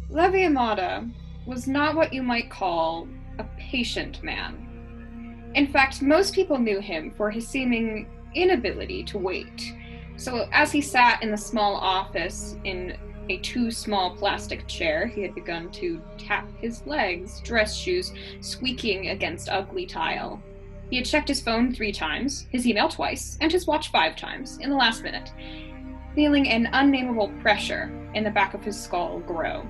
Levi Amada was not what you might call a patient man. In fact, most people knew him for his seeming inability to wait. So as he sat in the small office in a too small plastic chair, he had begun to tap his legs, dress shoes squeaking against ugly tile. He had checked his phone 3 times, his email twice, and his watch 5 times in the last minute, feeling an unnameable pressure in the back of his skull grow.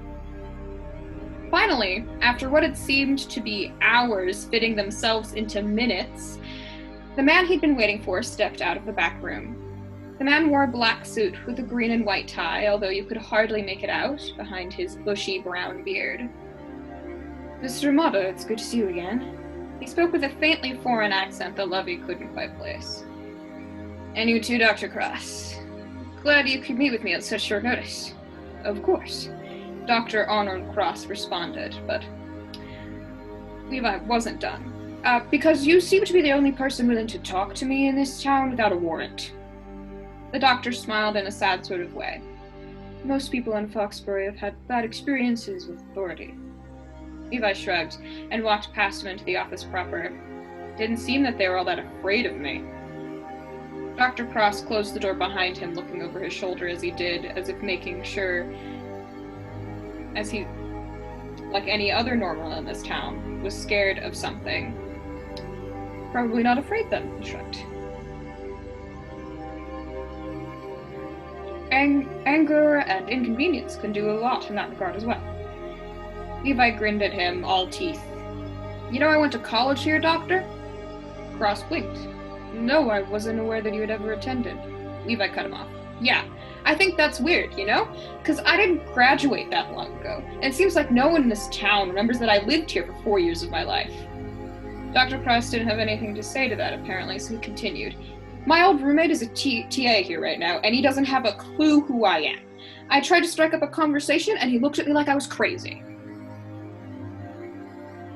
Finally, after what had seemed to be hours fitting themselves into minutes, the man he'd been waiting for stepped out of the back room. The man wore a black suit with a green and white tie, although you could hardly make it out behind his bushy brown beard. Mr. Amada, it's good to see you again. He spoke with a faintly foreign accent that Levy couldn't quite place. And you too, Dr. Cross. Glad you could meet with me at such short notice. Of course. Dr. Arnold Cross responded, but Levi wasn't done. Because you seem to be the only person willing to talk to me in this town without a warrant. The doctor smiled in a sad sort of way. Most people in Foxbury have had bad experiences with authority. Levi shrugged and walked past him into the office proper. Didn't seem that they were all that afraid of me. Dr. Cross closed the door behind him, looking over his shoulder as he did, as if making sure, as he, like any other normal in this town, was scared of something. Probably not afraid then, he shrugged. Anger and inconvenience can do a lot in that regard as well. Levi grinned at him, all teeth. You know I went to college here, Doctor? Cross blinked. No, I wasn't aware that you had ever attended. Levi cut him off. Yeah, I think that's weird, you know? Because I didn't graduate that long ago, and it seems like no one in this town remembers that I lived here for 4 years of my life. Dr. Cross didn't have anything to say to that, apparently, so he continued. My old roommate is a TA here right now, and he doesn't have a clue who I am. I tried to strike up a conversation, and he looked at me like I was crazy.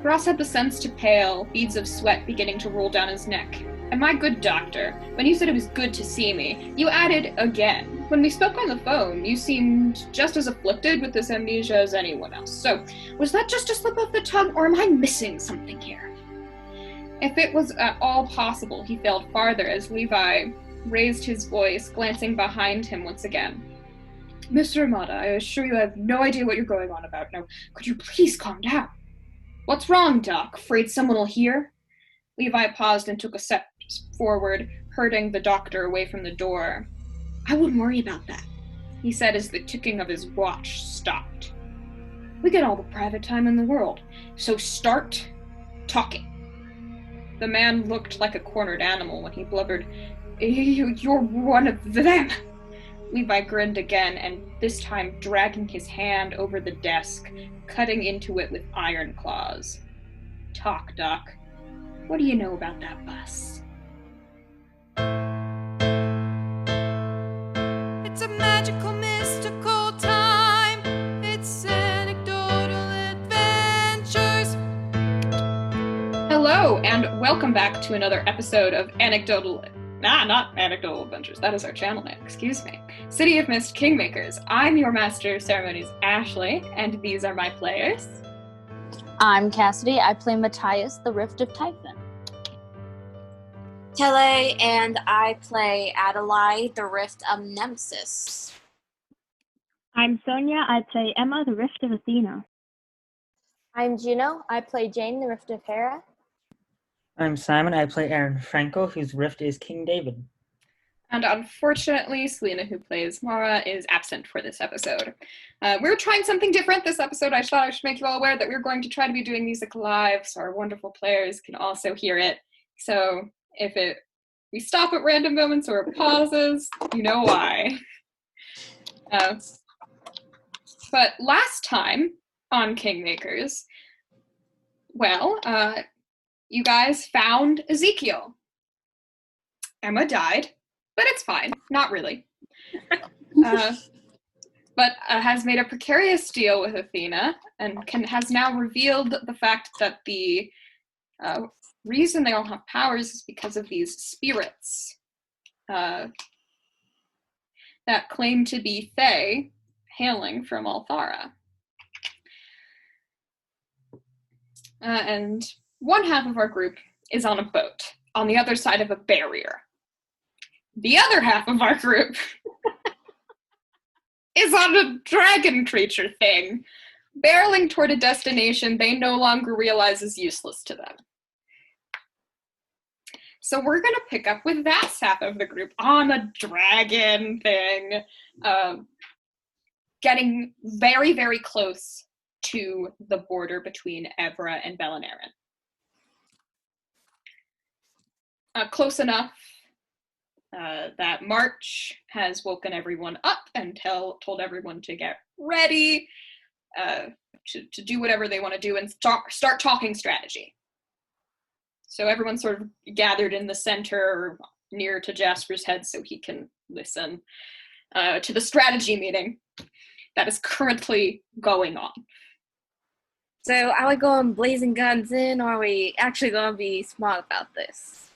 Cross had the sense to pale, beads of sweat beginning to roll down his neck. And my good doctor, when you said it was good to see me, you added again. When we spoke on the phone, you seemed just as afflicted with this amnesia as anyone else. So, was that just a slip of the tongue, or am I missing something here? If it was at all possible, he failed farther as Levi raised his voice, glancing behind him once again. Mr. Amada, I assure you I have no idea what you're going on about. Now, could you please calm down? What's wrong, Doc? Afraid someone will hear? Levi paused and took a step forward, herding the doctor away from the door. I wouldn't worry about that, he said as the ticking of his watch stopped. We get all the private time in the world, so start talking. The man looked like a cornered animal when he blubbered, You're one of them. Levi grinned again, and this time dragging his hand over the desk, cutting into it with iron claws. Talk, Doc. What do you know about that bus? It's a magical, mystical time. It's anecdotal adventures. Hello, and welcome back to another episode of not Anecdotal Adventures, that is our channel name, excuse me. City of Mist Kingmakers. I'm your Master of Ceremonies, Ashley, and these are my players. I'm Cassidy. I play Matthias, the Rift of Typhon. Tele, and I play Adalaie, the Rift of Nemesis. I'm Sonya. I play Emma, the Rift of Athena. I'm Juno. I play Jane, the Rift of Hera. I'm Simon. I play Aron Franco, whose rift is King David. And unfortunately, Selena, who plays Mara, is absent for this episode. We're trying something different this episode. I thought I should make you all aware that we're going to try to be doing music live, so our wonderful players can also hear it. So if we stop at random moments or it pauses, you know why. But last time on Kingmakers, you guys found Ezekiel. Emma died, but it's fine. Not really. But has made a precarious deal with Athena and has now revealed the fact that the reason they all have powers is because of these spirits that claim to be Fae hailing from Althara. And one half of our group is on a boat on the other side of a barrier. The other half of our group is on a dragon creature thing, barreling toward a destination they no longer realize is useless to them. So we're going to pick up with that half of the group on a dragon thing, getting very, very close to the border between Evra and Bellenarin. Close enough that March has woken everyone up and told everyone to get ready, to do whatever they want to do and start talking strategy. So everyone's sort of gathered in the center near to Jasper's head so he can listen to the strategy meeting that is currently going on. So are we going blazing guns in, or are we actually going to be smart about this?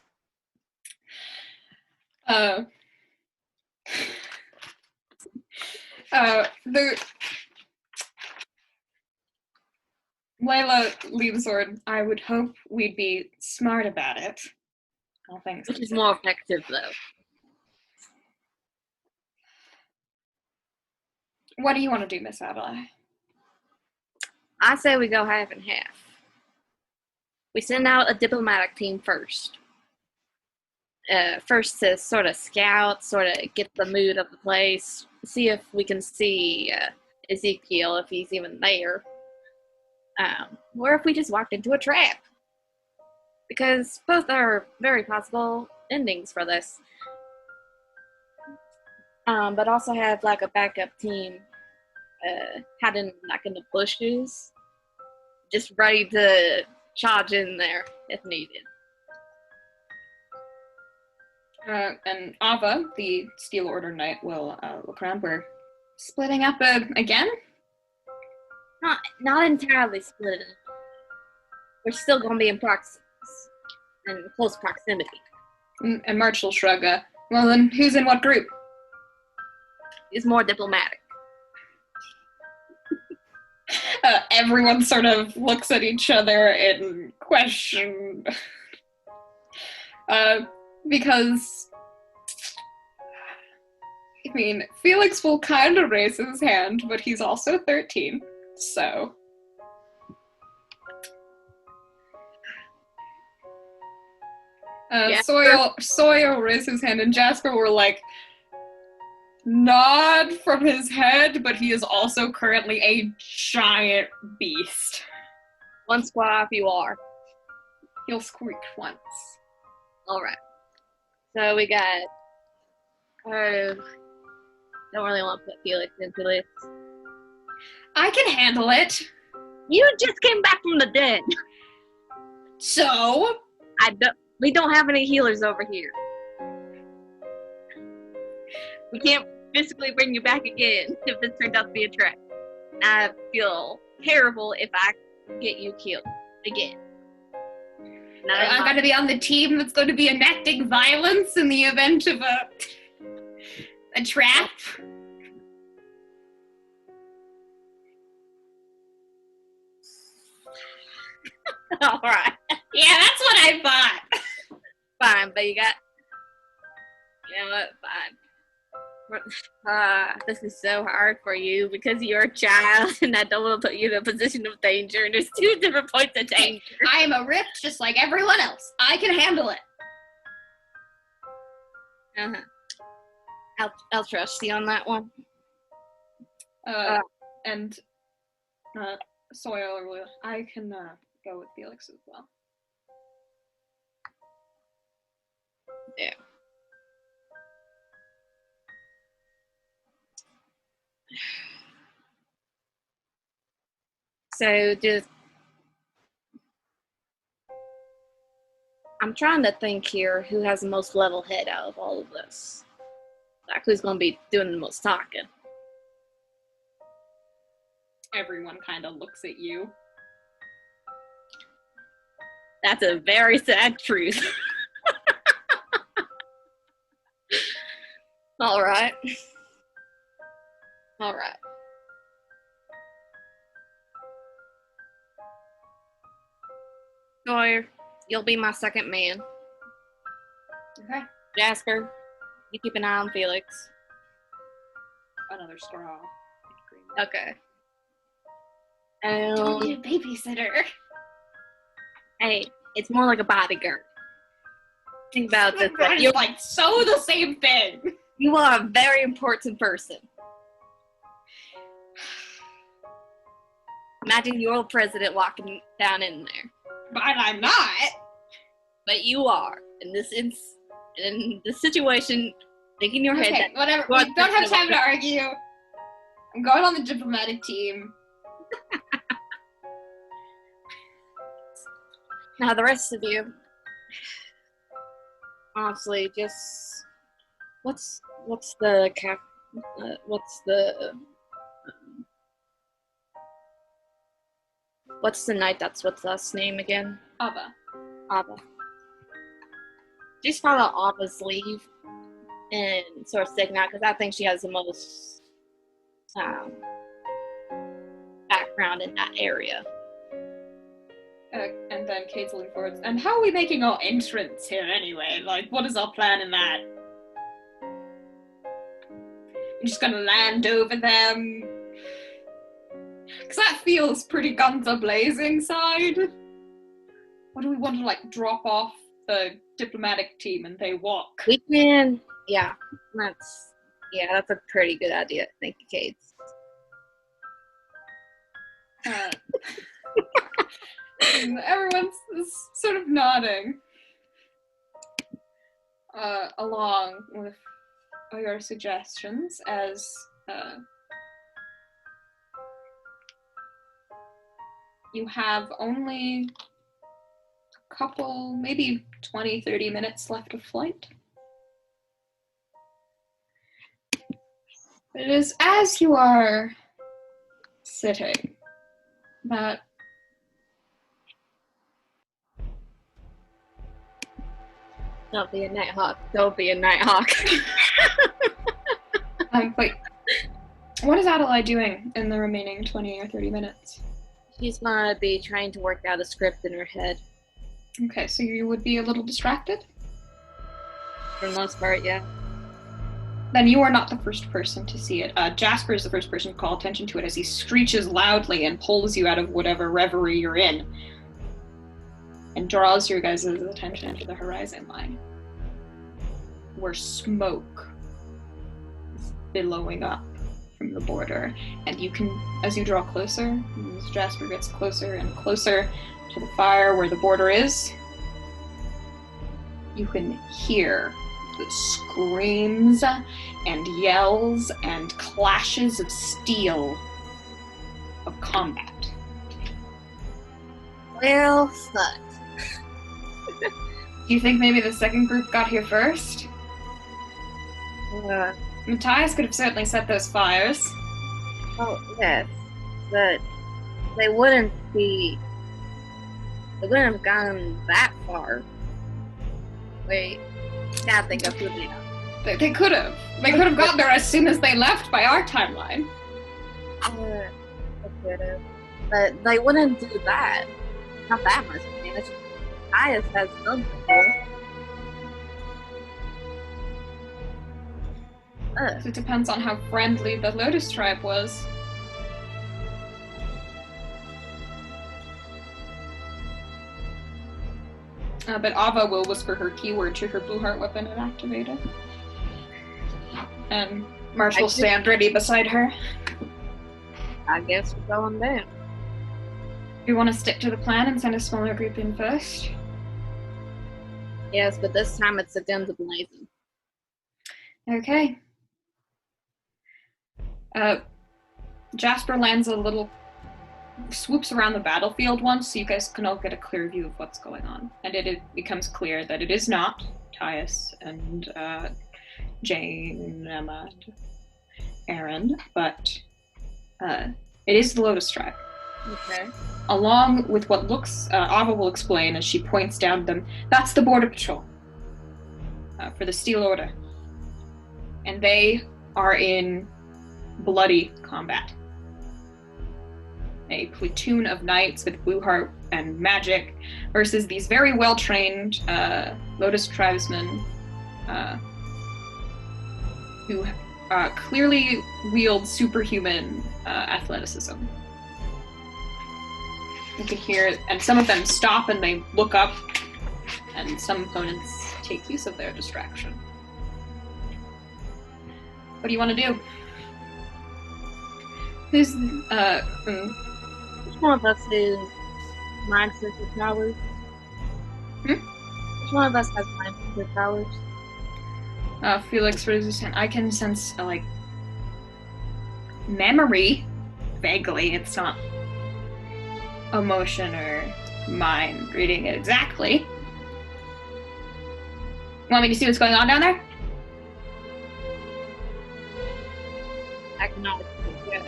Layla Leavesword, I would hope we'd be smart about it. All things Which is more effective, though. What do you want to do, Miss Adalaie? I say we go half and half. We send out a diplomatic team first. First to sort of scout, sort of get the mood of the place, see if we can see Ezekiel, if he's even there. Or if we just walked into a trap. Because both are very possible endings for this. But also have like a backup team hiding like in the bushes, just ready to charge in there if needed. And Ava, the Steel Order Knight, will look around. We're splitting up again? Not entirely split. We're still going to be in close proximity. And March will shrug. Well, then who's in what group? He's more diplomatic. Everyone sort of looks at each other in question. Because, I mean, Felix will kind of raise his hand, but he's also 13, so. Soya will raise his hand, and Jasper will, like, nod from his head, but he is also currently a giant beast. One squat off you are. He'll squeak once. Alright. So we got... don't really want to put Felix into this. I can handle it. You just came back from the dead. So? We don't have any healers over here. We can't physically bring you back again if this turns out to be a trap. I feel terrible if I get you killed again. I'm going to be on the team that's going to be enacting violence in the event of a trap. All right. Yeah, that's what I thought. Fine, but you got... You know what? Fine. This is so hard for you because you're a child and I don't want to put you in a position of danger, and there's two different points of danger. I am a rift just like everyone else. I can handle it. I'll trust you on that one. And Soil, I can go with Felix as well. Yeah. So I'm trying to think here who has the most level head out of all of this. Like who's going to be doing the most talking. Everyone kind of looks at you. That's a very sad truth. All right. Sawyer, you'll be my second man. Okay. Jasper, you keep an eye on Felix. Another straw. Okay. Don't be a babysitter. Hey, it's more like a bodyguard. Think about this. You're like so the same thing. You are a very important person. Imagine your old president walking down in there. But I'm not. But you are. In this situation, thinking in your head that whatever. We don't have time to argue. I'm going on the diplomatic team. Now the rest of you, honestly, just what's the night that's with us name again? Ava. Just follow Ava's lead and sort of sticking out because I think she has the most background in that area. And then Kate's looking forward. And how are we making our entrance here anyway? Like, what is our plan in that? We're just gonna land over them? Because that feels pretty guns a-blazing side. Or do we want to, like, drop off the diplomatic team and they walk? We can, that's a pretty good idea. Thank you, Kate. Everyone's sort of nodding along with your suggestions as you have only a couple, maybe 20-30 minutes left of flight. It is as you are sitting that Don't be a nighthawk. Don't be a nighthawk. Wait. What is Adalaie doing in the remaining 20 or 30 minutes? She's gonna be trying to work out a script in her head. Okay, so you would be a little distracted? For the most part, yeah. Then you are not the first person to see it. Jasper is the first person to call attention to it as he screeches loudly and pulls you out of whatever reverie you're in and draws your guys' attention to the horizon line where smoke is billowing up from the border. And you can, as you draw closer, as Jasper gets closer and closer to the fire where the border is, you can hear the screams and yells and clashes of steel of combat. Well, fuck. Do you think maybe the second group got here first? Matthias could have certainly set those fires. Oh, yes. But they wouldn't have gone that far. Wait, now I think of who they are. They could have. They could have gotten there as soon as they left by our timeline. They could have. But they wouldn't do that. Not that much damage. Matthias has done before. So it depends on how friendly the Lotus tribe was. But Ava will whisper her keyword to her blue heart weapon and activate it. And Marsh will stand ready beside her. I guess we're going down. Do you want to stick to the plan and send a smaller group in first? Yes, but this time it's the guns a-blazing. Okay. Jasper lands a little, swoops around the battlefield once so you guys can all get a clear view of what's going on. And it becomes clear that it is not Matthias and Jane, Emma, and Aron, but it is the Lotus tribe. Okay. Along with what looks, Ava will explain as she points down at them, that's the border patrol for the Steel Order. And they are in bloody combat. a platoon of knights with blue heart and magic versus these very well-trained Lotus tribesmen who clearly wield superhuman athleticism. You can hear, and some of them stop and they look up, and some opponents take use of their distraction. What do you want to do? Who's, Which one of us is mind sensor powers? Which one of us has mind sensor powers? Felix resistant. I can sense, memory. Vaguely. It's not emotion or mind reading it exactly. Want me to see what's going on down there? I cannot guess.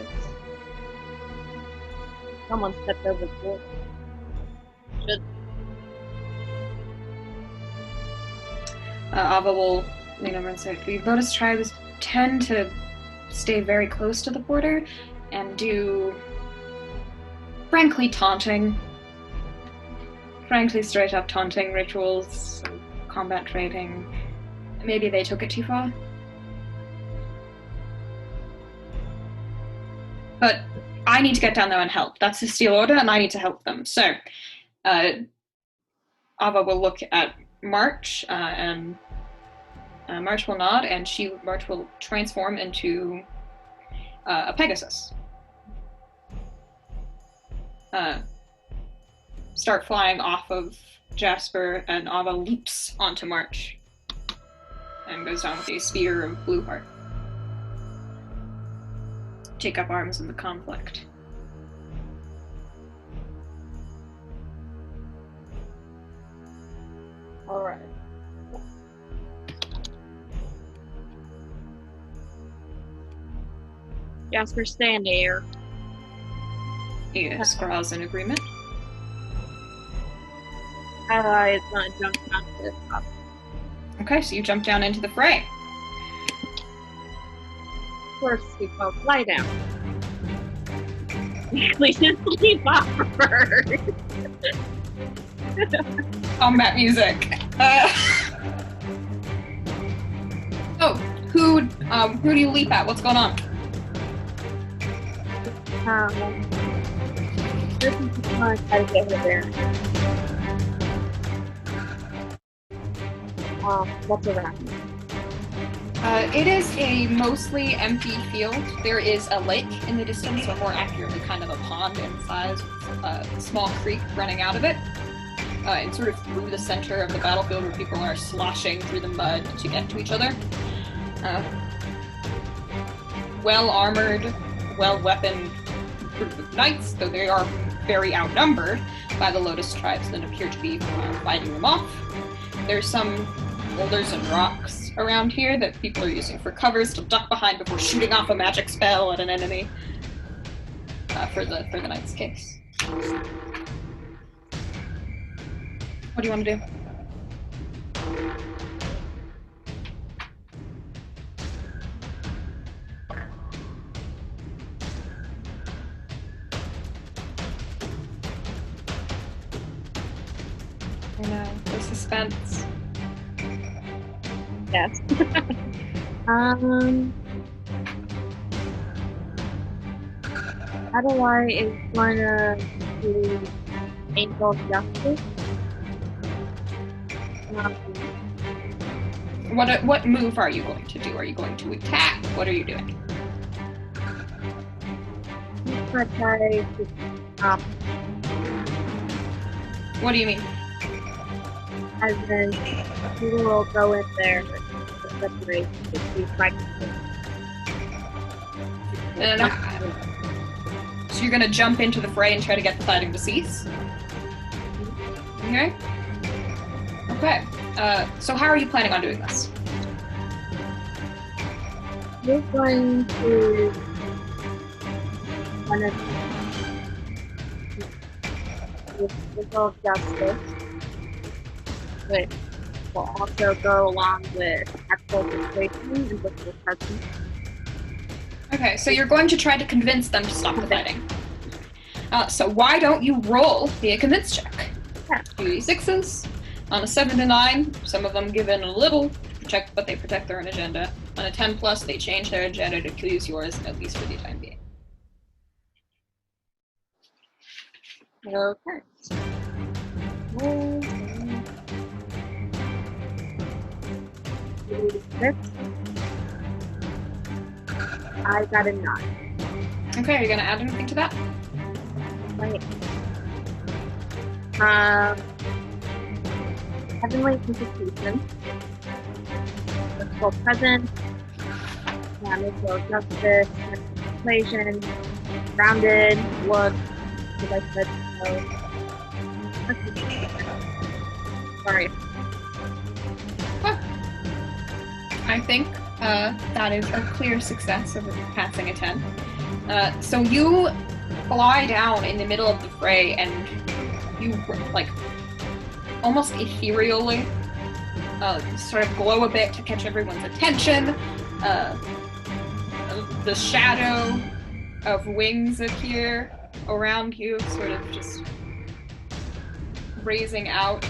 Someone stepped over the board. Should. Ava will lean over and say, the Lotus tribes tend to stay very close to the border and do, frankly, straight up taunting rituals, combat trading. Maybe they took it too far. But I need to get down there and help. That's the Steel Order, and I need to help them. So, Ava will look at March, and March will nod, and March will transform into a Pegasus. Start flying off of Jasper, and Ava leaps onto March and goes down with a spear of blue heart. Take up arms in the conflict. Alright. Jasper, stand there. He scrawls an agreement. Adalaie is gonna jump down to the top. Okay, so you jump down into the fray. First, we go fly down. We just leap off first. Combat music. Who do you leap at? What's going on? This is just gonna try to get her there. What's around? It is a mostly empty field. There is a lake in the distance, or more accurately, kind of a pond in size, with a small creek running out of it. And sort of through the center of the battlefield where people are sloshing through the mud to get to each other. Well-armored, well-weaponed group of knights, though they are very outnumbered by the Lotus tribes that appear to be fighting them off. There's some boulders and rocks around here that people are using for covers to duck behind before shooting off a magic spell at an enemy. For the knight's case. What do you want to do? I know, the suspense. Yes. Adalaie is going to do Angel of Justice. What move are you going to do? Are you going to attack? What are you doing? I'm going to try to stop. What do you mean? As in, he will go in there to separate the two fighting. So you're gonna jump into the fray and try to get the fighting to cease? Okay. Okay. So how are you planning on doing this? We're going to kind of resolve justice, which will also go along with actual persuasion and physical presence. Okay, so you're going to try to convince them to stop the fighting. So why don't you roll the convince check? 2d6s. On a 7 to 9, some of them give in a little, but they protect their own agenda. On a 10 plus, they change their agenda to accuse yours, at least for the time being. Okay. I got a 9. Okay, are you gonna add anything to that? Right. Heavenly Constitution. Full presence. Natural justice. Equation. Grounded. Look. As I said, sorry. I think that is a clear success of passing a 10. So you fly down in the middle of the fray and you, like, almost ethereally sort of glow a bit to catch everyone's attention. The shadow of wings appear around you, sort of just raising out.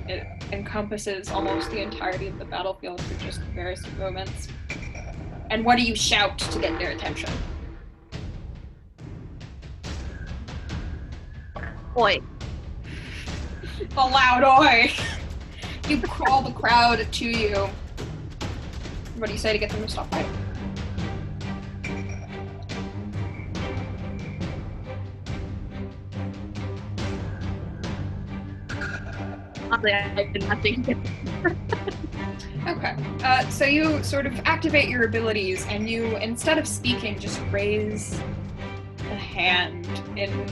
It encompasses almost the entirety of the battlefield for just various moments. And what do you shout to get their attention? Oi. A loud oi! You call the crowd to you. What do you say to get them to stop fighting? I did nothing. Okay, so you sort of activate your abilities and you, instead of speaking, just raise a hand in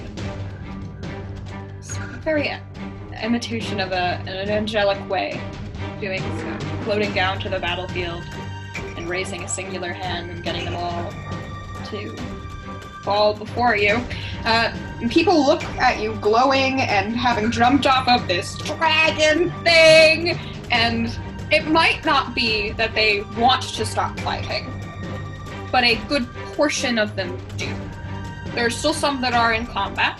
very imitation of an angelic way, doing so, floating down to the battlefield and raising a singular hand and getting them all to fall before you. People look at you glowing and having jumped off of this dragon thing, and it might not be that they want to stop fighting, but a good portion of them do. There are still some that are in combat.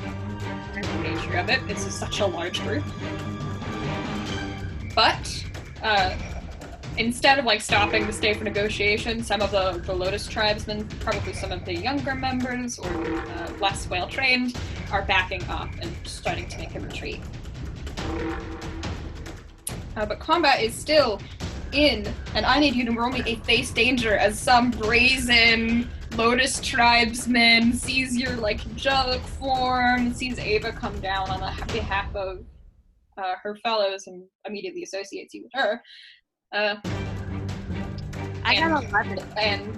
That's the nature of it. This is such a large group. But instead of like stopping to stay for negotiation, some of the Lotus tribesmen, probably some of the younger members or less well trained, are backing up and starting to make a retreat. But combat is still in, and I need you to roll me a face danger as some brazen Lotus tribesman sees your like angelic form, sees Ava come down on behalf of her fellows and immediately associates you with her. I got 11. And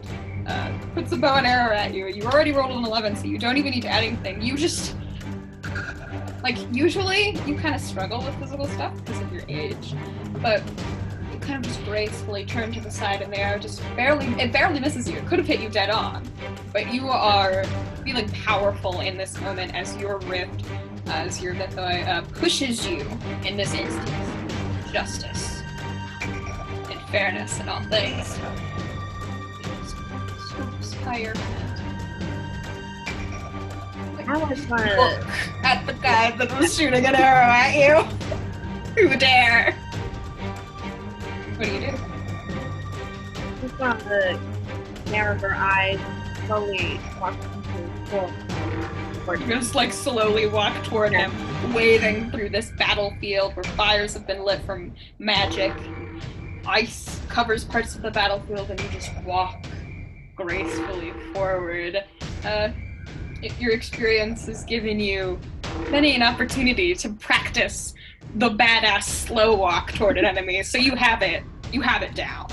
puts a bow and arrow at you. You already rolled an 11, so you don't even need to add anything. You just, like, usually you kind of struggle with physical stuff because of your age, but you kind of just gracefully turn to the side and the arrow just it barely misses you. It could have hit you dead on, but you are feeling powerful in this moment as your rift, as your mythoi pushes you in this instance. Justice and fairness in all things. Fire. I was Look at the guy that was shooting an arrow at you. Who dare? What do you do? just on the narrow of her eyes, slowly walk into the Just like slowly walk toward him, wading through this battlefield where fires have been lit from magic. Ice covers parts of the battlefield and you just walk gracefully forward. Your experience has given you many an opportunity to practice the badass slow walk toward an enemy, so you have it down.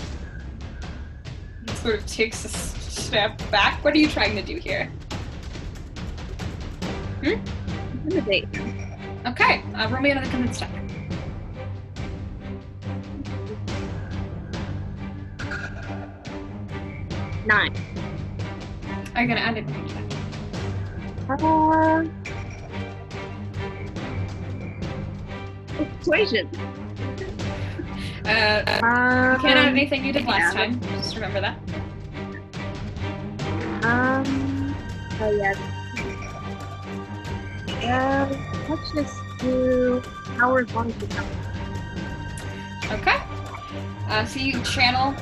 He sort of takes a step back. What are you trying to do here? Intimidate. Okay, roll me another convince check. Nine. Are you gonna add anything to that? Persuasion. You can't add anything you did last time. Just remember that. Oh yeah. Let's just do Howard Washington. Okay. So you channel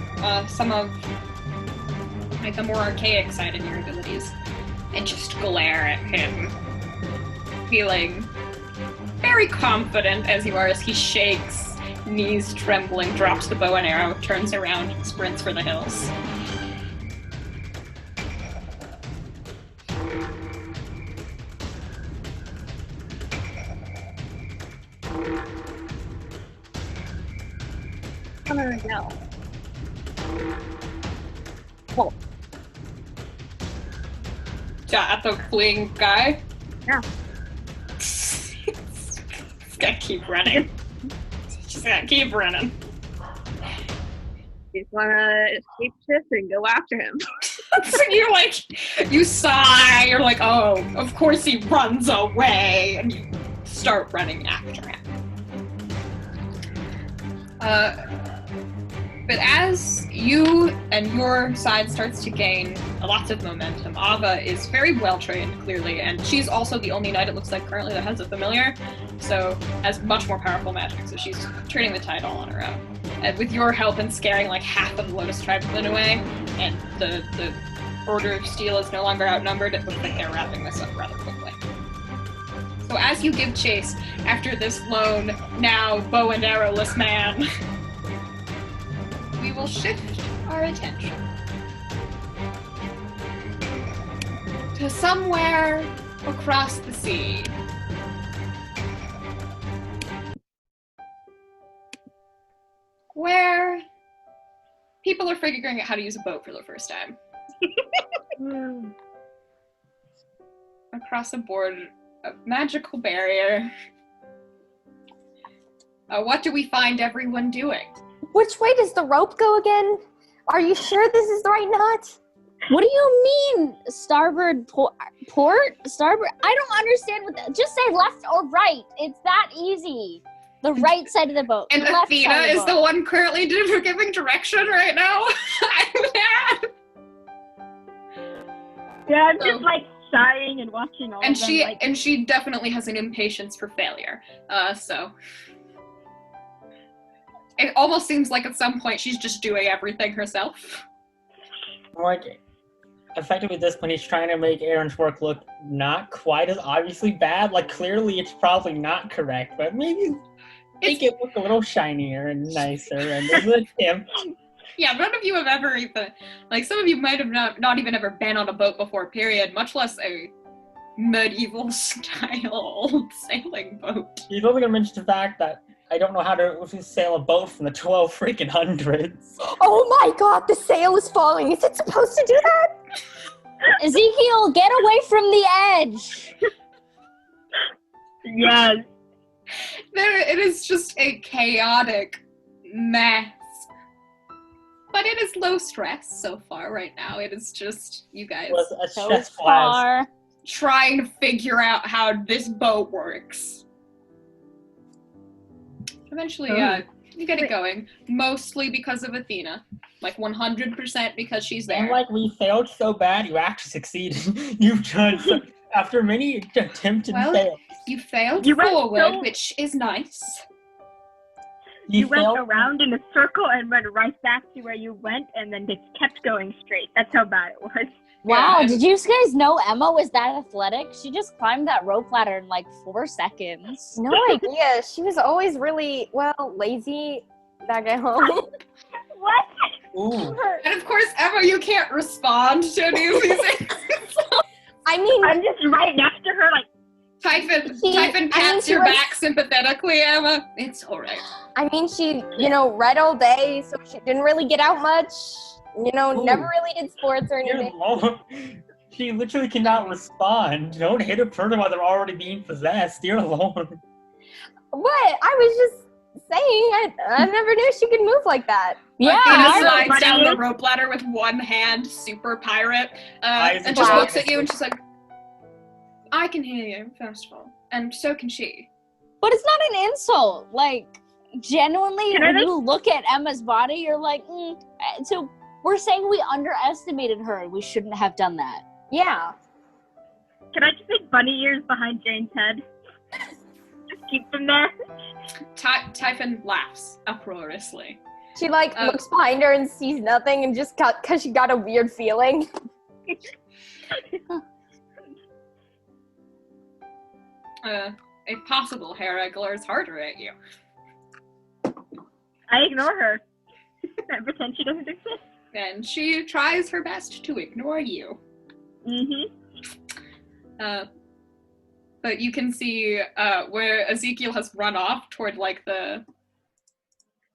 some of like the more archaic side in your abilities and just glare at him, feeling very confident as you are as he shakes, knees trembling, drops the bow and arrow, turns around, and sprints for the hills. No. At the fleeing guy? Yeah. He's gotta keep running. Just gotta keep running. You just wanna escape shift and go after him. So you sigh, you're like, oh, of course he runs away, and you start running after him. But as you and your side starts to gain lots of momentum, Ava is very well trained, clearly, and she's also the only knight it looks like currently that has a familiar, so has much more powerful magic, so she's turning the tide all on her own. And with your help in scaring like half of the Lotus Tribesmen away, and the Order of Steel is no longer outnumbered, it looks like they're wrapping this up rather quickly. So as you give chase after this lone, now bow and arrowless man, we will shift our attention to somewhere across the sea. Where people are figuring out how to use a boat for the first time. Across a board, a magical barrier. What do we find everyone doing? Which way does the rope go again? Are you sure this is the right knot? What do you mean, starboard port? Starboard? I don't understand what that. Just say left or right. It's that easy. The right side of the boat. And Athena is the one currently giving direction right now. I'm mad. Yeah, I'm just like sighing and watching all of them. And she definitely has an impatience for failure. So it almost seems like at some point she's just doing everything herself. Like, effectively at this point, he's trying to make Aron's work look not quite as obviously bad. Like, clearly it's probably not correct, but maybe make it look a little shinier and nicer and a little attempt. Yeah, none of you have ever even, like, some of you might have not even ever been on a boat before, period, much less a medieval-style old sailing boat. He's only going to mention the fact that I don't know how to sail a boat from the 12 freaking hundreds. Oh my god, the sail is falling. Is it supposed to do that? Ezekiel, get away from the edge! Yes. It is just a chaotic mess. But it is low stress so far right now. It is just you guys so far trying to figure out how this boat works. Eventually, you get it going. Mostly because of Athena. Like 100% because she's there. And like we failed so bad, you actually succeeded. You've done so, after many attempted fails. You failed forward, which is nice. You went around in a circle and went right back to where you went and then just kept going straight. That's how bad it was. Wow, did you guys know Emma was that athletic? She just climbed that rope ladder in like 4 seconds. No idea. She was always really, lazy back at home. What? Ooh. And of course, Emma, you can't respond to any of these things. I mean, I'm just right next to her like, Typhon pats your back sympathetically, Emma. It's alright. I mean, she, read all day, so she didn't really get out much. Never really did sports or anything. She literally cannot respond. Don't hit a person while they're already being possessed. You're alone. What? I was just saying, I never knew she could move like that. Yeah, Athena slides down the rope ladder with one hand, super pirate, and just looks at you and she's like, I can hear you, first of all, and so can she. But it's not an insult. Like, genuinely, when you look at Emma's body, you're like, So we're saying we underestimated her. We shouldn't have done that. Yeah. Can I just bunny ears behind Jane's head. Just keep them there. Typhon laughs uproariously. She looks behind her and sees nothing, and just because she got a weird feeling. If possible, Hera glares harder at you. I ignore her. I pretend she doesn't exist. And she tries her best to ignore you. But you can see where Ezekiel has run off toward the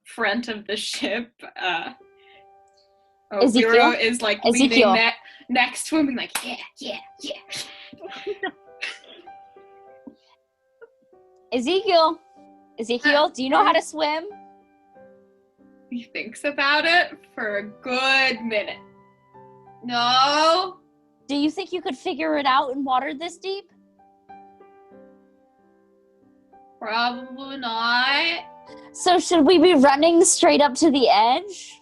front of the ship. Ezekiel is leaning next to him, being like, yeah. Ezekiel, do you know how to swim? He thinks about it for a good minute. No. Do you think you could figure it out in water this deep? Probably not. So should we be running straight up to the edge?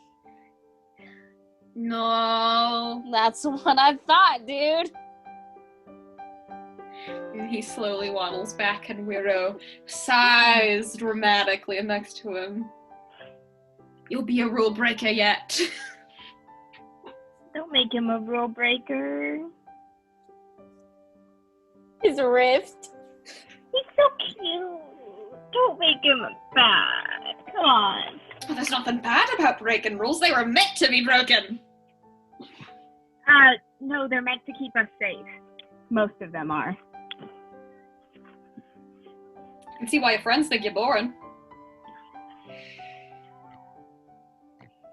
No. That's what I thought, dude. And he slowly waddles back, and Wiro sighs dramatically next to him. You'll be a rule breaker yet. Don't make him a rule breaker. His rift. He's so cute. Don't make him bad. Come on. Oh, there's nothing bad about breaking rules. They were meant to be broken. No, they're meant to keep us safe. Most of them are. I can see why your friends think you're boring.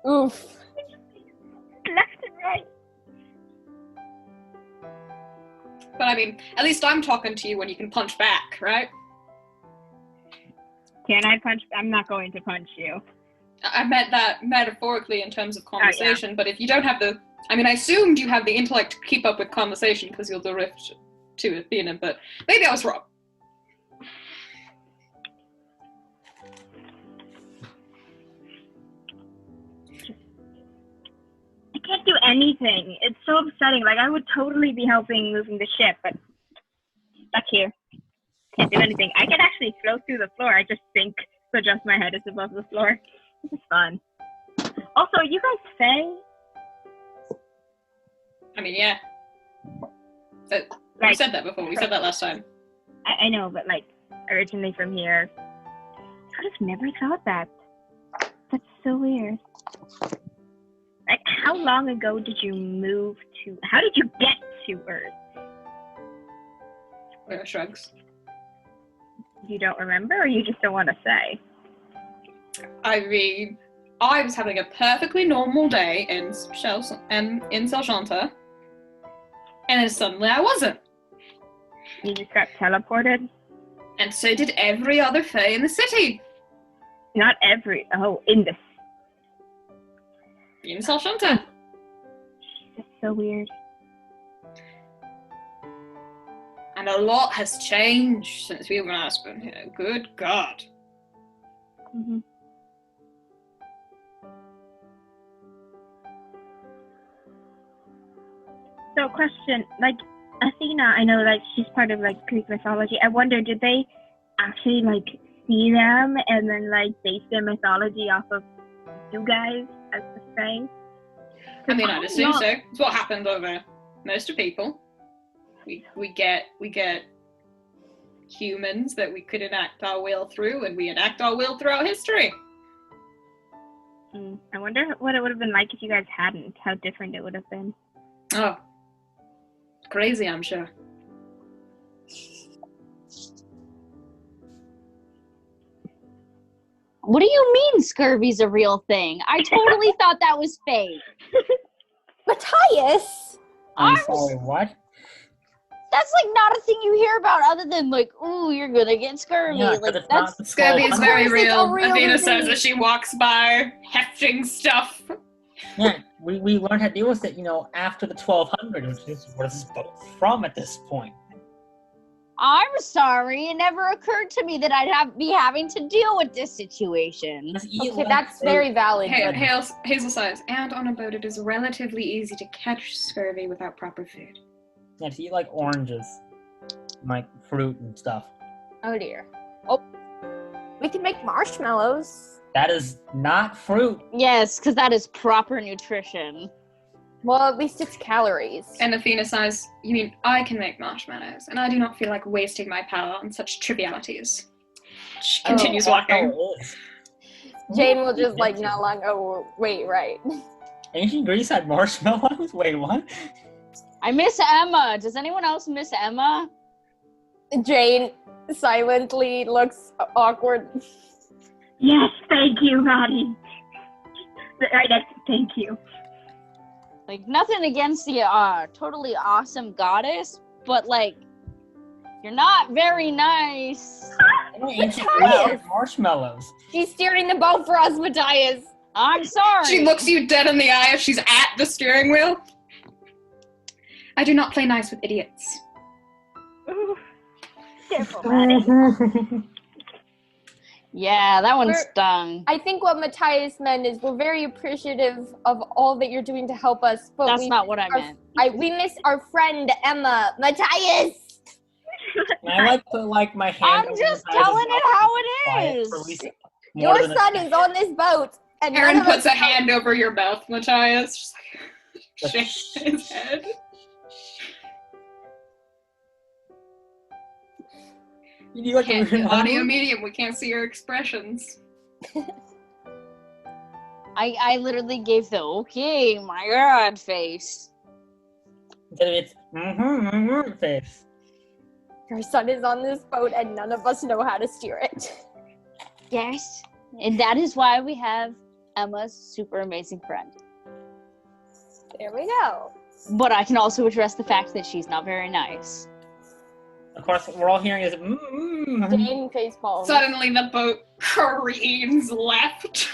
Oof. Left and right. But I mean, at least I'm talking to you when you can punch back, right? Can I punch? I'm not going to punch you. I meant that metaphorically in terms of conversation, But if you don't have I assumed you have the intellect to keep up with conversation because you'll drift to Athena, but maybe I was wrong. I can't do anything. It's so upsetting. I would totally be helping moving the ship, but stuck here. Can't do anything. I can actually float through the floor. I just think so just my head is above the floor. This is fun. Also, are you guys Fae? I mean, yeah. We said that before. We said that last time. I know, but originally from here. I would have never thought that. That's so weird. How long ago did you move to? How did you get to Earth? Where shrugs. You don't remember, or you just don't want to say? I mean, I was having a perfectly normal day in Selshanta, and then suddenly I wasn't. You just got teleported? And so did every other Fae in the city. Not every. Oh, in Selshanta. That's so weird. And a lot has changed since we last been here. Good God. Mm-hmm. So, question, Athena, I know, she's part of, Greek mythology. I wonder, did they actually, see them and then, base their mythology off of you guys as the Fae? I mean, I'd assume so. It's what happened over most of people. We get humans that we could enact our will through, and we enact our will throughout history. I wonder what it would have been like if you guys hadn't, how different it would have been. Oh. Crazy, I'm sure. What do you mean scurvy's a real thing? I totally thought that was fake. Matthias! I'm sorry, what? That's not a thing you hear about other than ooh, you're gonna get scurvy. Yeah, that's scurvy is very real. real Athena thing. says as she walks by, hefting stuff. Yeah, we learned how to deal with it, after the 1200, which is where this is from at this point. I'm sorry, it never occurred to me that I'd be having to deal with this situation. Okay, that's very valid. Hazel says, and on a boat it is relatively easy to catch scurvy without proper food. Yeah, to eat oranges. like fruit and stuff. Oh dear. Oh, we can make marshmallows. That is not fruit. Yes, because that is proper nutrition. Well, at least it's calories. And Athena says, "You mean I can make marshmallows, and I do not feel like wasting my power on such trivialities." She continues walking. Oh, it is. Jane will just like not long. Oh wait, right. Ancient Greece had marshmallows? Wait, what? I miss Emma. Does anyone else miss Emma? Jane silently looks awkward. Yes, thank you, Mattie. Thank you. Like, nothing against the totally awesome goddess, but like, you're not very nice. Ancient Greece had marshmallows. She's steering the boat for us, Matthias. I'm sorry. She looks you dead in the eye as she's at the steering wheel. I do not play nice with idiots. Ooh, diplomatic. Yeah, that one stung. I think what Matthias meant is we're very appreciative of all that you're doing to help us, but That's not what I meant. We miss our friend Emma. Matthias! I like to like my hand. I'm just telling it how it is. Your son is on this boat. And Aron puts a hand over your mouth, Matthias. Just like, shakes his head. You like Can't do audio medium, we can't see your expressions. I literally gave the okay, my god face. It's face. Your son is on this boat and none of us know how to steer it. Yes. And that is why we have Emma's super amazing friend. There we go. But I can also address the fact that she's not very nice. Of course, we're all hearing is Jane facepalm. Suddenly the boat careens left.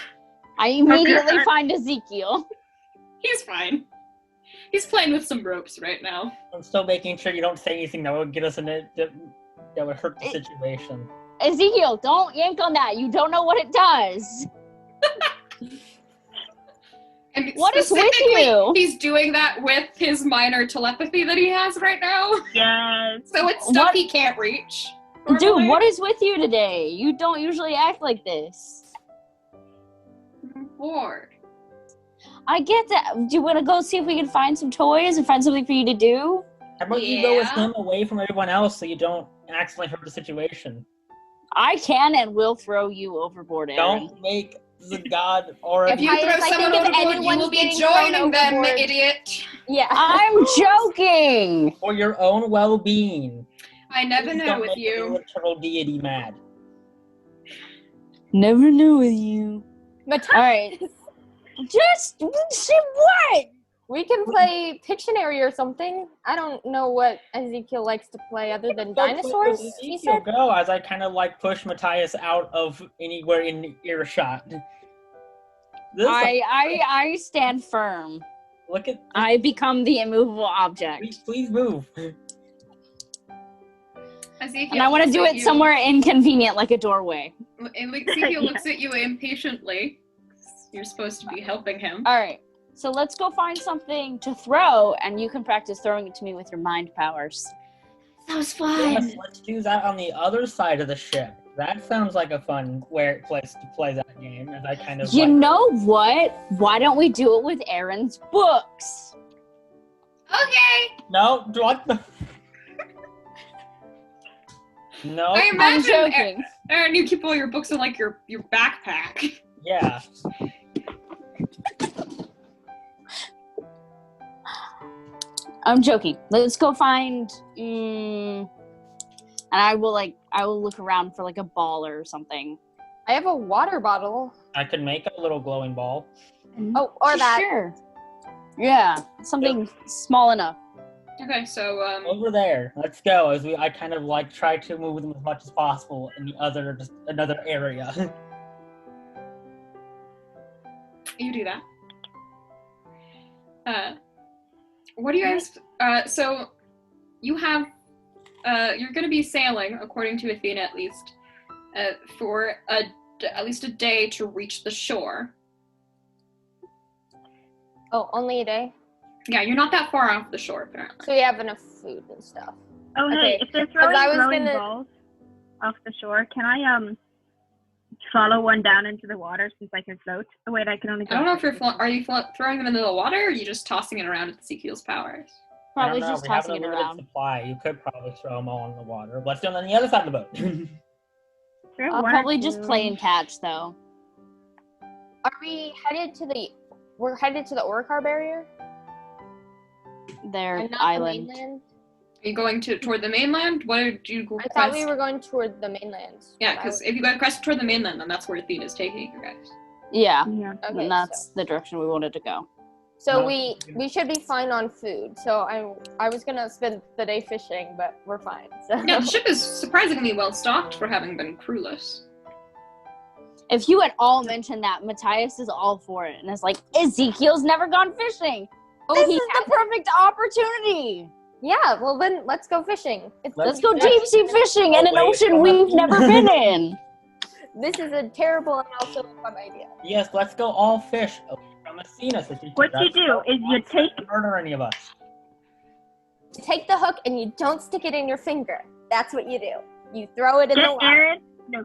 I immediately find Ezekiel. He's fine. He's playing with some ropes right now. I'm still making sure you don't say anything that would get us in it that would hurt the situation. Ezekiel, don't yank on that. You don't know what it does. And what is with you? He's doing that with his minor telepathy that he has right now. Yes. So it's stuff he can't reach. Dude, normally. what is with you today? You don't usually act like this. I'm bored. I get that. Do you want to go see if we can find some toys and find something for you to do? How about you go with him away from everyone else so you don't accidentally hurt the situation? I can and will throw you overboard, Aron. Don't make the god or If you throw someone overboard, you will be joining them, idiot. Yeah. I'm joking. For your own well-being. I never Please know don't with make you. the literal deity mad. Never knew with you. Matthias. All right. Just see what? We can play Pictionary or something. I don't know what Ezekiel likes to play other than dinosaurs, he said. Go as I kind of like push Matthias out of anywhere in earshot. I stand firm. Look at. I become the immovable object. Please move. Ezekiel And I want to do it somewhere inconvenient, like a doorway. Ezekiel looks at you impatiently. You're supposed to be helping him. All right. So let's go find something to throw, and you can practice throwing it to me with your mind powers. That was fun. Yes, let's do that on the other side of the ship. That sounds like a fun place to play that game. As I kind of. You know what? Why don't we do it with Aron's books? Okay. No, what the? No. I imagine, I'm joking. Aron, you keep all your books in like your backpack. Yeah. I'm joking. Let's go find. And I will look around for like a ball or something. I have a water bottle. I could make a little glowing ball. Oh, or that. Sure. Yeah, something small enough. Okay, so Over there. Let's go. As I kind of like try to move them as much as possible in another area. you do that. What do you guys? So you have. You're going to be sailing, according to Athena at least, for at least a day to reach the shore. Oh, only a day? Yeah, you're not that far off the shore, apparently. So you have enough food and stuff. Oh, hey, Okay, if they're 'cause throwing I was glowing gonna- balls off the shore, can I follow one down into the water since I can float? Oh wait, I can only go. I don't know if you're throwing them into the water, or are you just tossing it around with Ezekiel's powers? Probably I don't know. just We have tossing a it limited around. supply. You could probably throw them all in the water. Let's do them on the other side of the boat. Throw I'll one or probably just two. play and catch though. Are we headed to the? We're headed to the Orcar barrier Their and not island. the mainland. Are you going toward the mainland? What did you I request? thought we were going toward the mainland. Yeah, because if you go quest toward the mainland, then that's where Athena's taking you guys. Yeah, Yeah. Okay, and that's the direction we wanted to go. so No. we should be fine on food. So I was gonna spend the day fishing, but we're fine. So Yeah, the ship is surprisingly well stocked for having been crewless. If you had all mentioned that, Matthias is all for it and is like, Ezekiel's never gone fishing. Oh, This he is had the perfect opportunity. yeah, well then let's go fishing. Let's go deep sea fishing in an ocean we've never been in. This is a terrible and also a fun idea. Yes, let's go all fish from Athena. So What you do is you take murder any of us. Take the hook and you don't stick it in your finger. That's what you do. You throw it in the water.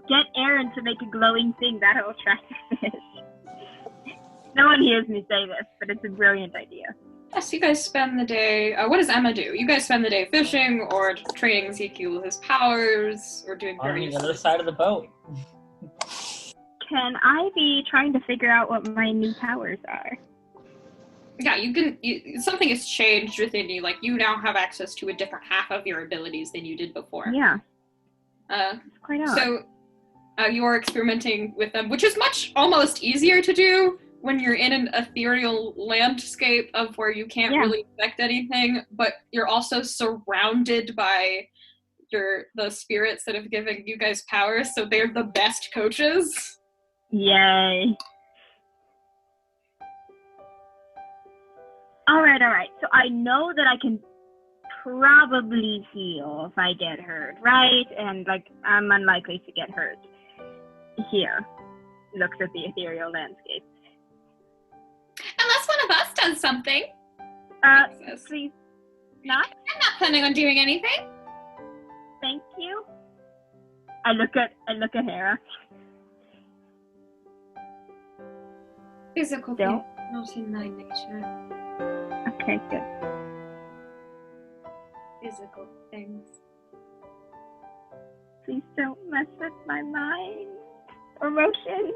get Aron to make a glowing thing that'll attract the fish. No one hears me say this, but it's a brilliant idea. Yes, you guys spend the day. What does Emma do? You guys spend the day fishing, or training Ezekiel with his powers, or doing On various. the other side of the boat. Can I be trying to figure out what my new powers are? Yeah, you can. Something has changed within you. Like you now have access to a different half of your abilities than you did before. Yeah, Uh, it's quite odd. so you are experimenting with them, which is almost easier to do when you're in an ethereal landscape of where you can't really affect anything, but you're also surrounded by the spirits that have given you guys powers, so they're the best coaches. Yay. Alright. So I know that I can probably heal if I get hurt, right? And, I'm unlikely to get hurt. Here. Looks at the ethereal landscape. Unless one of us does something. Please not? I'm not planning on doing anything. Thank you. I look at Hera. Physical Don't. things, not in my nature. Okay, good. Physical things. Please don't mess with my mind or emotions.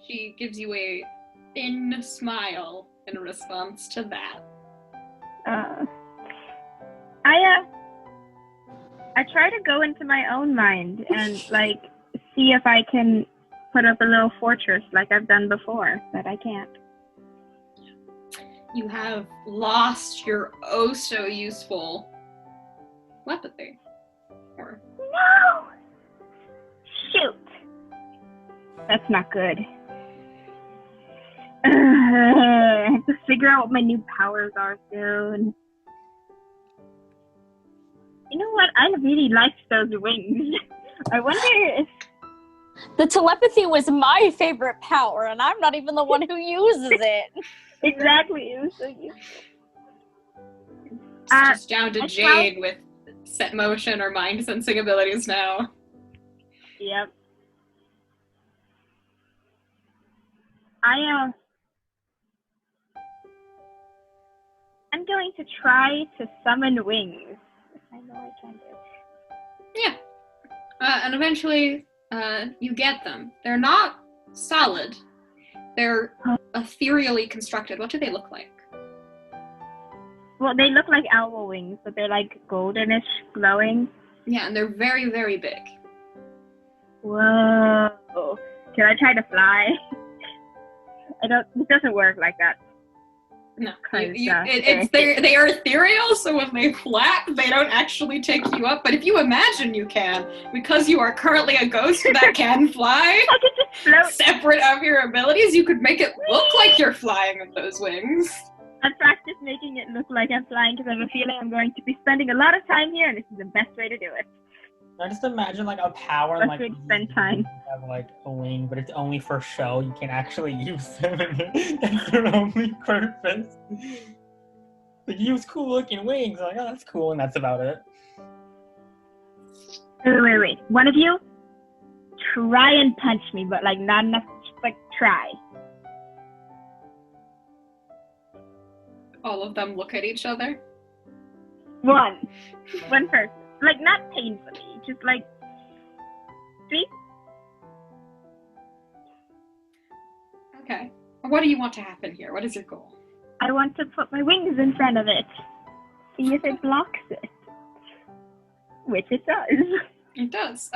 She gives you a thin smile in response to that. I try to go into my own mind and see if I can put up a little fortress like I've done before, but I can't. You have lost your oh so useful telepathy. Or No! Shoot! That's not good. I have to figure out what my new powers are soon. You know what? I really liked those wings. I wonder if... The telepathy was my favorite power, and I'm not even the one who uses it. Exactly. It was so useful. it's just down to Jade with set motion or mind sensing abilities now. Yep. I'm going to try to summon wings. I know I can do. Yeah. And eventually, you get them. They're not solid. They're ethereally constructed. What do they look like? Well, they look like owl wings, but they're goldenish glowing. Yeah, and they're very, very big. Whoa. Can I try to fly? It doesn't work like that. No, Kinda. they are ethereal, so when they flap, they don't actually take you up. But if you imagine you can, because you are currently a ghost that can fly, I could just float. separate of your abilities, you could make it look like you're flying with those wings. I practice making it look like I'm flying because I have a feeling I'm going to be spending a lot of time here, and this is the best way to do it. I just imagine a power Best way to spend time. You have a wing, but it's only for show. You can actually use them. That's their only purpose. Like, he was cool looking wings. I'm like, oh, that's cool, and that's about it. Wait. One of you, try and punch me, but like not enough. Just like try. All of them look at each other. One person. Like not painfully, just like 3. Okay. What do you want to happen here? What is your goal? I want to put my wings in front of it. See if it blocks it. Which it does. It does.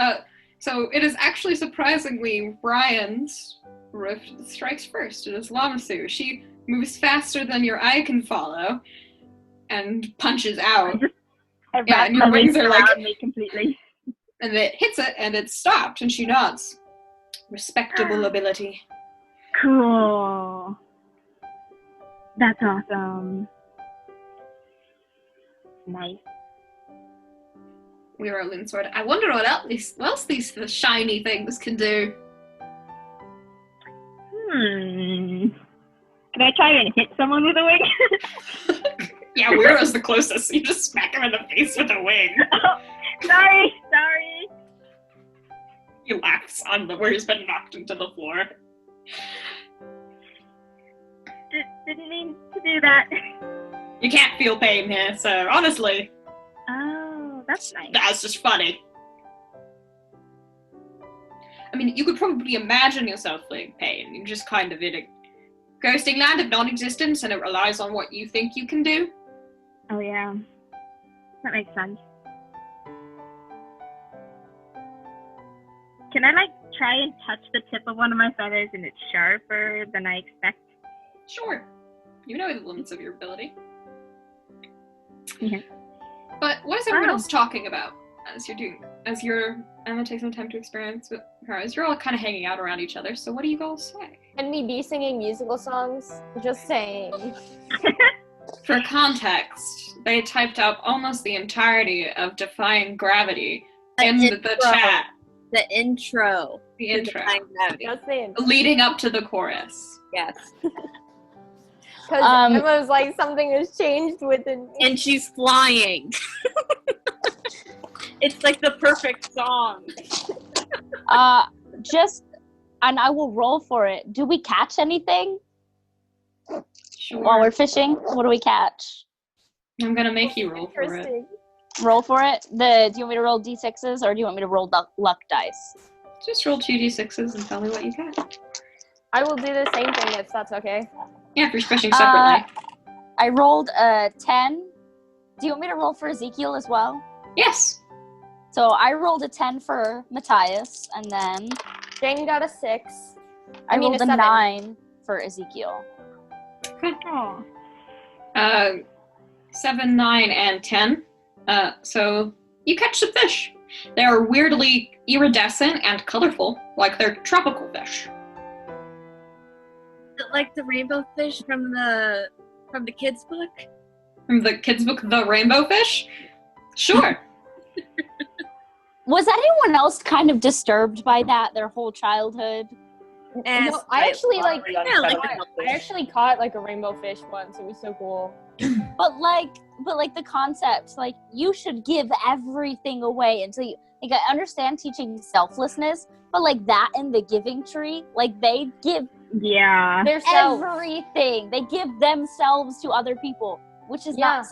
So it is actually surprisingly Ryan's rift that strikes first. It is Lamasu. She moves faster than your eye can follow and punches out. Yeah, and your wings are like me completely. And it hits it and it's stopped and she nods. Respectable ability. Cool. That's awesome. Nice. We are a loon sword. I wonder what else these shiny things can do. Can I try and hit someone with a wing? Yeah, Weir's the closest. You just smack him in the face with a wing. Oh, sorry. He laughs on where he's been knocked into the floor. Didn't mean to do that. You can't feel pain here, so honestly. Oh, that's nice. That's just funny. I mean, you could probably imagine yourself feeling pain. You're just kind of in a ghosting land of non-existence, and it relies on what you think you can do. Oh, yeah. That makes sense. Can I, try and touch the tip of one of my feathers and it's sharper than I expect? Sure. You know the limits of your ability. Yeah. But what is everyone else talking about as you're I'm gonna take some time to experience with her, as you're all kind of hanging out around each other, so what do you all say? And me be singing musical songs? Just saying. For context, they typed up almost the entirety of Defying Gravity in the chat. The intro. The intro. Just saying. Leading up to the chorus. Yes. Because Emma's like, something has changed within me. And she's flying. It's like the perfect song. And I will roll for it. Do we catch anything? Sure. While we're fishing? What do we catch? I'm gonna make you roll for it. Roll for it? Do you want me to roll d6s or do you want me to roll luck dice? Just roll 2d6s and tell me what you get. I will do the same thing if that's okay. Yeah, if you're fishing separately. I rolled a 10. Do you want me to roll for Ezekiel as well? Yes. So I rolled a 10 for Matthias, and then Jane got a 6. I rolled a 7. 9 for Ezekiel. Okay. 7, 9, and 10. So you catch some fish. They are weirdly iridescent and colorful, like they're tropical fish. Is it like the rainbow fish from the kids' book? From the kids' book, The Rainbow Fish? Sure. Was anyone else kind of disturbed by that their whole childhood? No, I actually I actually caught like a rainbow fish once. It was so cool. But the concept, like, you should give everything away until you, like, I understand teaching selflessness, but like that in the giving tree, like they give Their self. everything. They give themselves to other people, which is Yeah.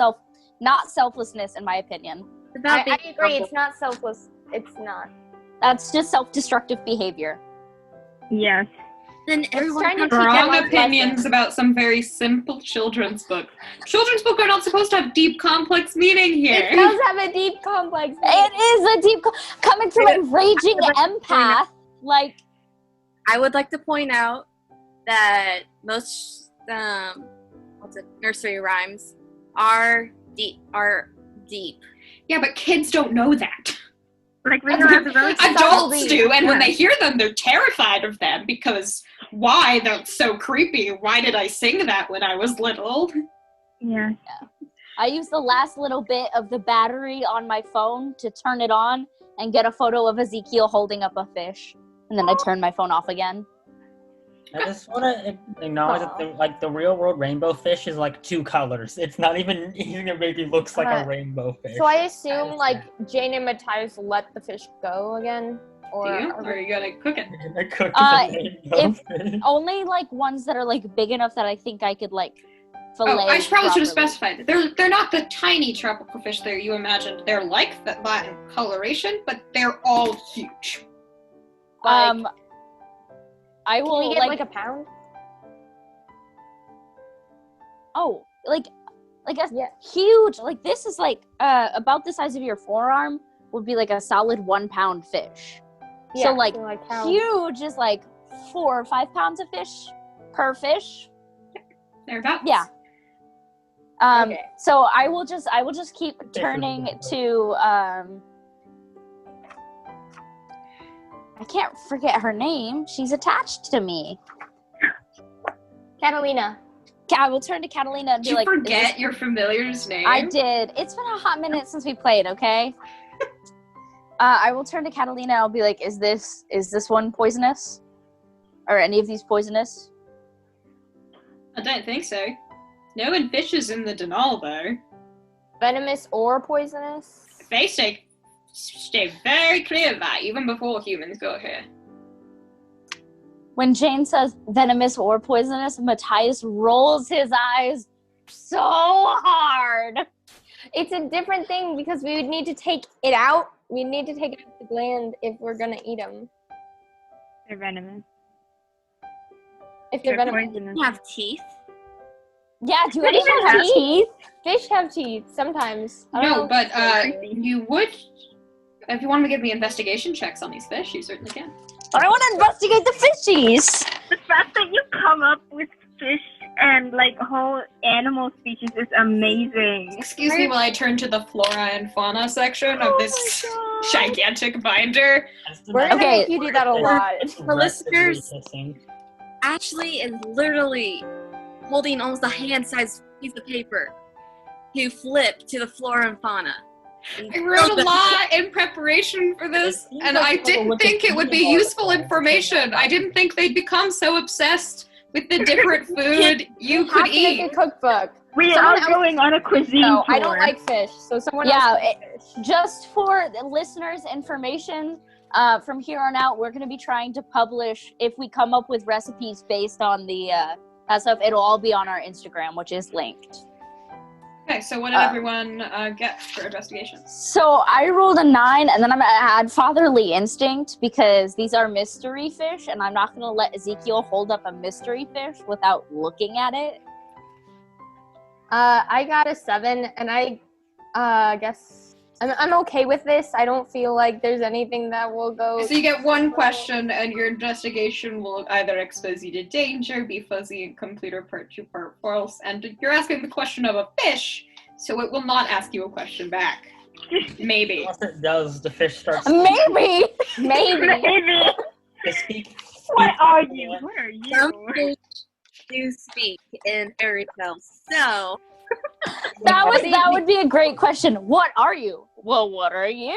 not selflessness in my opinion. I agree. It's not selfless. It's not. That's just self-destructive behavior. Yes. Then everyone trying to has teach Wrong life opinions lessons. about some very simple children's book. Children's books are not supposed to have deep, complex meaning here. It does have a deep, complex. It is a deep, coming from a raging empath. Like, I would like to point out that most nursery rhymes are deep. Yeah, but kids don't know that. Like Ringo has a really Adults do, and when Yeah. they hear them, they're terrified of them because why? That's so creepy. Why did I sing that when I was little? Yeah. I use the last little bit of the battery on my phone to turn it on and get a photo of Ezekiel holding up a fish. And then I turn my phone off again. I just want to acknowledge that the real world rainbow fish is like 2 colors. It's not even maybe looks like a rainbow fish. So I assume like Jane and Matthias let the fish go again, or Are you gonna cook it? You're gonna cook the rainbow fish. Only like ones that are like big enough that I think I could like fillet. Oh, I probably should have properly. specified. They're not the tiny tropical fish that you imagined. They're like that in coloration, but they're all huge. like, I can will we get like a pound? Oh, like a Yeah. huge, like this is like about the size of your forearm would be like a solid 1 pound fish. Yeah, So like how? huge is like 4 or 5 pounds of fish per fish. Thereabouts. Yeah. Okay. So I will just keep turning to I can't forget her name. She's attached to me. Catalina. I will turn to Catalina and Did be you like, forget your familiar's name? I did. It's been a hot minute since we played, okay? I will turn to Catalina and I'll be like, is this one poisonous? Or any of these poisonous? I don't think so. No one fishes in the Denal, though. Venomous or poisonous? They stay very clear of that, even before humans got here. When Jane says venomous or poisonous, Matthias rolls his eyes so hard. It's a different thing because we would need to take it out. We need to take out the gland if we're gonna eat them. They're venomous. If they're venomous. poisonous. They have teeth. Yeah, do They any even have have teeth? Fish have teeth sometimes. I don't No, know. but you would, if you want to give me investigation checks on these fish, you certainly can. But I want to investigate the fishies. The fact that you come up with fish and like whole animal species is amazing. Excuse me while I turn to the flora and fauna section of this gigantic binder. We're gonna Okay. make you do that a lot. For listeners, Ashley is literally holding almost a hand-sized piece of paper to flip to the flora and fauna. I wrote a lot in preparation for this, and I didn't think it would be useful information. I didn't think they'd become so obsessed with the different food you Have could to make a eat. cookbook. We Someone are else- going on a cuisine No, tour. I don't like fish, so someone Yeah, else can eat fish. Just for the listeners' information, from here on out, we're going to be trying to publish, if we come up with recipes based on the that stuff, it'll all be on our Instagram, which is linked. Okay, so what did everyone get for investigation? So I rolled a 9, and then I'm going to add fatherly instinct, because these are mystery fish, and I'm not going to let Ezekiel hold up a mystery fish without looking at it. I got a 7, and I guess I'm okay with this. I don't feel like there's anything that will go. So you get one question, and your investigation will either expose you to danger, be fuzzy, incomplete, or part true, part false. And you're asking the question of a fish, so it will not ask you a question back. Maybe. Once it does, the fish starts Maybe! Maybe. to speak. What are you? What are Some you? fish do speak in fairy tales, so That would be a great question. What are you? Well, what are you?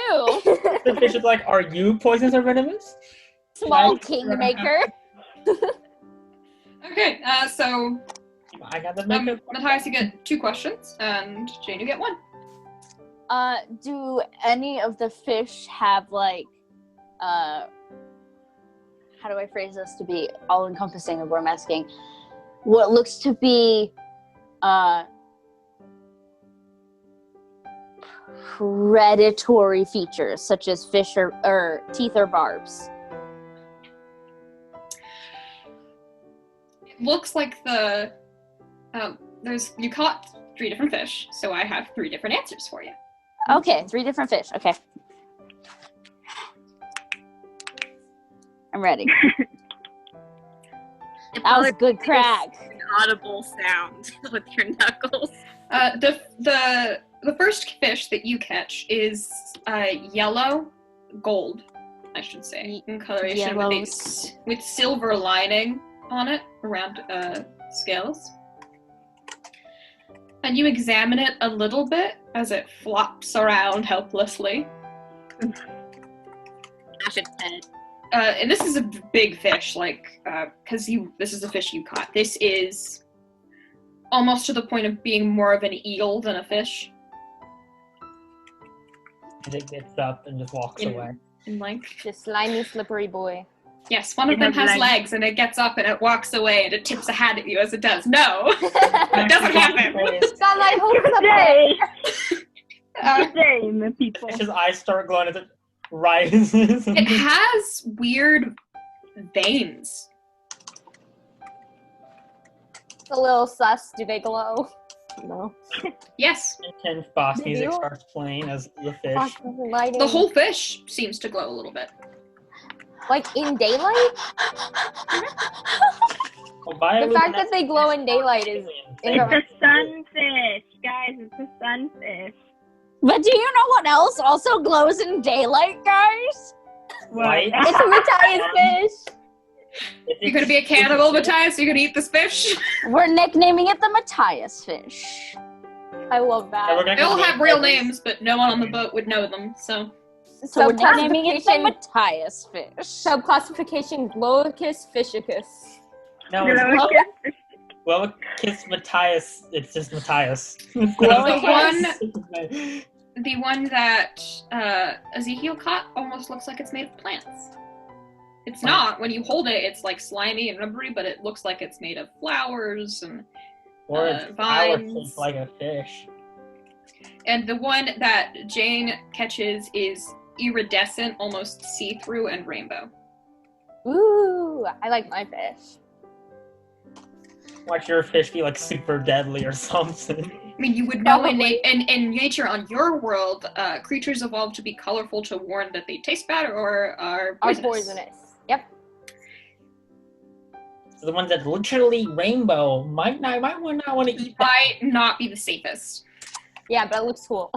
The fish is like, are you poisonous or venomous? Small kingmaker. Okay, so I got the makeup. Matthias, you get 2 questions, and Jane, you get 1. Do any of the fish have like, how do I phrase this to be all-encompassing of what I'm asking? What looks to be, predatory features, such as fish or teeth or barbs? It looks like you caught 3 different fish, so I have 3 different answers for you. Okay, 3 different fish. Okay. it I'm ready. That was probably a good crack. an audible sound with your knuckles. The first fish that you catch is yellow gold, I should say, in coloration with silver lining on it around scales. And you examine it a little bit as it flops around helplessly. Ash its head. and this is a big fish, like, because this is a fish you caught. This is almost to the point of being more of an eel than a fish. And it gets up and just walks away. In length. The slimy, slippery boy. Yes, one of them has legs, and it gets up and it walks away, and it tips a hat at you as it does. No! It doesn't happen! Got my hopes up there. Same, people. His eyes start glowing as it rises. It has weird veins. It's a little sus. Do they glow? No. Yes. Intense boss music starts playing as the fish. The whole fish seems to glow a little bit. Like in daylight? The fact that they glow in daylight is... It's a sunfish, guys. It's a sunfish. But do you know what else also glows in daylight, guys? Right? It's a Matthias fish. You're gonna be a cannibal, Matthias? You're gonna eat this fish? We're nicknaming it the Matthias fish. I love that. They all have real names, but no one on the boat would know them, so... So we're nicknaming it the Matthias fish. Subclassification Glowicus fishicus. No, Glowicus Matthias. It's just Matthias. The one that Ezekiel caught almost looks like it's made of plants. It's not. When you hold it, it's like slimy and rubbery, but it looks like it's made of flowers and or it's vines. Like a fish. And the one that Jane catches is iridescent, almost see-through, and rainbow. Ooh, I like my fish. Watch your fish be like super deadly or something. I mean, you would know in nature on your world, creatures evolve to be colorful to warn that they taste bad or are poisonous. Yep. So the ones that literally rainbow might not want to eat that. Might not be the safest. Yeah, but it looks cool.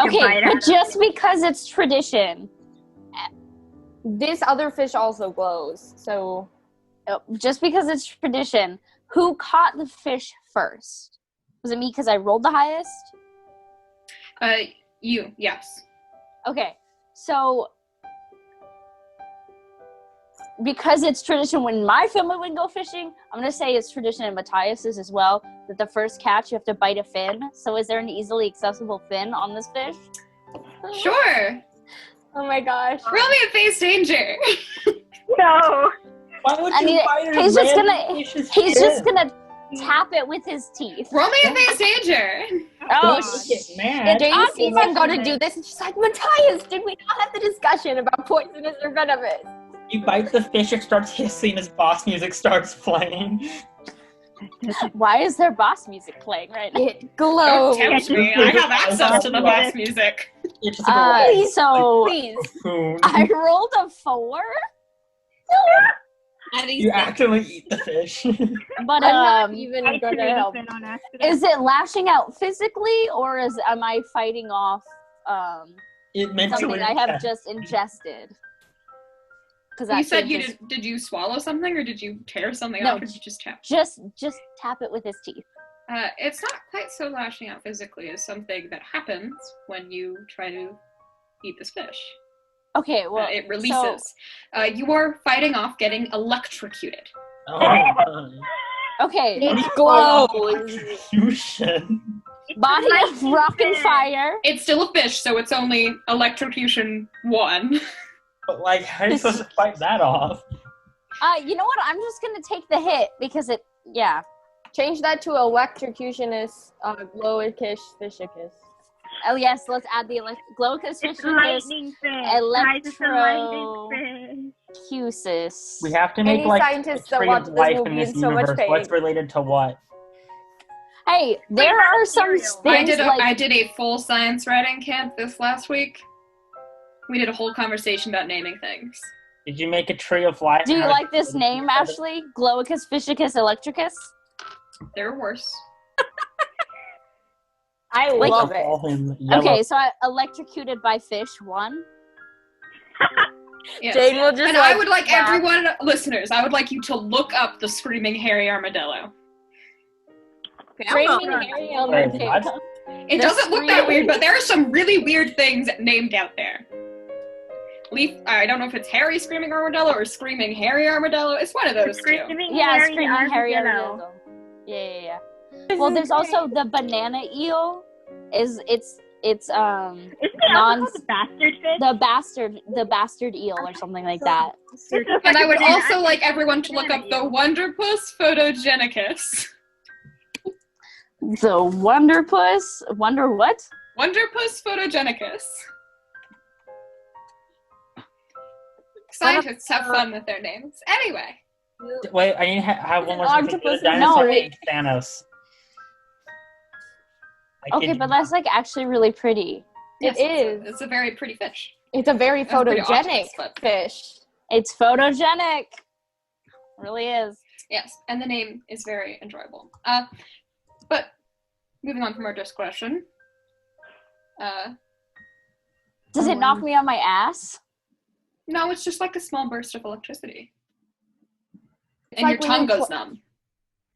Okay, but just because it's tradition. This other fish also glows, so... Just because it's tradition, who caught the fish first? Was it me because I rolled the highest? You, yes. Okay, so... Because it's tradition when my family would go fishing, I'm going to say it's tradition in Matthias's as well, that the first catch you have to bite a fin. So is there an easily accessible fin on this fish? Sure. Oh my gosh. Roll me a face danger. No. Why would you bite he's just gonna tap it with his teeth. Roll me a face danger. Oh, mad. Jane sees him go to do this, and she's like, Matthias, did we not have the discussion about poisonous or venomous? You bite the fish, it starts hissing as boss music starts playing. Why is there boss music playing right now? It glows. Don't tempt me. I have access to the boss music. So please. I rolled a 4. You actively eat the fish. But I'm not even gonna help. Is it lashing out physically, or am I fighting off something I have just ingested? You said did you swallow something, or did you tear something off, or did you just tap? Just tap it with his teeth. It's not quite so lashing out physically as something that happens when you try to eat this fish. Okay, well... it releases. You are fighting off getting electrocuted. Oh. Okay. It glows. Electrocution. Body of rock and fire. It's still a fish, so it's only electrocution 1. But, like, how are you supposed to fight that off? You know what? I'm just gonna take the hit, because yeah. Change that to electrocutionist, glowicus fishicus. Oh yes, let's add the glowicus fishicus. Electrocusis. We have to make, Any like, scientists a tree that watch of this life movie in this in so much universe. pain. What's related to what? Hey, there are some things I did a full science writing camp this last week. We did a whole conversation about naming things. Did you make a tree of life? Do you like this name, Ashley? Glowicus fishicus electricus? There are worse. I love it. Okay, so I electrocuted by fish 1. Yes. Jane will just and I would like everyone, listeners, I would like you to look up the screaming hairy armadillo. Screaming hairy armadillo. It doesn't look that weird, but there are some really weird things named out there. I don't know if it's Harry Screaming Armadillo or Screaming Harry Armadillo. It's one of those two. Screaming Harry Armadillo. Yeah. Well, there's also the banana eel. It's Isn't it also called the bastard fish? the bastard eel or something like that. And I would also like everyone to look up the Wonderpuss photogenicus. The Wonder what? Wonderpuss photogenicus. Scientists have fun with their names. Anyway. Wait, I need to have one more thing. octopus. Dinosaur No, named Thanos. Okay, but that's like actually really pretty. Yes, It is. It's a very pretty fish. It's a very That's pretty photogenic octopus, but- fish. It's photogenic. It really is. Yes, and the name is very enjoyable. But moving on from our discussion. Does it knock me on my ass? No, it's just like a small burst of electricity. It's And like your when tongue you goes numb.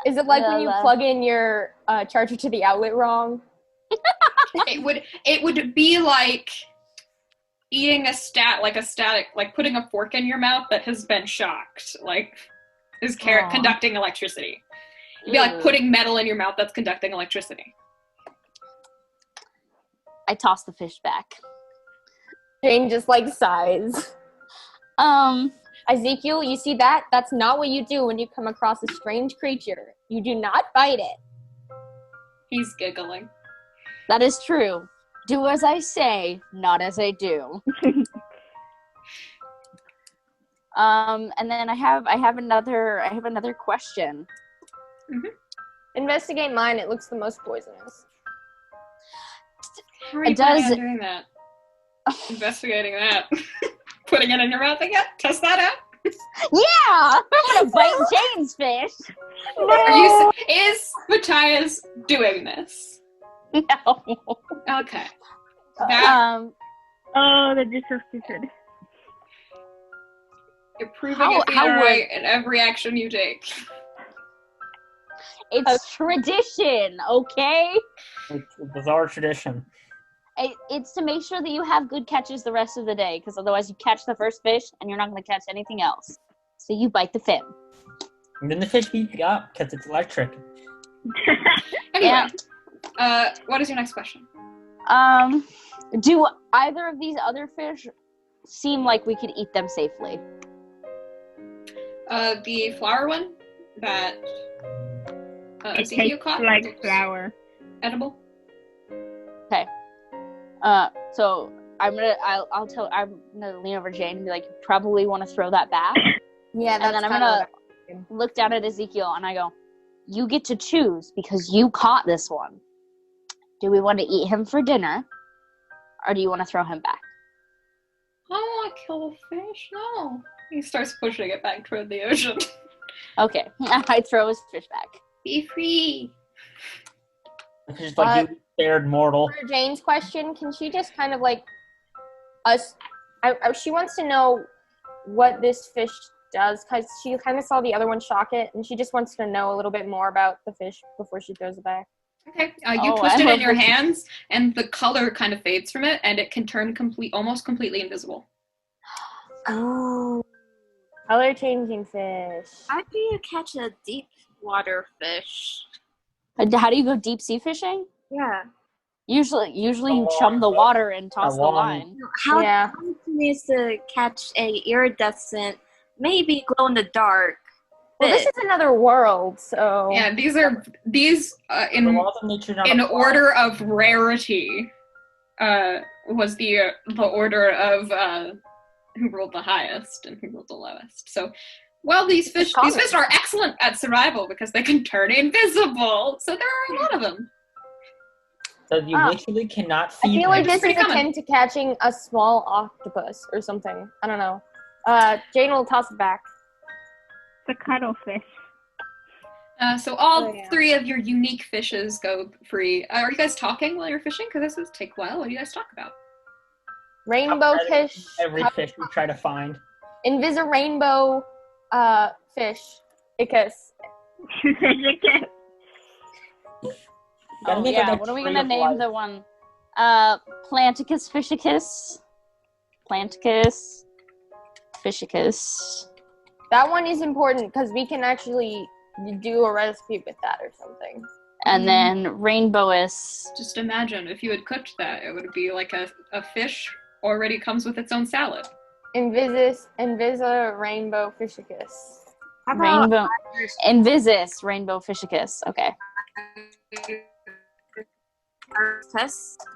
Is it like when you La. plug in your charger to the outlet wrong? It would be like eating like putting a fork in your mouth that has been shocked, like is conducting electricity. It'd be like putting metal in your mouth that's conducting electricity. I toss the fish back. Jane just like sighs. Ezekiel, you see that? That's not what you do when you come across a strange creature. You do not fight it. He's giggling. That is true. Do as I say, not as I do. And then I have another question. Mm-hmm. Investigate mine. It looks the most poisonous. How are you planning on doing that? Investigating that. Putting it in your mouth again? Test that out? Yeah! I'm gonna bite Jane's fish! Is Matthias doing this? No. Okay. That, Oh, that'd be so stupid. you're proving it being right in every action you take. It's tradition, okay? It's a bizarre tradition. It's to make sure that you have good catches the rest of the day, because otherwise you catch the first fish and you're not going to catch anything else. So you bite the fin. And then the fish beat you up because it's electric. Anyway, what is your next question? Do either of these other fish seem like we could eat them safely? The flower one that It Ezekiel tastes caught like looks flour. edible. Okay. So I'm gonna lean over Jane and be like, you probably want to throw that back. Yeah, And then I'm gonna look down at Ezekiel and I go, you get to choose because you caught this one. Do we want to eat him for dinner, or do you want to throw him back? I don't want to kill the fish. No. He starts pushing it back toward the ocean. Okay, I throw his fish back. Be free. It's just like you scared mortal. For Jane's question, can she just kind of like she wants to know what this fish does, because she kind of saw the other one shock it, and she just wants to know a little bit more about the fish before she throws it back. Okay, you pushed it in your hands, and the color kind of fades from it, and it can turn almost completely invisible. Oh, color changing fish. How do you catch a deep water fish? How do you go deep sea fishing? Yeah. Usually you chum the water and toss the line. How Yeah. needs to catch a iridescent, maybe glow in the dark? Well, this is another world, so Yeah, these in The laws of nature don't in apply. order of rarity was the order of who rolled the highest and who rolled the lowest. So, well, these fish are excellent at survival because they can turn invisible. So there are a lot of them. So you literally cannot I feed feel like them. this is akin to catching a small octopus or something. I don't know. Jane will toss it back. It's a cuttlefish. So all three of your unique fishes go free. Are you guys talking while you're fishing? Because this would take a while. What do you guys talk about? Rainbow fish. Every fish we try to find. Rainbow fish. Icus. Oh, yeah, what are we gonna name the one? Planticus fishicus? Planticus, Fishicus. That one is important because we can actually do a recipe with that or something. And then Rainbowus. Just imagine if you had cooked that, it would be like a fish already comes with its own salad. Invisa Rainbow Fishicus. Rainbow. Invisis Rainbow Fishicus. Okay. Test.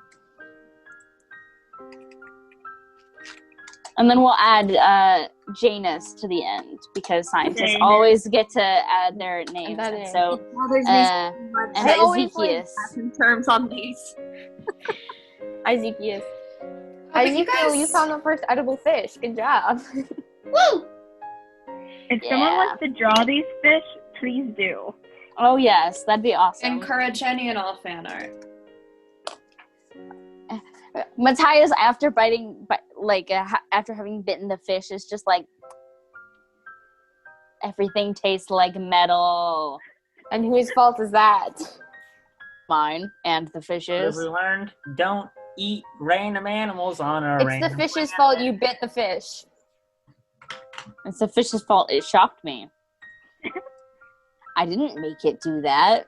And then we'll add Janus to the end because scientists Janus. always get to add their names. that And is. so, Now there's and I always Ezekius. in terms on these. Ezekius. But you Ezekiel, guys- you found the first edible fish. Good job. Woo! If Yeah. someone wants to draw these fish, please do. Oh yes, that'd be awesome. Encourage any and all fan art. Matthias, after after having bitten the fish, is just like everything tastes like metal. And whose fault is that? Mine and the What have fishes. we learned? Don't eat random animals on a It's random the fish's fault you bit the fish. It's the fish's fault. It shocked me. I didn't make it do that.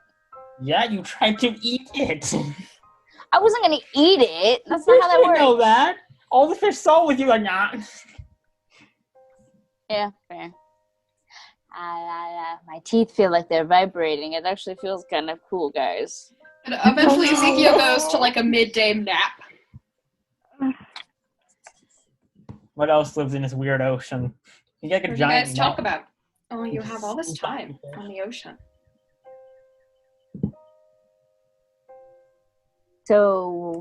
Yeah, you tried to eat it. I wasn't gonna eat it. That's Of not how that course works. you know that. All the fish saw with you like, nah. Yeah, fair. My teeth feel like they're vibrating. It actually feels kind of cool, guys. And eventually Ezekiel goes to like a midday nap. What else lives in this weird ocean? You get What a do you giant guys talk net. about? Oh, you have all this time on the ocean. So,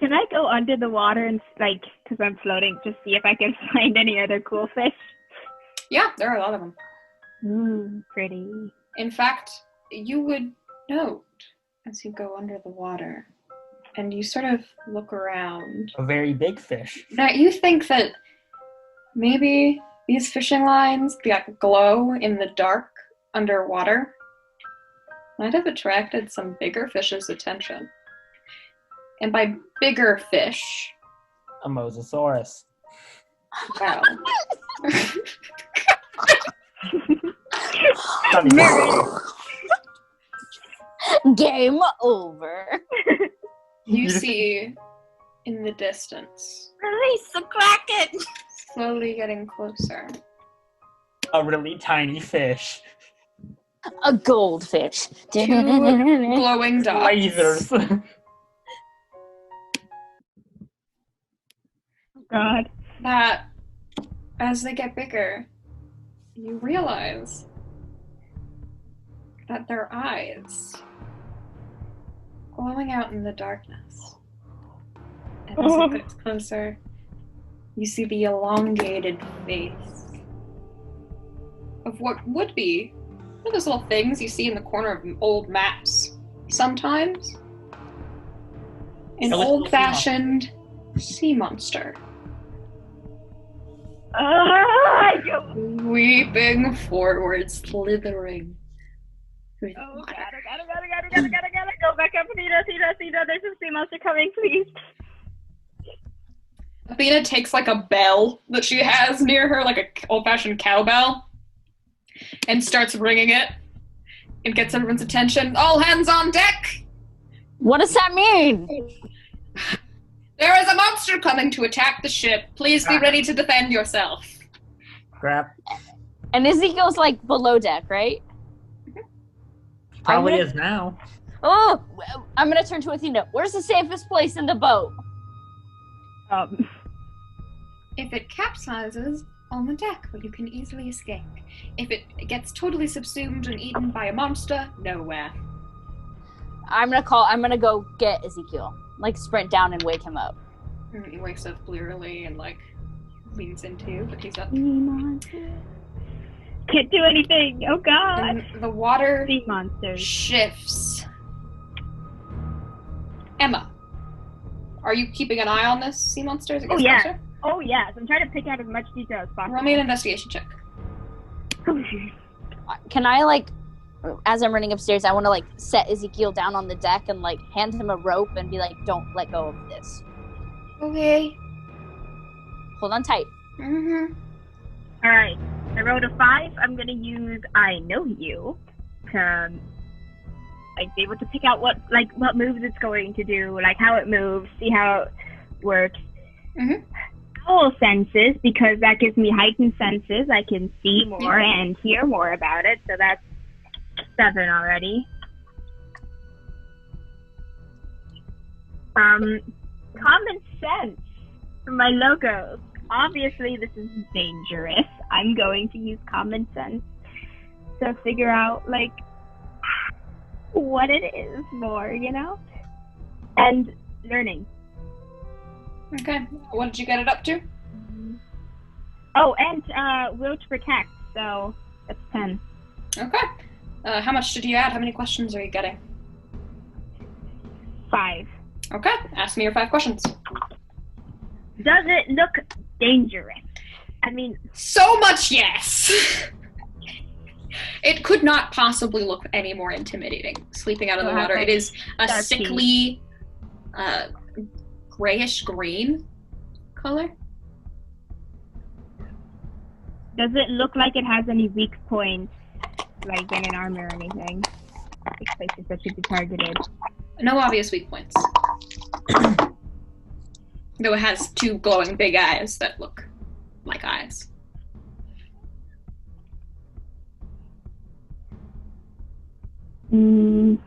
Can I go under the water and, like, because I'm floating, just see if I can find any other cool fish? Yeah, there are a lot of them. Pretty. In fact, you would note as you go under the water and you sort of look around. A very big fish. Now, you think that maybe these fishing lines that glow in the dark underwater might have attracted some bigger fish's attention. And by bigger fish, A mosasaurus. well, game over. you see in the distance, Release the Kraken! slowly getting closer, A really tiny fish. A goldfish. glowing dots. Lasers. God. That as they get bigger, you realize that their eyes glowing out in the darkness. And as it gets closer, you see the elongated face of what would be one of those little things you see in the corner of old maps sometimes. An So it's a old-fashioned sea monster. Weeping forward, slithering. Through the Oh, water. gotta go back up. Nina, there's a sea monster coming, please. Athena takes like a bell that she has near her, like a old-fashioned cowbell, and starts ringing it and gets everyone's attention. All hands on deck! What does that mean? There is a monster coming to attack the ship. Please be ready to defend yourself. Crap. And Ezekiel's like below deck, right? Probably I'm is now. Oh, I'm gonna turn to Athena. Where's the safest place in the boat? If it capsizes, on the deck where you can easily escape. If it gets totally subsumed and eaten by a monster, nowhere. I'm gonna go get Ezekiel. Like sprint down and wake him up. And he wakes up blearily and like leans into you, but he's up. Can't do anything. Oh God. And the water Sea monsters. shifts. Emma, are you keeping an eye on this sea monster as it gets Oh, yeah. closer? Oh yes. I'm trying to pick out as much detail as possible. Roll me an investigation check. Can I like, as I'm running upstairs, I want to like set Ezekiel down on the deck and like hand him a rope and be like, "Don't let go of this." Okay. hold on tight. Mm-hmm. All right. I rolled a 5. I'm gonna use I know you to like be able to pick out what moves it's going to do, like how it moves, see how it works. Mm-hmm. Owl senses, because that gives me heightened senses. I can see more and hear more about it. So that's 7 already. Common sense for my logos. Obviously, this is dangerous. I'm going to use common sense to figure out, like, what it is more, you know? And learning. Okay. What did you get it up to? Oh, and will to protect, so that's 10. Okay. How much did you add? How many questions are you getting? 5. Okay. Ask me your 5 questions. Does it look dangerous? I mean, So much yes! It could not possibly look any more intimidating. Sleeping out in the water. It is a sickly, grayish green color. does it look like it has any weak points, like in an armor or anything? Like places that should be targeted. No obvious weak points. Though it has 2 glowing big eyes that look like eyes. Like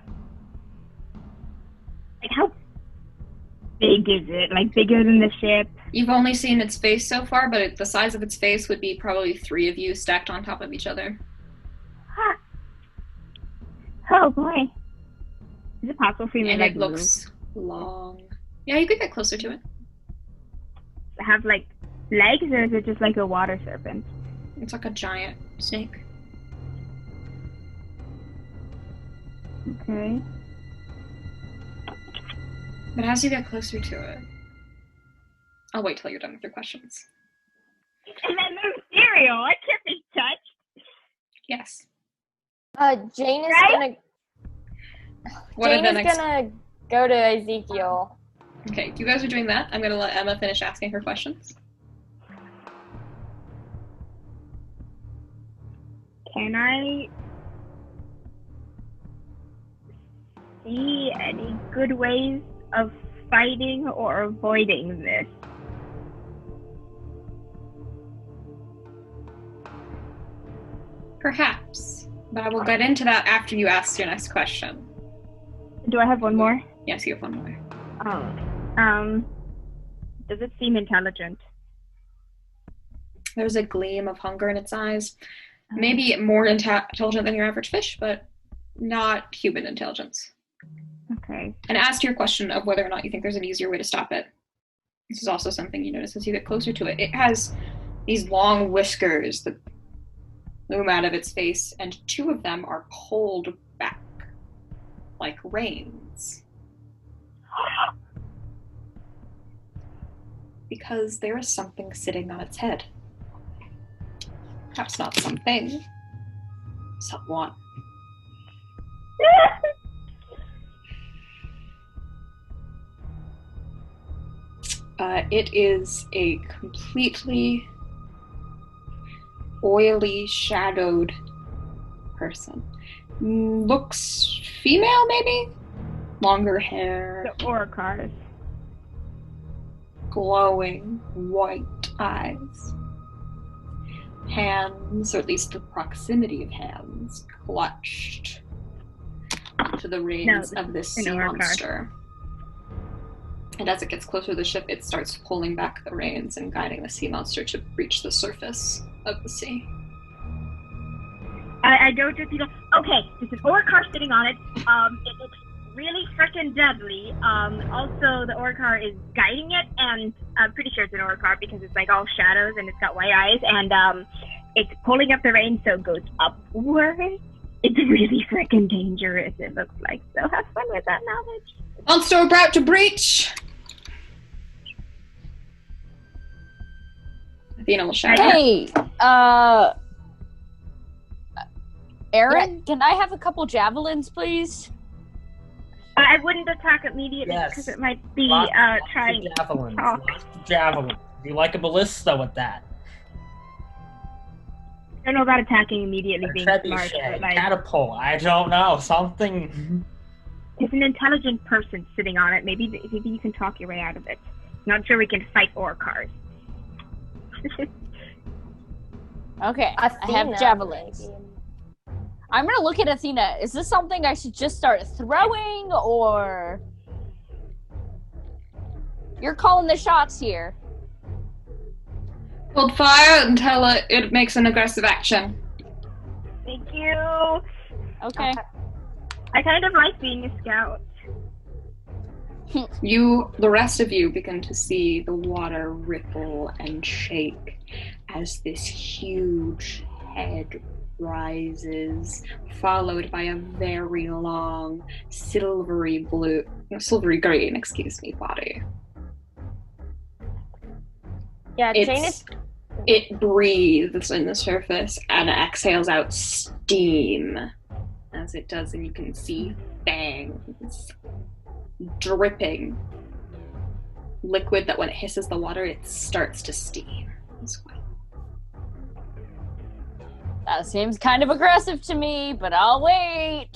how big is it? Like bigger than the ship? You've only seen its face so far, but the size of its face would be probably 3 of you stacked on top of each other. Huh. Oh boy. Is it possible for me And to it looks long. Yeah, you could get closer to it. have like legs, or is it just like a water serpent? It's like a giant snake. Okay. But as you get closer to it, I'll wait till you're done with your questions. And then there's cereal. I can't be touched. Yes. Jane is Right? gonna go to Ezekiel. Okay, you guys are doing that. I'm gonna let Emma finish asking her questions. Can I see any good ways of fighting or avoiding this? Perhaps. But I will get into that after you ask your next question. Do I have one more? Yes, you have one more. Does it seem intelligent? There's a gleam of hunger in its eyes. Maybe more intelligent than your average fish, but not human intelligence. Okay. And as to your question of whether or not you think there's an easier way to stop it, this is also something you notice as you get closer to it. It has these long whiskers that loom out of its face, and 2 of them are pulled back like reins. Because there is something sitting on its head. Perhaps not something. Someone. It is a completely oily, shadowed person. Looks female, maybe? Longer hair. The Orcars. Glowing white eyes. Hands, or at least the proximity of hands, clutched to the reins of this sea monster. And as it gets closer to the ship, it starts pulling back the reins and guiding the sea monster to reach the surface of the sea. I go to the okay, there's an Orcar sitting on it. It looks really freaking deadly. Also, the Orcar is guiding it, and I'm pretty sure it's an Orcar because it's like all shadows and it's got white eyes, and it's pulling up the reins so it goes upwards. It's really freaking dangerous, it looks like. So have fun with that knowledge. Monster about to breach! Athena will shout. Hey, Aron, can I have a couple javelins, please? I wouldn't attack immediately Yes. because it might be Lots trying. of javelins. Oh. Lots of javelins. You like a ballista with that. I don't know about attacking immediately A being smart, but trebuchet, like, catapult, I don't know, something. there's an intelligent person sitting on it. Maybe you can talk your way out of it. Not sure we can fight Orcars. Okay, I have Athena, javelins. maybe. I'm gonna look at Athena. Is this something I should just start throwing, or you're calling the shots here? Hold fire until it makes an aggressive action. Thank you. Okay. I kind of like being a scout. The rest of you begin to see the water ripple and shake as this huge head rises, followed by a very long silvery green, body. Yeah, Jane is. It breathes in the surface and exhales out steam as it does, and you can see fangs dripping liquid that when it hisses the water, it starts to steam as well. That seems kind of aggressive to me, but I'll wait.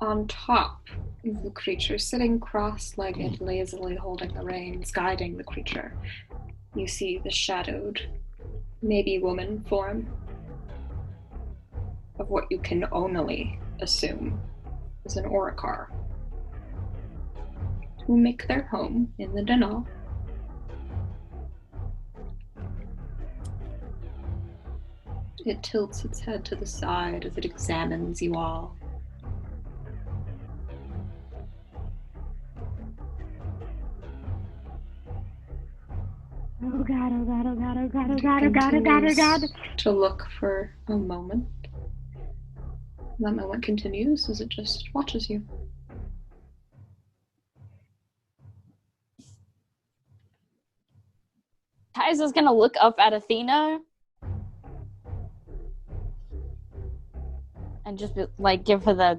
On top of the creature, sitting cross-legged, lazily holding the reins, guiding the creature, you see the shadowed, maybe woman form of what you can only assume is an Orikar, who make their home in the Denal. It tilts its head to the side as it examines you all. Oh god, oh god, oh god, oh god, oh god, oh god, oh god, oh god. To look for a moment. That moment continues as it just watches you. Kaisa's gonna look up at Athena and just be, like, give her the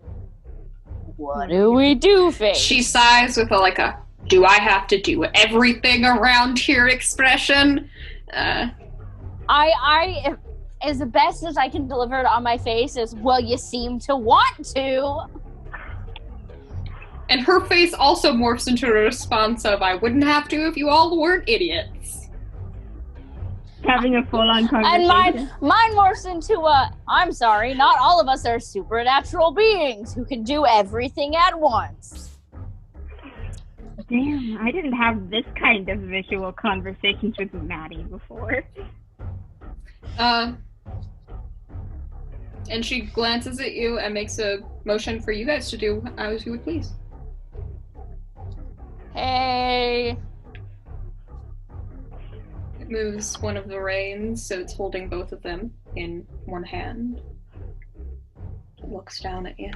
"what do we do" face. She sighs with a "do I have to do everything around here" expression. I as best as I can deliver it on my face is, well, you seem to want to. And her face also morphs into a response of, I wouldn't have to if you all weren't idiots. Having a full-on conversation. And mine morphs into I'm sorry, not all of us are supernatural beings who can do everything at once. Damn, I didn't have this kind of visual conversations with Mattie before. And she glances at you and makes a motion for you guys to do as you would please. Hey. It moves one of the reins, so it's holding both of them in one hand. It looks down at you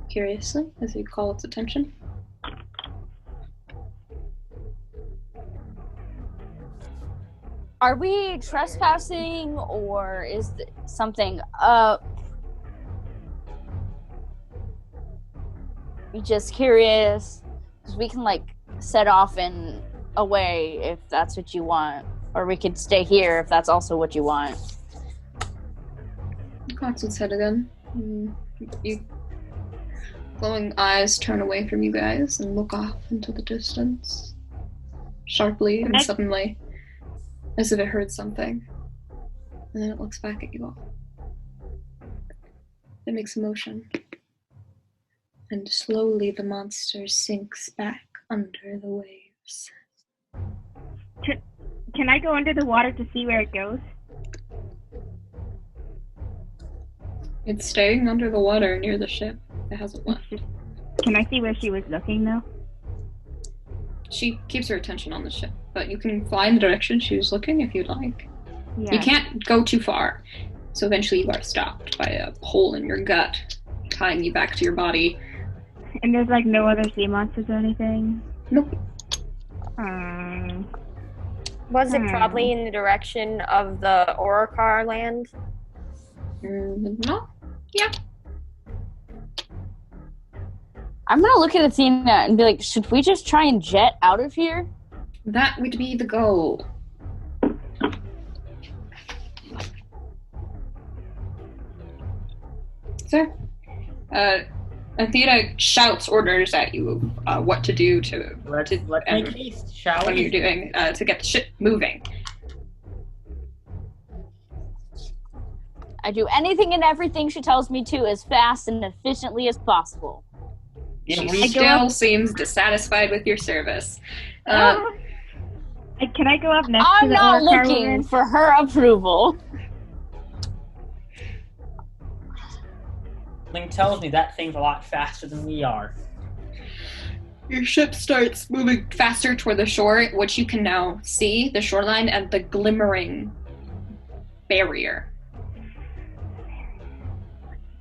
curiously as you call its attention. Are we trespassing, or is something up? Just curious, because we can set off and away if that's what you want, or we could stay here if that's also what you want. Cocks its head again. You glowing eyes turn away from you guys and look off into the distance, sharply and suddenly, as if it heard something, and then it looks back at you all. It makes a motion, and slowly the monster sinks back under the waves. Can I go under the water to see where it goes? It's staying under the water near the ship. It hasn't left. Can I see where she was looking, though? She keeps her attention on the ship, but you can fly in the direction she was looking if you'd like. Yeah. You can't go too far, so eventually you are stopped by a hole in your gut, tying you back to your body. And there's no other sea monsters or anything? Nope. Was it probably in the direction of the Orikar land? No. Yeah. I'm gonna look at Athena and be like, should we just try and jet out of here? That would be the goal. Sir? Athena shouts orders at you what to do to Let's make haste, shall what we? you're doing to get the ship moving. I do anything and everything she tells me to as fast and efficiently as possible. She still seems dissatisfied with your service. Can I go up next to I'm the not Orcar looking woman? for her approval. Something tells me that thing's a lot faster than we are. Your ship starts moving faster toward the shore, which you can now see, the shoreline and the glimmering barrier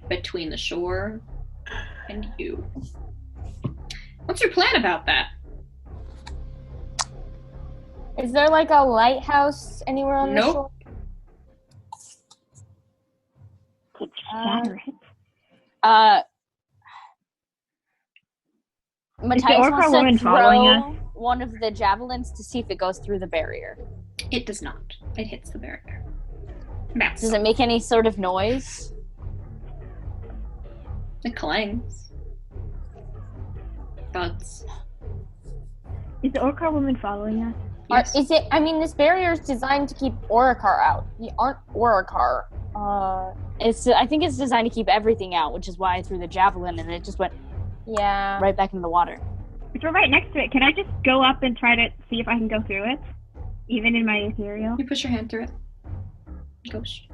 between the shore and you. What's your plan about that? Is there like a lighthouse anywhere on the Nope. shore? Could shatter it. Matthias Orca wants woman to following throw one of the javelins to see if it goes through the barrier. It does not. It hits the barrier. Does it make any sort of noise? It clangs. Thuds. Is the Orcar woman following us? Yes. Is it? I mean, this barrier is designed to keep Oricar out. You aren't Oricar. I think it's designed to keep everything out, which is why I threw the javelin and it just went Yeah. right back into the water. If we're right next to it, can I just go up and try to see if I can go through it? Even in my ethereal? You push your hand through it. Ghost.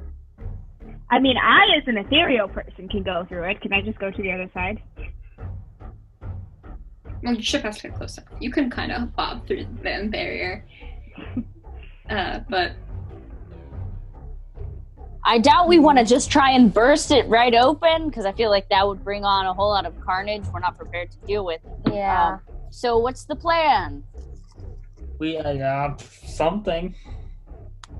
I mean, I, as an ethereal person, can go through it. Can I just go to the other side? Well, your ship has to get close enough. You can kind of bob through the barrier. But I doubt we want to just try and burst it right open, because I feel like that would bring on a whole lot of carnage we're not prepared to deal with. Yeah. So what's the plan? We something.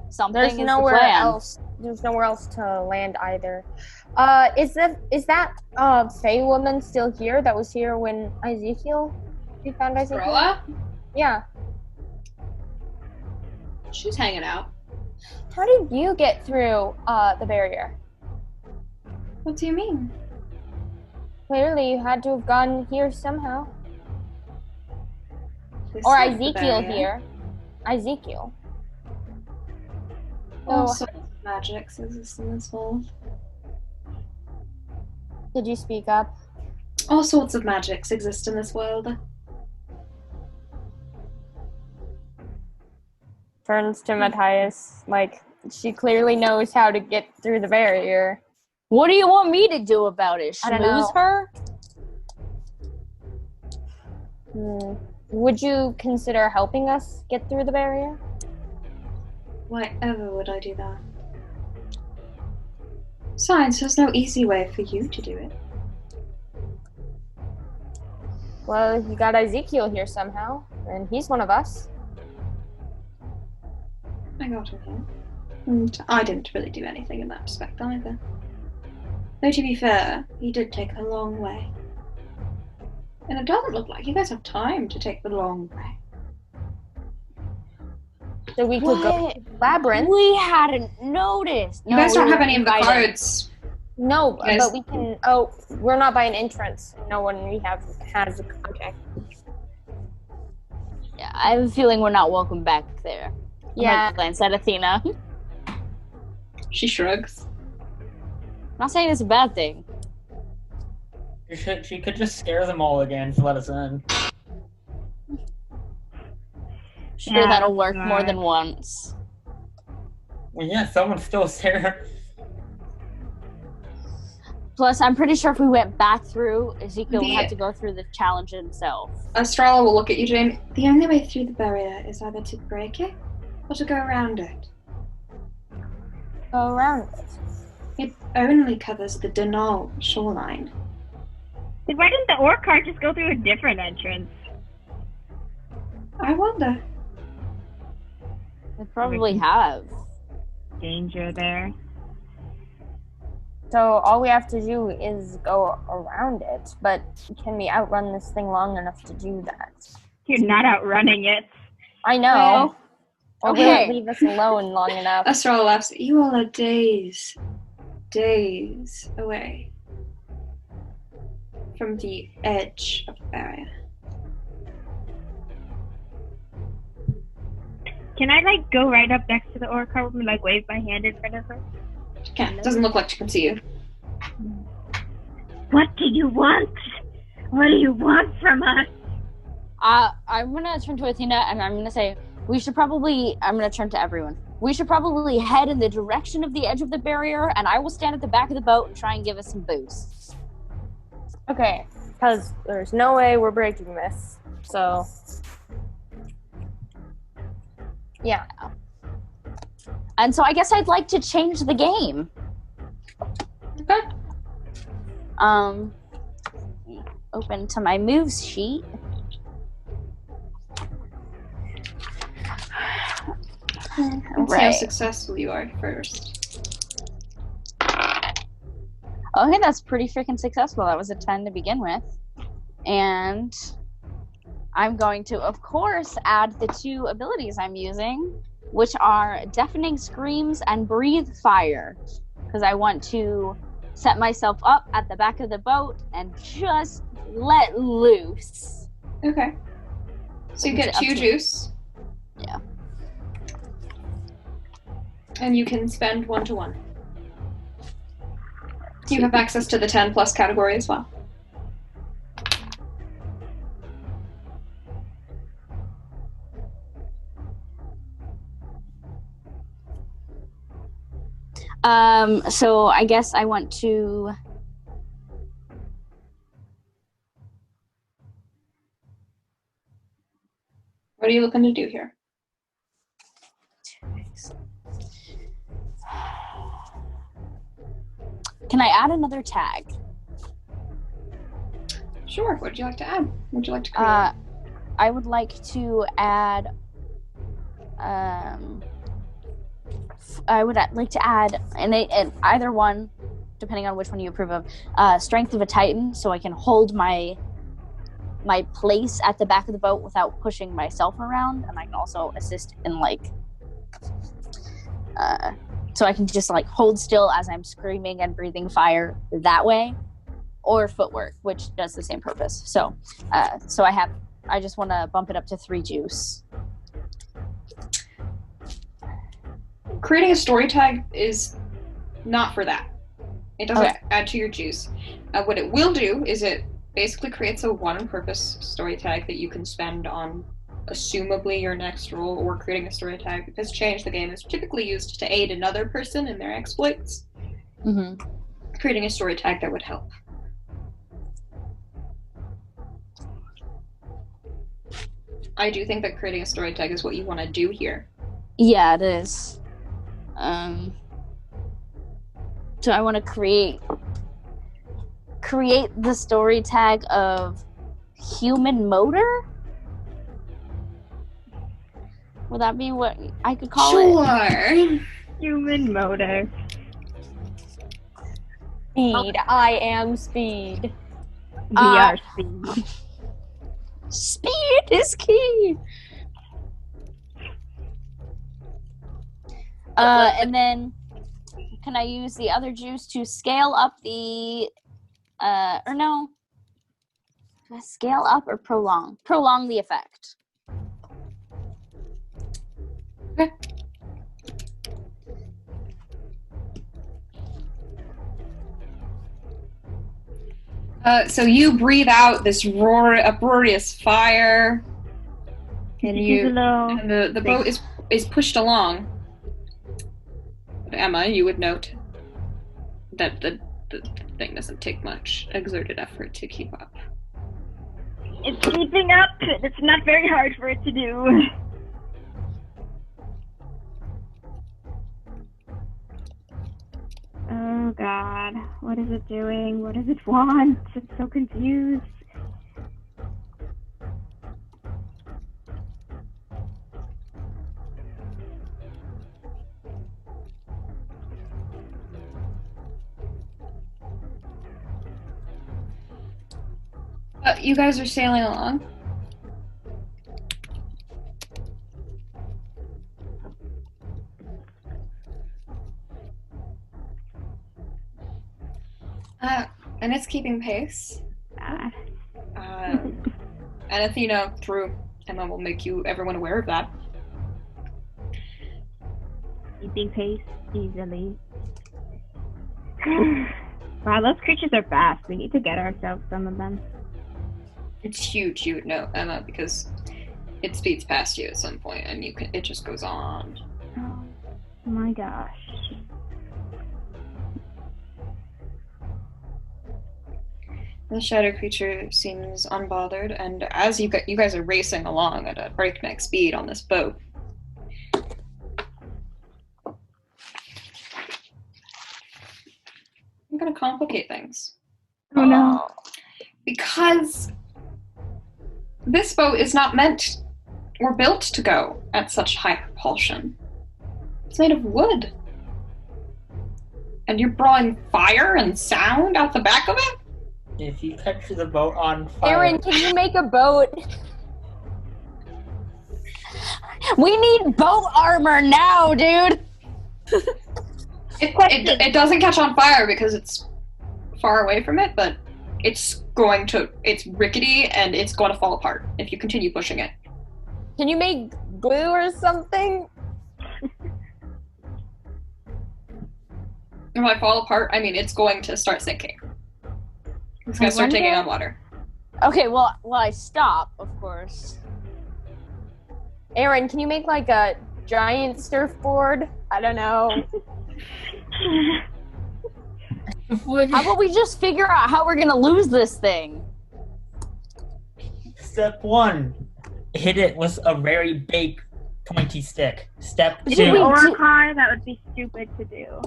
Something There's is the nowhere plan. else. There's nowhere else to land either. Is that Fae woman still here? That was here when we found Ezekiel. Rolla? Yeah. She's hanging out. How did you get through the barrier? What do you mean? Clearly, you had to have gone here somehow. This Or is the Ezekiel barrier. here. Ezekiel. All So, sorts of magics exist in this world. did you speak up? All sorts of magics exist in this world. Turns to Matthias, like, she clearly knows how to get through the barrier. What do you want me to do about it? I don't know. Schmooze her? Would you consider helping us get through the barrier? Why ever would I do that? Besides, there's no easy way for you to do it. Well, you got Ezekiel here somehow, and he's one of us. I got him here. And I didn't really do anything in that respect either. Though to be fair, he did take a long way. And it doesn't look like you guys have time to take the long way. So we could go What? to the labyrinth. We hadn't noticed. You guys don't we have were any of the invited. cards. No, Yes. but we can. Oh, we're not by an entrance. No one we have has a contact. Yeah, I have a feeling we're not welcome back there. Yeah. I glance at Athena. She shrugs. I'm not saying it's a bad thing. She could just scare them all again to let us in. Sure, Yeah, that'll work more right. than once. Well, yeah, someone's still there. Plus, I'm pretty sure if we went back through, Ezekiel would The- have to go through the challenge himself. Estrella will look at you, Jane. The only way through the barrier is either to break it or to go around it. Go around. It only covers the Denal shoreline. Then why didn't the Orcar just go through a different entrance? I wonder. They probably have. Danger there. So all we have to do is go around it. But can we outrun this thing long enough to do that? You're not outrunning it. I know. Or will Okay. it leave us alone long enough? Estrella laughs. You all are days away from the edge of the barrier. Can I like go right up next to the oracle and like wave my hand in front of her? Okay, it doesn't look like she can see you. What do you want? What do you want from us? I'm gonna turn to Athena and I'm gonna say, I'm gonna turn to everyone. We should probably head in the direction of the edge of the barrier, and I will stand at the back of the boat and try and give us some boosts. Okay, because there's no way we're breaking this. So, yeah. And so I guess I'd like to change the game. Okay. Open to my moves sheet. Let's see how successful you are first. Okay, that's pretty freaking successful. That was a 10 to begin with. And I'm going to, of course, add the 2 abilities I'm using, which are Deafening Screams and Breathe Fire. Because I want to set myself up at the back of the boat and just let loose. Okay. So you get 2 juice. Yeah. And you can spend 1 to 1. You have access to the 10 plus category as well. So I guess I want to... What are you looking to do here? Can I add another tag? Sure. What would you like to add? What would you like to create? I would like to add... I would like to add and either one, depending on which one you approve of, Strength of a Titan, so I can hold my place at the back of the boat without pushing myself around, and I can also assist in so I can just hold still as I'm screaming and breathing fire that way, or footwork, which does the same purpose. So I just want to bump it up to 3 juice. Creating a story tag is not for that. It doesn't add to your juice. What it will do is it basically creates a one-purpose story tag that you can spend on assumably your next roll or creating a story tag, because Change the Game is typically used to aid another person in their exploits. Mm-hmm. Creating a story tag that would help. I do think that creating a story tag is what you want to do here. Yeah, it is. So I want to create the story tag of human motor? Would that be what I could call it? Sure. Human motor. Speed. I am speed. We are speed. Speed is key. And then can I use the other juice to scale up the or no? Do I scale up or prolong? Prolong the effect. Okay. So you breathe out this uproarious fire, and the boat is pushed along. But Emma, you would note that the thing doesn't take much exerted effort to keep up. It's keeping up. It's not very hard for it to do. Oh God, what is it doing? What does it want? I'm so confused. You guys are sailing along. And it's keeping pace. Ah. And Athena, through Emma, will make everyone aware of that. Keeping pace easily. Wow, those creatures are fast. We need to get ourselves some of them. It's huge, you know, Emma, because it speeds past you at some point, and it just goes on. Oh my gosh. The shadow creature seems unbothered, and as you guys are racing along at a breakneck speed on this boat, I'm gonna complicate things. Oh no. Because this boat is not meant or built to go at such high propulsion. It's made of wood. And you're drawing fire and sound out the back of it? If you catch the boat on fire... Aron, can you make a boat? We need boat armor now, dude! It doesn't catch on fire because it's far away from it, but it's rickety and it's going to fall apart if you continue pushing it. Can you make glue or something? And when I fall apart, I mean it's going to start sinking. It's going to start taking on water. Okay, well, I stop, of course. Aron, can you make like a giant surfboard? I don't know. How about we just figure out how we're gonna lose this thing? Step 1. Hit it with a very big, pointy stick. Step 2. In a car, that would be stupid to do.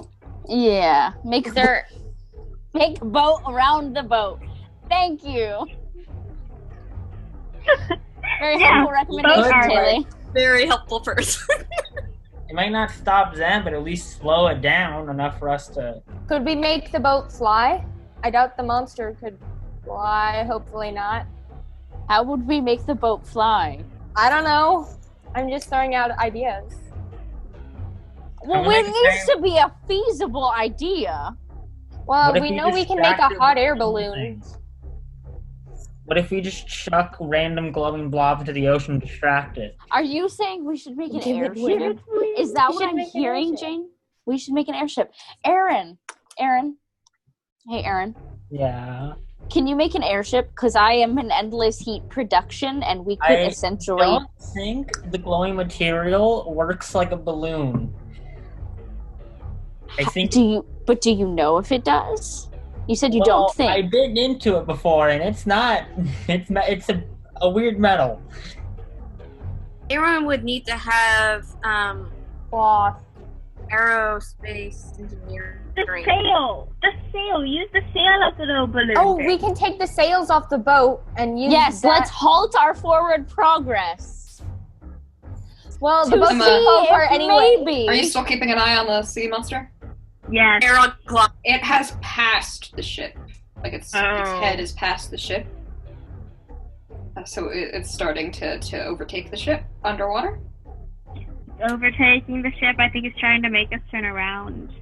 Yeah, make a boat around the boat. Thank you. Very helpful recommendation, Tele. Very helpful person. It might not stop them, but at least slow it down enough for us to... Could we make the boat fly? I doubt the monster could fly. Hopefully not. How would we make the boat fly? I don't know. I'm just throwing out ideas. Well, it needs to be a feasible idea. Well, we know we can make a hot air balloon. What if we just chuck random glowing blobs into the ocean and distract it? Are you saying we should make an airship? Is that what I'm hearing, Jane? We should make an airship. Aron. Hey, Aron. Yeah. Can you make an airship? Because I am an endless heat production, and we could essentially... I don't think the glowing material works like a balloon. I think... Do you know if it does? You said you don't think. I've been into it before, and it's not. It's a weird metal. Aron would need to have Cloth. aerospace engineering. The sail. Use the sail of the little balloon. Oh, we can take the sails off the boat and use that. Let's halt our forward progress. Well, the boat's see gonna fall apart if anyway. maybe. Are you still keeping an eye on the sea monster? Yes. Aron clock. It has passed the ship. Like its head is past the ship. So it's starting to overtake the ship underwater. Overtaking the ship. I think it's trying to make us turn around.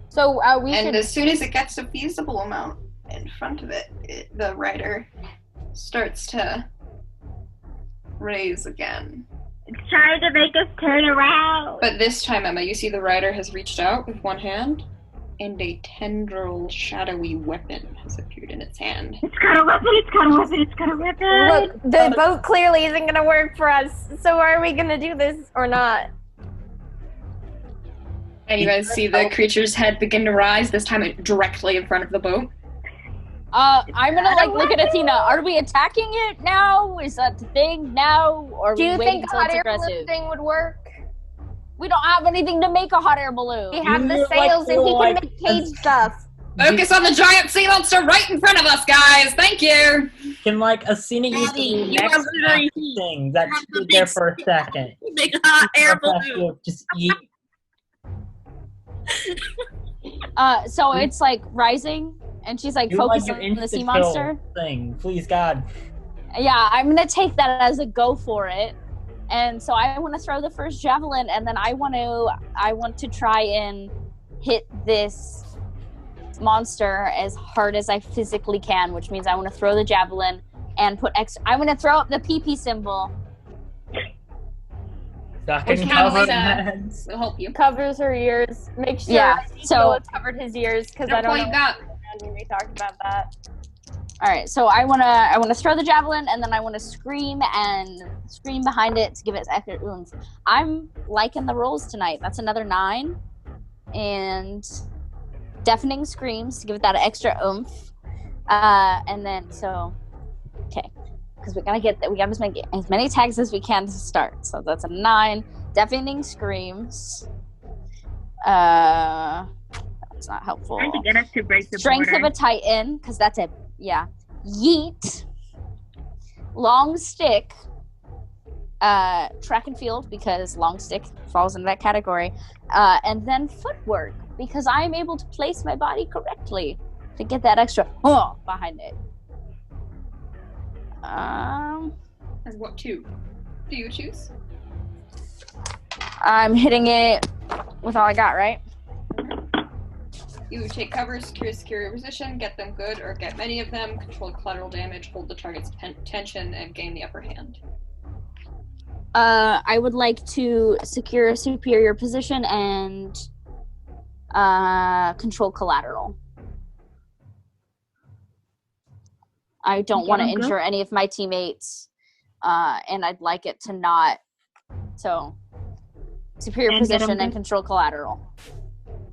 So as soon as it gets a feasible amount in front of it, the rider starts to raise again. It's trying to make us turn around. But this time, Emma, you see the rider has reached out with one hand, and a tendril, shadowy weapon has appeared in its hand. It's got a weapon. Look, the boat clearly isn't gonna work for us. So are we gonna do this or not? And you guys see the creature's head begin to rise, this time directly in front of the boat. I'm gonna look at Athena. Are we attacking it now? Is that the thing now? Or Do you think until hot it's air aggressive? balloon thing would work? We don't have anything to make a hot air balloon. We have the sails and he can make cage stuff. Focus on the giant sea monster right in front of us, guys! Thank you! Can Athena use Maddie, the you are literally thing that stood there for a second? Make a hot air balloon. Just eat. So it's rising, and she's focusing on the sea monster thing. Please, God. Yeah, I'm gonna take that as a go for it. And so I want to throw the first javelin, and then I want to try and hit this monster as hard as I physically can, which means I want to throw the javelin and put I'm going to throw up the PP symbol. That Which can means, cover uh, heads. We'll help you. Covers her ears. Make sure Yeah, Ezekiel so- has covered his ears because What I don't point know you got? when we talked about that. All right, so I wanna throw the javelin, and then I wanna scream behind it to give it extra oomph. I'm liking the rolls tonight. That's another 9, and deafening screams to give it that extra oomph. And then okay, because we gotta as many tags as we can to start. So that's a 9. Deafening screams. That's not helpful. Trying to get us to break the Strength border. of a Titan, because that's a yeet. Long stick. Track and field, because long stick falls into that category. And then footwork, because I am able to place my body correctly to get that extra behind it. And what 2 do you choose? I'm hitting it with all I got, right? You take cover, secure your position, get them good, or get many of them, control collateral damage, hold the target's tension, and gain the upper hand. I would like to secure a superior position and control collateral. I don't want to injure any of my teammates, and I'd like it to not. So, superior And position and control collateral.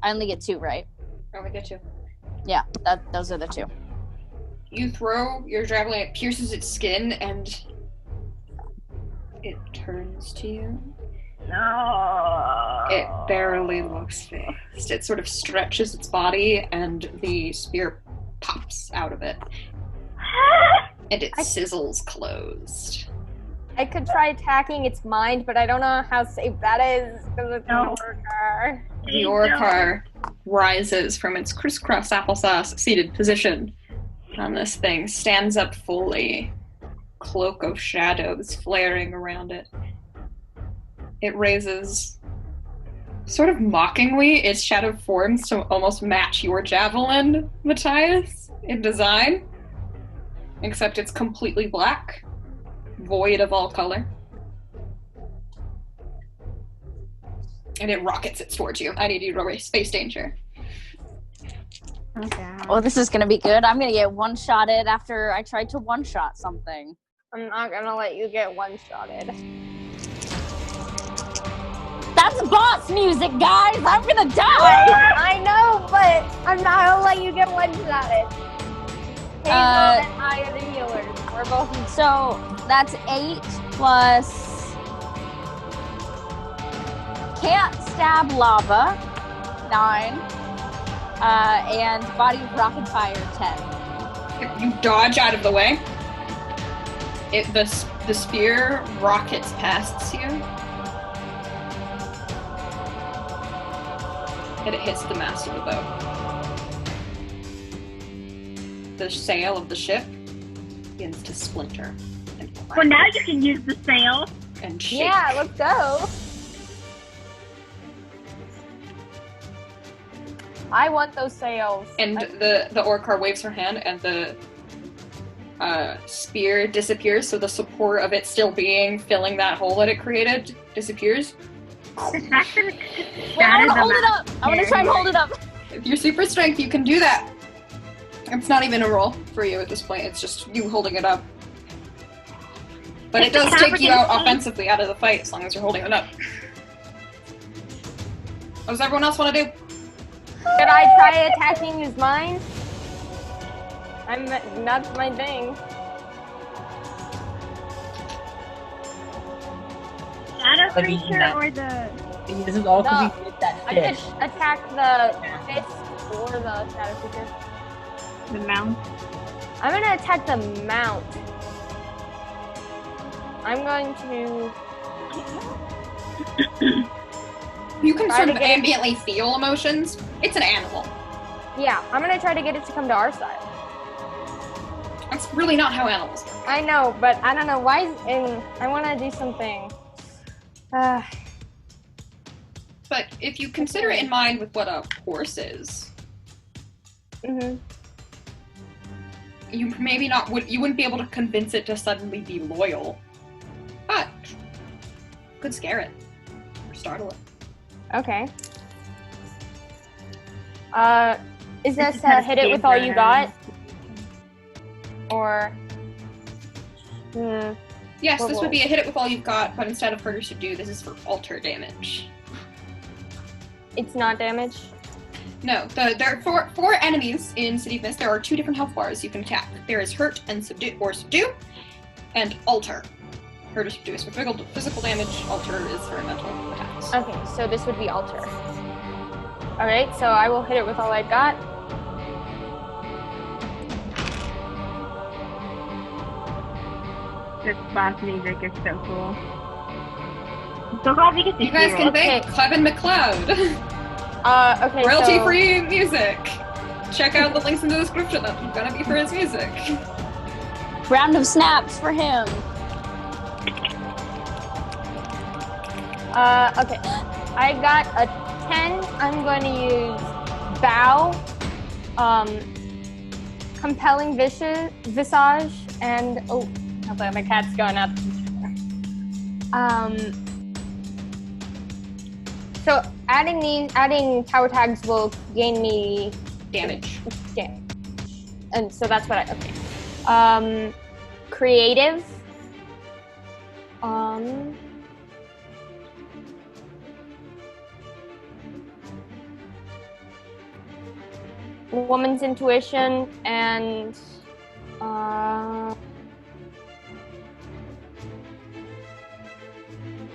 I only get 2, right? I only get 2. Yeah, those are the 2. You throw your javelin, it pierces its skin, and it turns to you. No. It barely looks phased. It sort of stretches its body, and the spear pops out of it. And it sizzles closed. I could try attacking its mind, but I don't know how safe that is because it's an orcar. The Orcar rises from its crisscross applesauce seated position on this thing, stands up fully, cloak of shadows flaring around it. It raises, sort of mockingly, its shadowed forms to almost match your javelin, Matthias, in design, except it's completely black, void of all color. And it rockets it towards you. I need you to roll space danger. Okay. Well, this is gonna be good. I'm gonna get one-shotted after I tried to one-shot something. I'm not gonna let you get one-shotted. That's boss music, guys! I'm gonna die! I know, but I'm not gonna let you get one-shotted. Hazel and I are the healers. We're both. So, that's 8 plus... Can't stab lava, 9. And body of rocket fire, 10. You dodge out of the way. The spear rockets past you. And it hits the mast of the boat. The sail of the ship begins to splinter and crack Well, now you can use the sail. and shake. Yeah, let's go. I want those sails. And the Orcar waves her hand, and the spear disappears, so the support of it still filling that hole that it created disappears. The fact that it Wait, I shatters wanna hold the it up! I wanna try and hold it up! If you're super strength, you can do that. It's not even a roll for you at this point, it's just you holding it up. But it does take you out offensively out of the fight as long as you're holding it up. What does everyone else want to do? Should I try attacking his mind? That's my thing. shadow But he's creature not- or the... This is all because No, he hit that I could fish. attack the fist or the shadow creature. the mount? I'm gonna attack the mount. I'm going to. You can Try sort to of get- ambiently feel emotions. It's an animal. Yeah, I'm gonna try to get it to come to our side. That's really not how animals work. I know, but I don't know why. And I want to do something. But if you consider it in mind with what a horse is, Mm-hmm. You maybe not you wouldn't be able to convince it to suddenly be loyal, but could scare it or startle it. Okay. Is this hit it with all you got? Or... Yes, this would be a hit it with all you've got, but instead of hurt or subdue, this is for alter damage. It's not damage? No, there are four enemies in City of Mist. There are 2 different health bars you can attack. There is hurt and subdue, and alter. Hurt or subdue is for physical damage, alter is for mental attacks. Okay, so this would be alter. Alright, so I will hit it with all I got. This boss music is so cool. I'm so glad we get to You guys hear can it. thank Clevin McLeod. Okay, Royalty-free music. Check out the links in the description. That's gonna be for his music. Round of snaps for him. Okay. I got a 10. I'm going to use Bow, Compelling Visage, and... Oh, okay, my cat's going up. So adding tower tags will gain me Damage. And so that's what okay. Creative. Woman's intuition and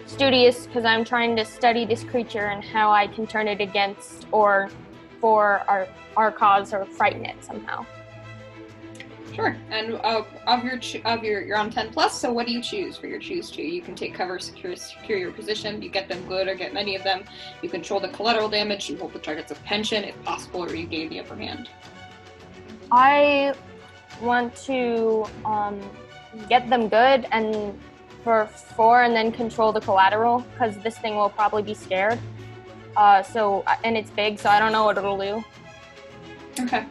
studious, because I'm trying to study this creature and how I can turn it against or for our cause or frighten it somehow. Sure. And you're on 10 plus. So what do you choose for your choose to? You can take cover, secure your position. You get them good or get many of them. You control the collateral damage. You hold the target's attention if possible, or you gain the upper hand. I want to get them good and for 4 and then control the collateral, because this thing will probably be scared. And it's big, so I don't know what it'll do. Okay.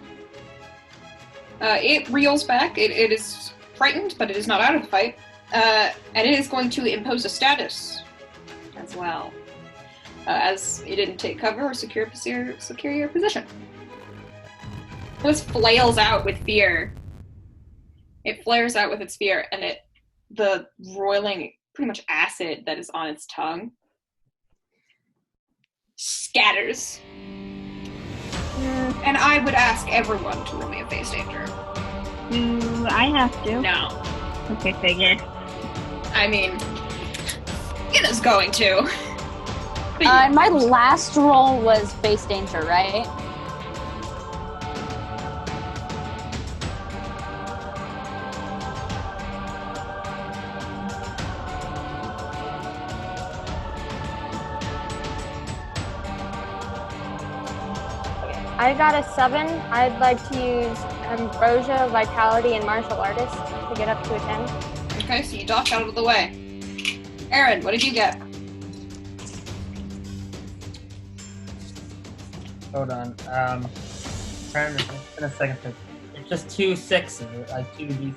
It reels back. It is frightened, but it is not out of the fight. And it is going to impose a status as well, as it didn't take cover or secure your position. It just flails out with fear. It flares out with its fear, and the roiling, pretty much acid that is on its tongue scatters. And I would ask everyone to roll me a face danger. Do I have to? No. Okay, figured. I mean, it is going to. My last roll was face danger, right? I got a 7. I'd like to use Ambrosia, Vitality, and Martial Artist to get up to a 10. Okay, so you dodge out of the way. Aron, what did you get? Hold on. Trying to in a second. It's just 2 6s, like 2d6.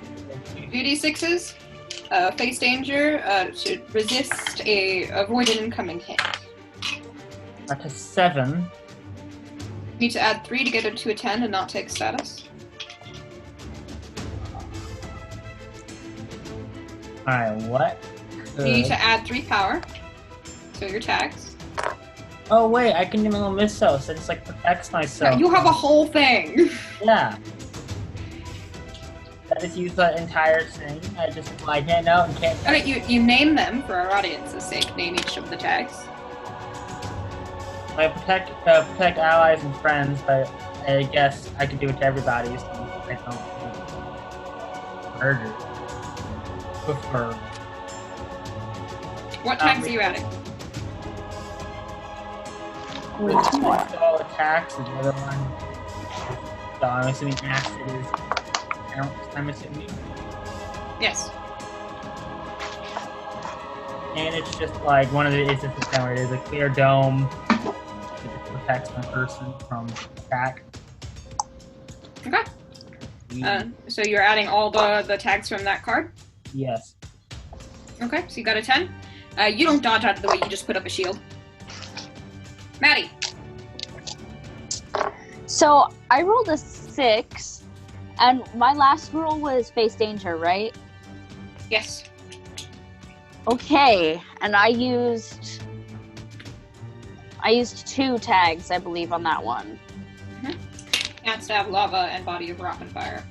2d6s. Face danger should resist avoid an incoming hit. That's a 7. You need to add 3 to get it to a 10 and not take status. Alright, what? You need to add 3 power. So your tags. Oh wait, I can do my little miso, so it's like protects myself. You have a whole thing. Yeah. I just use the entire thing. I just like hand out and can't. Alright, you name them for our audience's sake. Name each of the tags. I protect allies and friends, but I guess I could do it to everybody, so I don't murder. Prefer. What tags are you adding? All attacks, and the other one. So I'm assuming acid is counts, I'm assuming. Yes. And it's just like one of the instances where it is a clear dome. It protects my person from attack. So you're adding all the tags from that card? Yes. Okay, so you got a 10. You don't dodge out of the way, you just put up a shield. Mattie. So I rolled a 6, and my last roll was face danger, right? Yes. Okay, and I used 2 tags, I believe, on that one. Can't stab, lava, and body of rock and fire.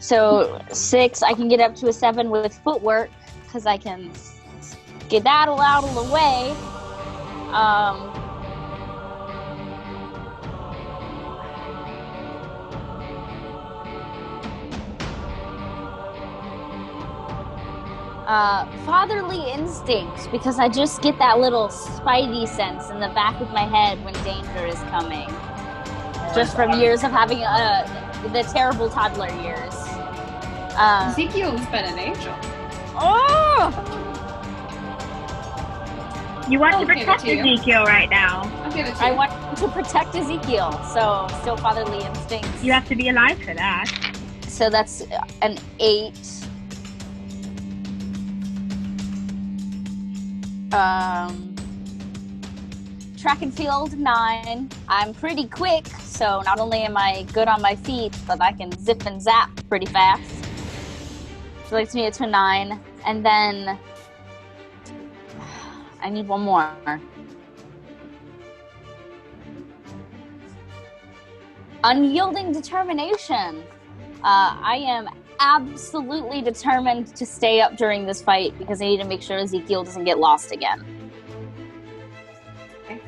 So 6, I can get up to a 7 with footwork, because I can skedaddle out of the way. Fatherly instincts, because I just get that little spidey sense in the back of my head when danger is coming. Just from years of having the terrible toddler years. Ezekiel's been an angel. Oh! You want to I'll give it protect to you. Ezekiel right now. I'll give it to I you. want to protect Ezekiel, so still fatherly instincts. You have to be alive for that. So that's an 8. Track and field, 9. I'm pretty quick, so not only am I good on my feet, but I can zip and zap pretty fast. So that takes me to 9. And then I need one more. Unyielding determination. I am absolutely determined to stay up during this fight because I need to make sure Ezekiel doesn't get lost again. Okay.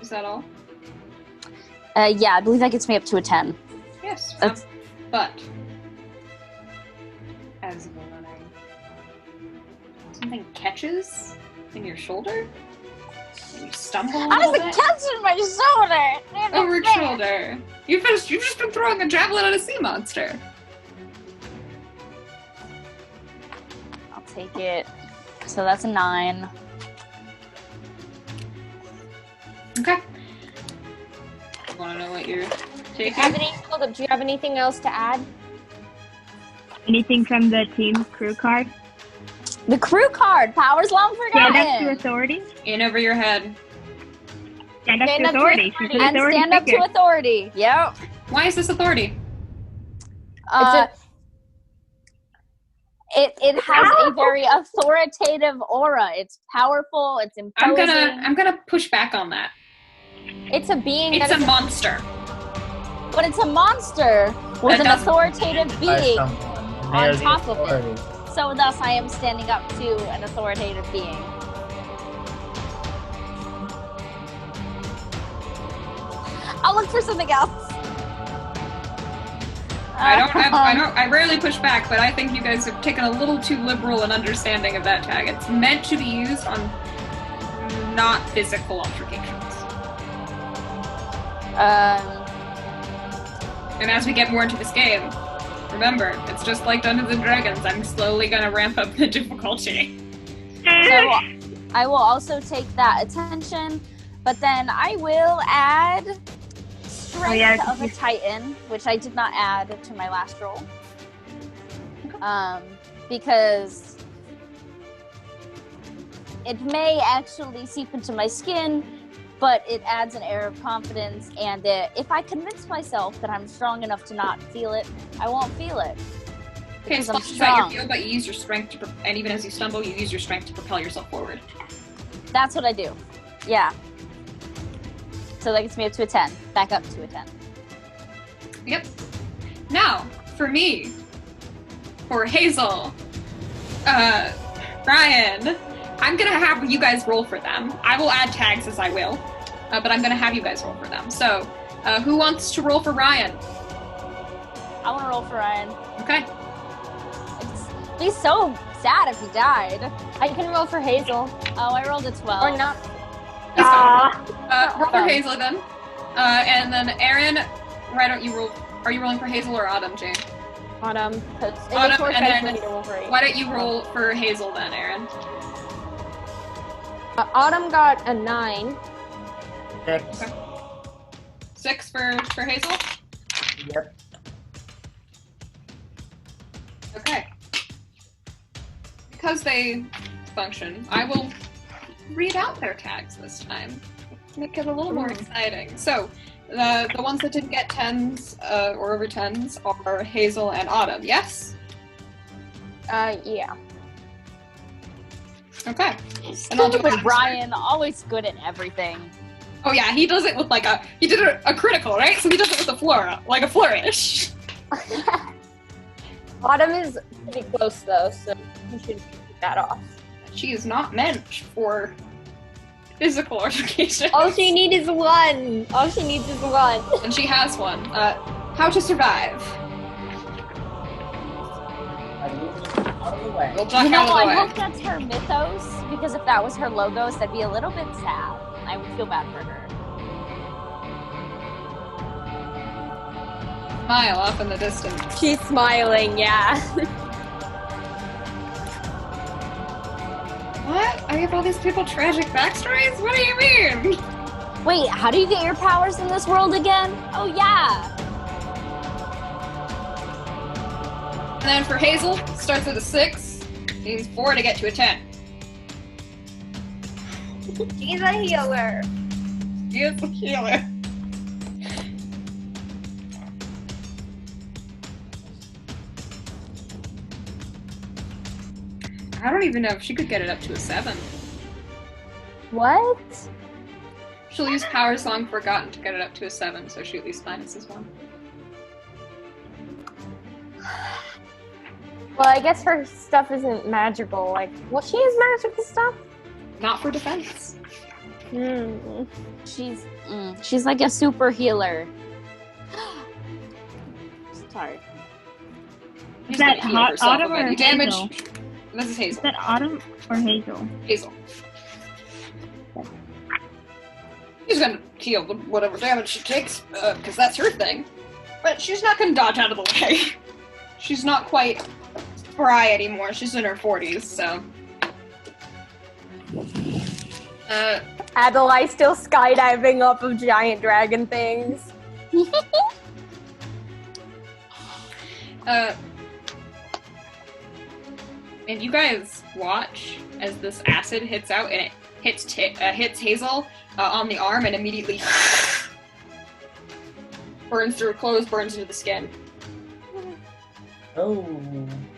Is that all? Yeah, I believe that gets me up to a 10. Yes. That's- But as you're running, something catches in your shoulder? And you stumble a How little does it bit? catch in my shoulder? Over your shoulder. You've just been throwing a javelin at a sea monster. I'll take it. So that's a 9. Okay. Want to know what you're taking? Do you have anything else to add? Anything from the team crew card? The crew card, powers long Stand up to forgotten. authority. In over your head. Stand up Stand to up to authority. She's an And authority stand up figure. to authority. Yep. Why is this authority? It has a very authoritative aura. It's powerful. It's imposing. I'm gonna push back on that. It's a being It's that a is monster. But it's a monster with That an doesn't- authoritative By being. someone. And on they are the top of it. authority. So thus I am standing up to an authoritative being. I'll look for something else. I rarely push back, but I think you guys have taken a little too liberal an understanding of that tag. It's meant to be used on not physical altercations. And as we get more into this game, remember, it's just like Dungeons and Dragons. I'm slowly gonna ramp up the difficulty. So I will also take that attention, but then I will add Strength of a Titan, which I did not add to my last roll. Because it may actually seep into my skin, but it adds an air of confidence, and if I convince myself that I'm strong enough to not feel it, I won't feel it. Okay, Because so I'm it's not your strong. field, but you use your strength to, and even as you stumble, you use your strength to propel yourself forward. That's what I do. Yeah. So that gets me up to a 10. Back up to a 10. Yep. Now, for me, for Hazel, Ryan, I'm gonna have you guys roll for them. I will add tags as I will, but I'm gonna have you guys roll for them. So, who wants to roll for Ryan? I want to roll for Ryan. Okay. It'd be so sad if he died. I can roll for Hazel. Oh, I rolled a 12. Or not. He's Aw. fine. Roll for Hazel then. And then Aaron, why don't you roll? Are you rolling for Hazel or Autumn, Jane? Autumn. Because it Autumn, makes more and sense then for me to roll for Why don't you roll for Hazel then, Aaron? Autumn got a 9. 6. Okay. 6 for Hazel? Yep. Okay. Because they function, I will read out their tags this time. Make it a little more exciting. So, the ones that didn't get 10s or over 10s are Hazel and Autumn, yes? Yeah. Okay. And I'll do Stupid a Brian, always good at everything. Oh yeah, he does it with like he did a critical, right? So he does it with a flourish. Autumn is pretty close though, so you should keep that off. She is not meant for physical altercation. All she needs is one. All she needs is one. And she has one. How to survive. Out of the way. We'll duck You know, out of the I way. hope that's her mythos, because if that was her logos, that'd be a little bit sad. I would feel bad for her. Smile off in the distance. She's smiling, yeah. What? I give all these people tragic backstories? What do you mean? Wait, how do you get your powers in this world again? Oh yeah! And then for Hazel, starts with a 6, needs 4 to get to a 10. She's a healer. She is a healer. I don't even know if she could get it up to a 7. What? She'll use Power Song Forgotten to get it up to a 7, so she at least minuses 1. Well, I guess her stuff isn't magical. Like, will she use magical stuff? Not for defense. She's like a super healer. Sorry. She's that gonna heal herself Autumn with or any damage. Hazel? This is Is Hazel. that Autumn or Hazel? Hazel. She's gonna heal whatever damage she takes, because that's her thing. But she's not gonna dodge out of the way. She's not quite spry anymore. She's in her 40s, so. Adalaie still skydiving off of giant dragon things. And you guys watch as this acid hits out and it hits Hazel on the arm and immediately burns through her clothes, burns into the skin. Oh.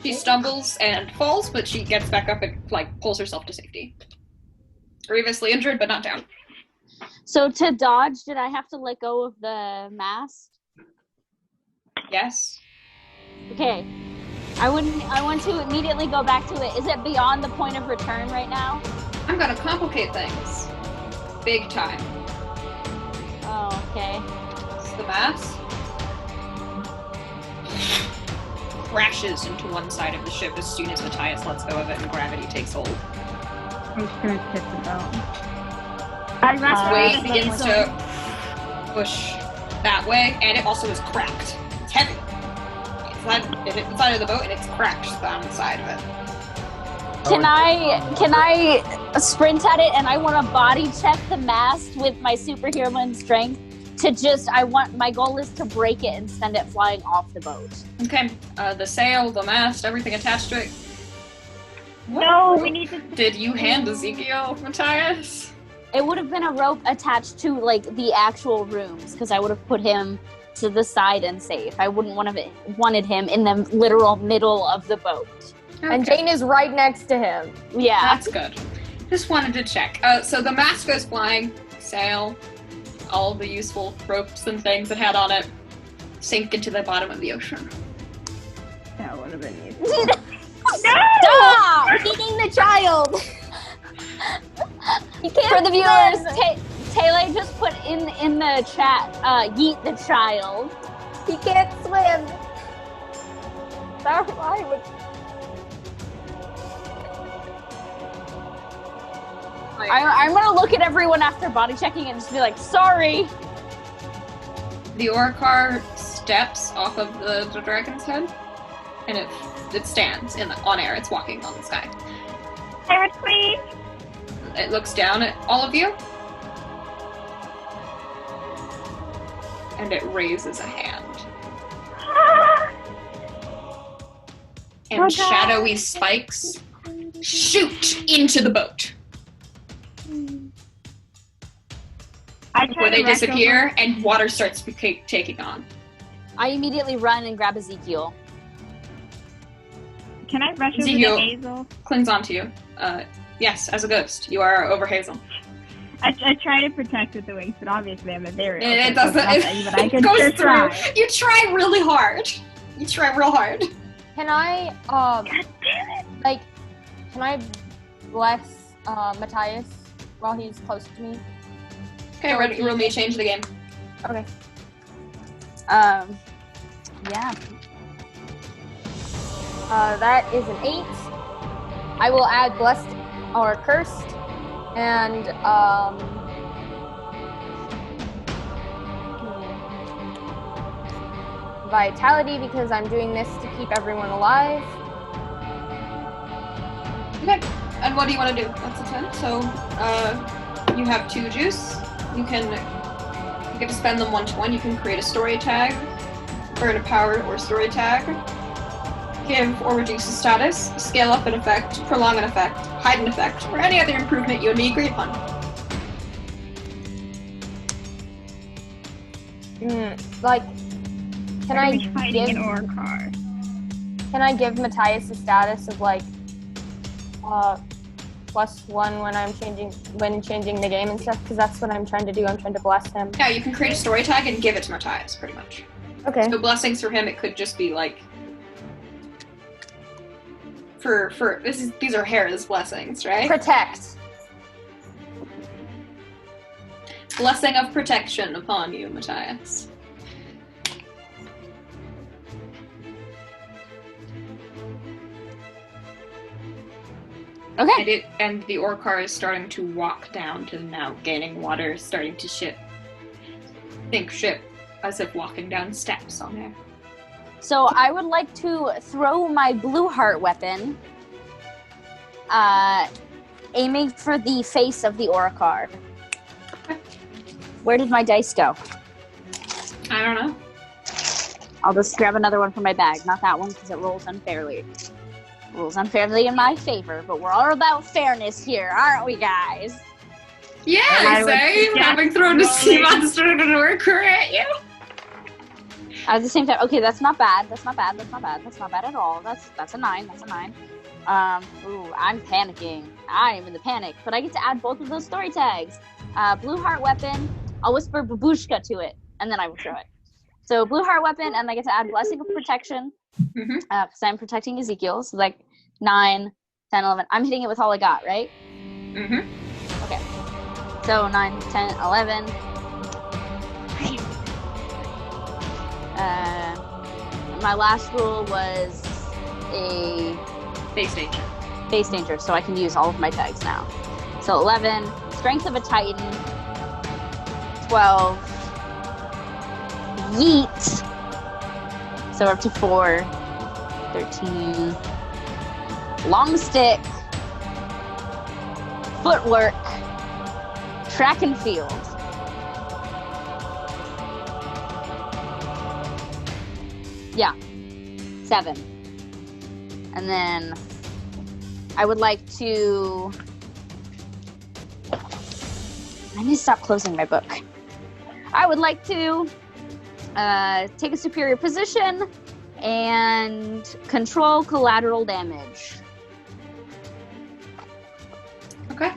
She stumbles and falls, but she gets back up and pulls herself to safety. Grievously injured, but not down. So to dodge, did I have to let go of the mask? Yes. Okay. I want to immediately go back to it. Is it beyond the point of return right now? I'm gonna complicate things. Big time. Oh, okay. It's the mask. Crashes into one side of the ship as soon as Matthias lets go of it and gravity takes hold. I'm just gonna tip the belt. Weight begins to push that way, and it also is cracked. It's heavy. It hit the side of the boat, and it's cracked on the side of it. Can I sprint at it, and I want to body check the mast with my superhuman strength to my goal is to break it and send it flying off the boat. Okay, the sail, the mast, everything attached to it. No, we need to. Did you hand Ezekiel, Matthias? It would have been a rope attached to the actual rooms, because I would have put him to the side and safe. I wouldn't wanted him in the literal middle of the boat. Okay. And Jane is right next to him. Yeah. That's good. Just wanted to check. So the mast goes flying, sail, all the useful ropes and things it had on it sink into the bottom of the ocean. That would have been easy. Stop! Eating the child. You can't for the viewers, Tele just put in the chat, yeet the child. He can't swim. Sorry, I would. I'm gonna look at everyone after body checking and just be like, sorry. The Orcar steps off of the dragon's head, and it stands on air. It's walking on the sky. Pirate Queen! It looks down at all of you. and it raises a hand. And Oh, God. shadowy spikes shoot into the boat, where they disappear, and water starts taking on. I immediately run and grab Ezekiel. Can I rush over to Ezekiel Hazel? clings onto you. Yes, as a ghost. You are over Hazel. I try to protect with the wings, but obviously I'm a very It doesn't. but I can goes sure through. try. You try really hard. You try real hard. Can I, God damn it! like, can I bless Matthias while he's close to me? Okay, roll me a change the game. Okay. Yeah. That is an 8. I will add blessed or cursed, and vitality, because I'm doing this to keep everyone alive. Okay, and what do you want to do? That's a 10. So, you have 2 juice. You get to spend them 1-to-1. You can create a story tag, burn a power or story tag, give or reduce a status, scale up an effect, prolong an effect, hide an effect, or any other improvement you and me agree upon. Like, can I fighting give an Orcar? Can I give Matthias a status of like +1 when changing the game and stuff? Because that's what I'm trying to do. I'm trying to bless him. Yeah, you can create a story tag and give it to Matthias, pretty much. Okay. So blessings for him, it could just be like these are Hera's blessings, right? Protect. Blessing of protection upon you, Matthias. Okay. And the Orcar is starting to walk down to now gaining water, starting to ship. Think ship, as if walking down steps on air. So I would like to throw my blue heart weapon, aiming for the face of the Orcar. Where did my dice go? I don't know. I'll just grab another one from my bag. Not that one, because it rolls unfairly. Rolls unfairly in my favor, but we're all about fairness here, aren't we, guys? Yeah, I would same. suggest Having thrown a sea monster and an Orcar at you. At the same time, okay, that's not bad. That's not bad. That's not bad. That's not bad at all. That's a 9. That's a 9. Ooh, I'm panicking. I am in the panic, but I get to add both of those story tags. Blue heart weapon. I'll whisper babushka to it, and then I will throw it. So blue heart weapon, and I get to add blessing of protection, because I'm protecting Ezekiel. So like 9, 10, 11. I'm hitting it with all I got, right? Mm-hmm. Okay. So 9, 10, 11. My last rule was a Base danger. base danger, so I can use all of my tags now. So 11, strength of a titan, 12, yeet, so we're up to 4, 13, long stick, footwork, track and field. Yeah, 7. And then I would like to... I need to stop closing my book. I would like to take a superior position and control collateral damage. Okay.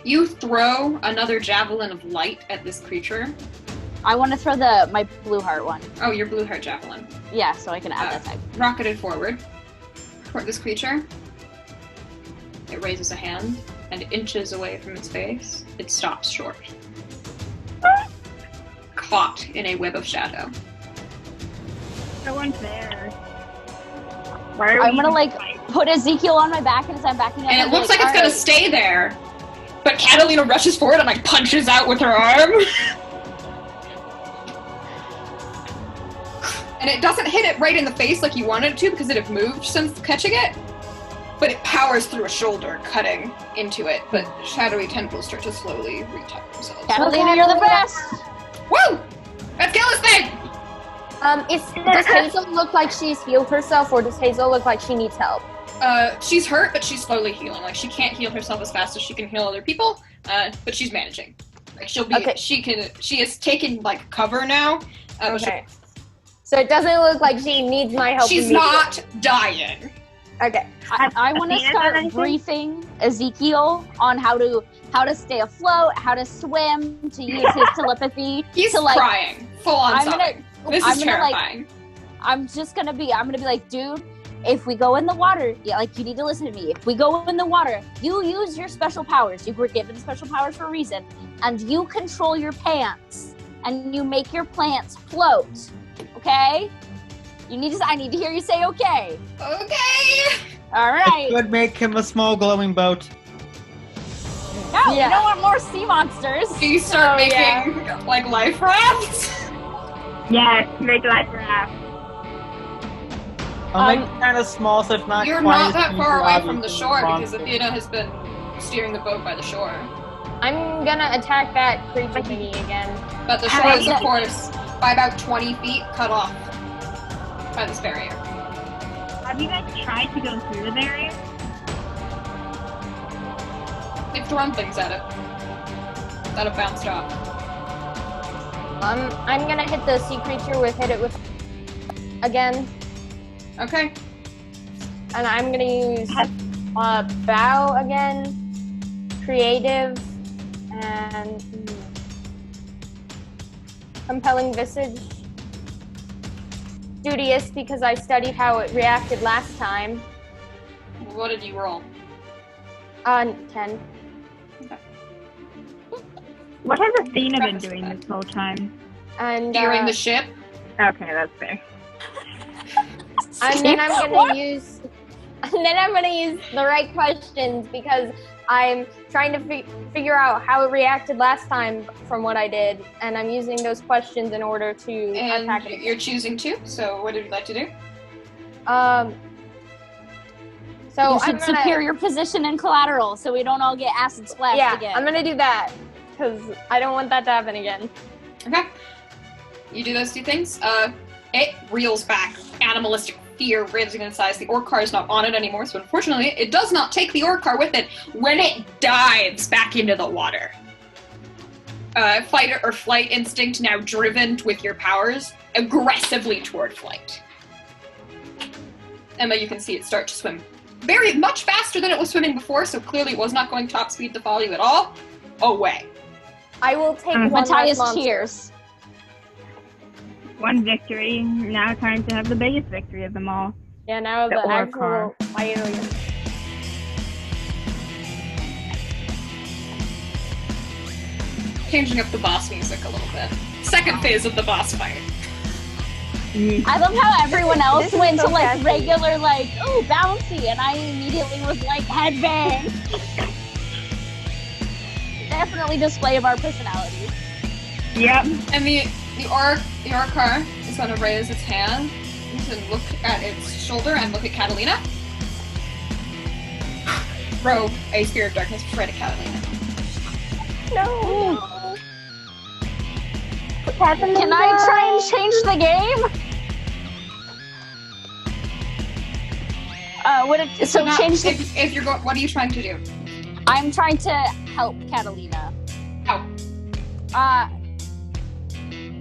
You throw another javelin of light at this creature. I want to throw my blue heart one. Oh, your blue heart javelin. Yeah, so I can add that tag. Rocketed forward toward this creature. It raises a hand, and inches away from its face, it stops short. Caught in a web of shadow. No one's there. I'm gonna put Ezekiel on my back, and as I'm backing up, And it I'm looks like it's gonna "Alright." stay there. But Catalina rushes forward and punches out with her arm. And it doesn't hit it right in the face like you wanted it to because it had moved since catching it. But it powers through a shoulder, cutting into it. But shadowy tentacles start to slowly retuck themselves. Catalina, you're the best! Woo! Let's kill this thing! Does Hazel look like she's healed herself, or does Hazel look like she needs help? She's hurt, but she's slowly healing. Like, she can't heal herself as fast as she can heal other people, but she's managing. Like, she'll be, Okay. She has taken, like, cover now. Okay. So it doesn't look like she needs my help. She's not dying. Okay. I want to start briefing Ezekiel on how to stay afloat, how to swim, to use his telepathy. He's to, like, crying. Full on sobbing. This is terrifying. I'm gonna be like, dude, if we go in the water, yeah, like, you need to listen to me. If we go in the water, you use your special powers. You were given special powers for a reason. And you control your pants. And you make your plants float. Okay? I need to hear you say okay. Okay. All right. It would make him a small glowing boat. No, we don't want more sea monsters. Do you start making, like, life rafts? Yes, make life raft. I'll make it kind of small, so it's not You're quite not as that easy, far away from the obviously, shore because monster. Athena has been steering the boat by the shore. I'm gonna attack that creature thingy again. But the shore is, of course, by about 20 feet cut off by this barrier. Have you guys tried to go through the barrier? They've thrown things at it that have bounced off. I'm gonna hit the sea creature hit it with again. Okay. And I'm gonna use bow again, creative, and compelling visage. Studious because I studied how it reacted last time. What did you roll? 10. What has Athena been doing this whole time? And Steering the ship? Okay, that's fair. And then I'm gonna use the right questions because I'm trying to figure out how it reacted last time from what I did, and I'm using those questions in order to attack it. And you're choosing two, so what would you like to do? So you should secure your position in collateral so we don't all get acid splashed again. I'm gonna do that because I don't want that to happen again. Okay. You do those two things. It reels back. Animalistic fear rising in size. The orc car is not on it anymore, so unfortunately, it does not take the orc car with it when it dives back into the water. Fight or flight instinct now driven with your powers aggressively toward flight. Emma, you can see it start to swim very much faster than it was swimming before, so clearly it was not going top speed to follow you at all. Away. I will take one Matthias last monster. cheers. One victory. Now time to have the biggest victory of them all. Yeah, now the orc actual car. failure. Changing up the boss music a little bit. Second phase of the boss fight. I love how everyone else This is went so to like catchy. regular, like, ooh, bouncy, and I immediately was like, headbang. Definitely display of our personalities. Yep. And the orc car is going to raise its hand and look at its shoulder and look at Catalina. Throw a Spear of Darkness right at Catalina. No. Can I try and change the game? Change the... If you're going, what are you trying to do? I'm trying to help Catalina. How?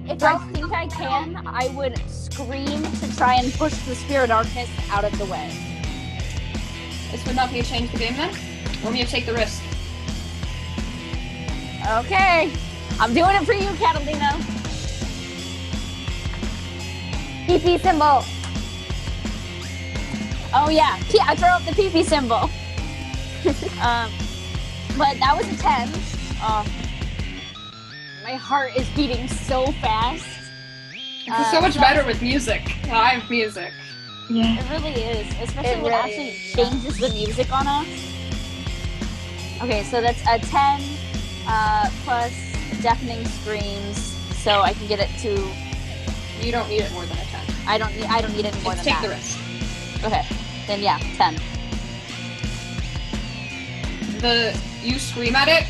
If I think I can, I would scream to try and push the Spear of Darkness out of the way. This would not be a change the game then? Or me to take the risk? Okay. I'm doing it for you, Catalina. PP symbol. Oh yeah, I throw up the PP symbol. But that was a 10. My heart is beating so fast. This is so much better with music. Live music. Yeah. It really is, especially It when it really actually is. changes the music on us. Okay, so that's a 10 plus deafening screams, so I can get it to. You don't need it more than a 10. I don't need any more than Take that. the risk. Okay, then yeah, 10. You scream at it,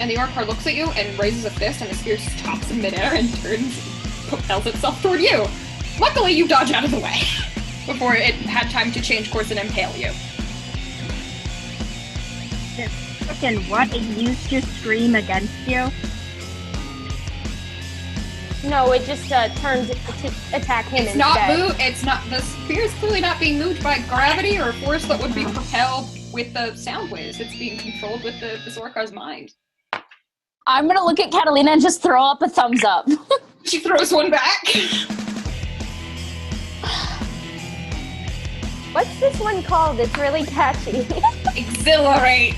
And the Orcar looks at you and raises a fist, and the spear stops in midair and propels itself toward you. Luckily, you dodge out of the way before it had time to change course and impale you. Frickin' what? It used to scream against you? No, it just turned to attack him It's instead. not moved. It's not. The spear is clearly not being moved by gravity or force that would be propelled with the sound waves. It's being controlled with the Orcar's mind. I'm gonna look at Catalina and just throw up a thumbs up. She throws one back. What's this one called? It's really catchy. Exhilarate.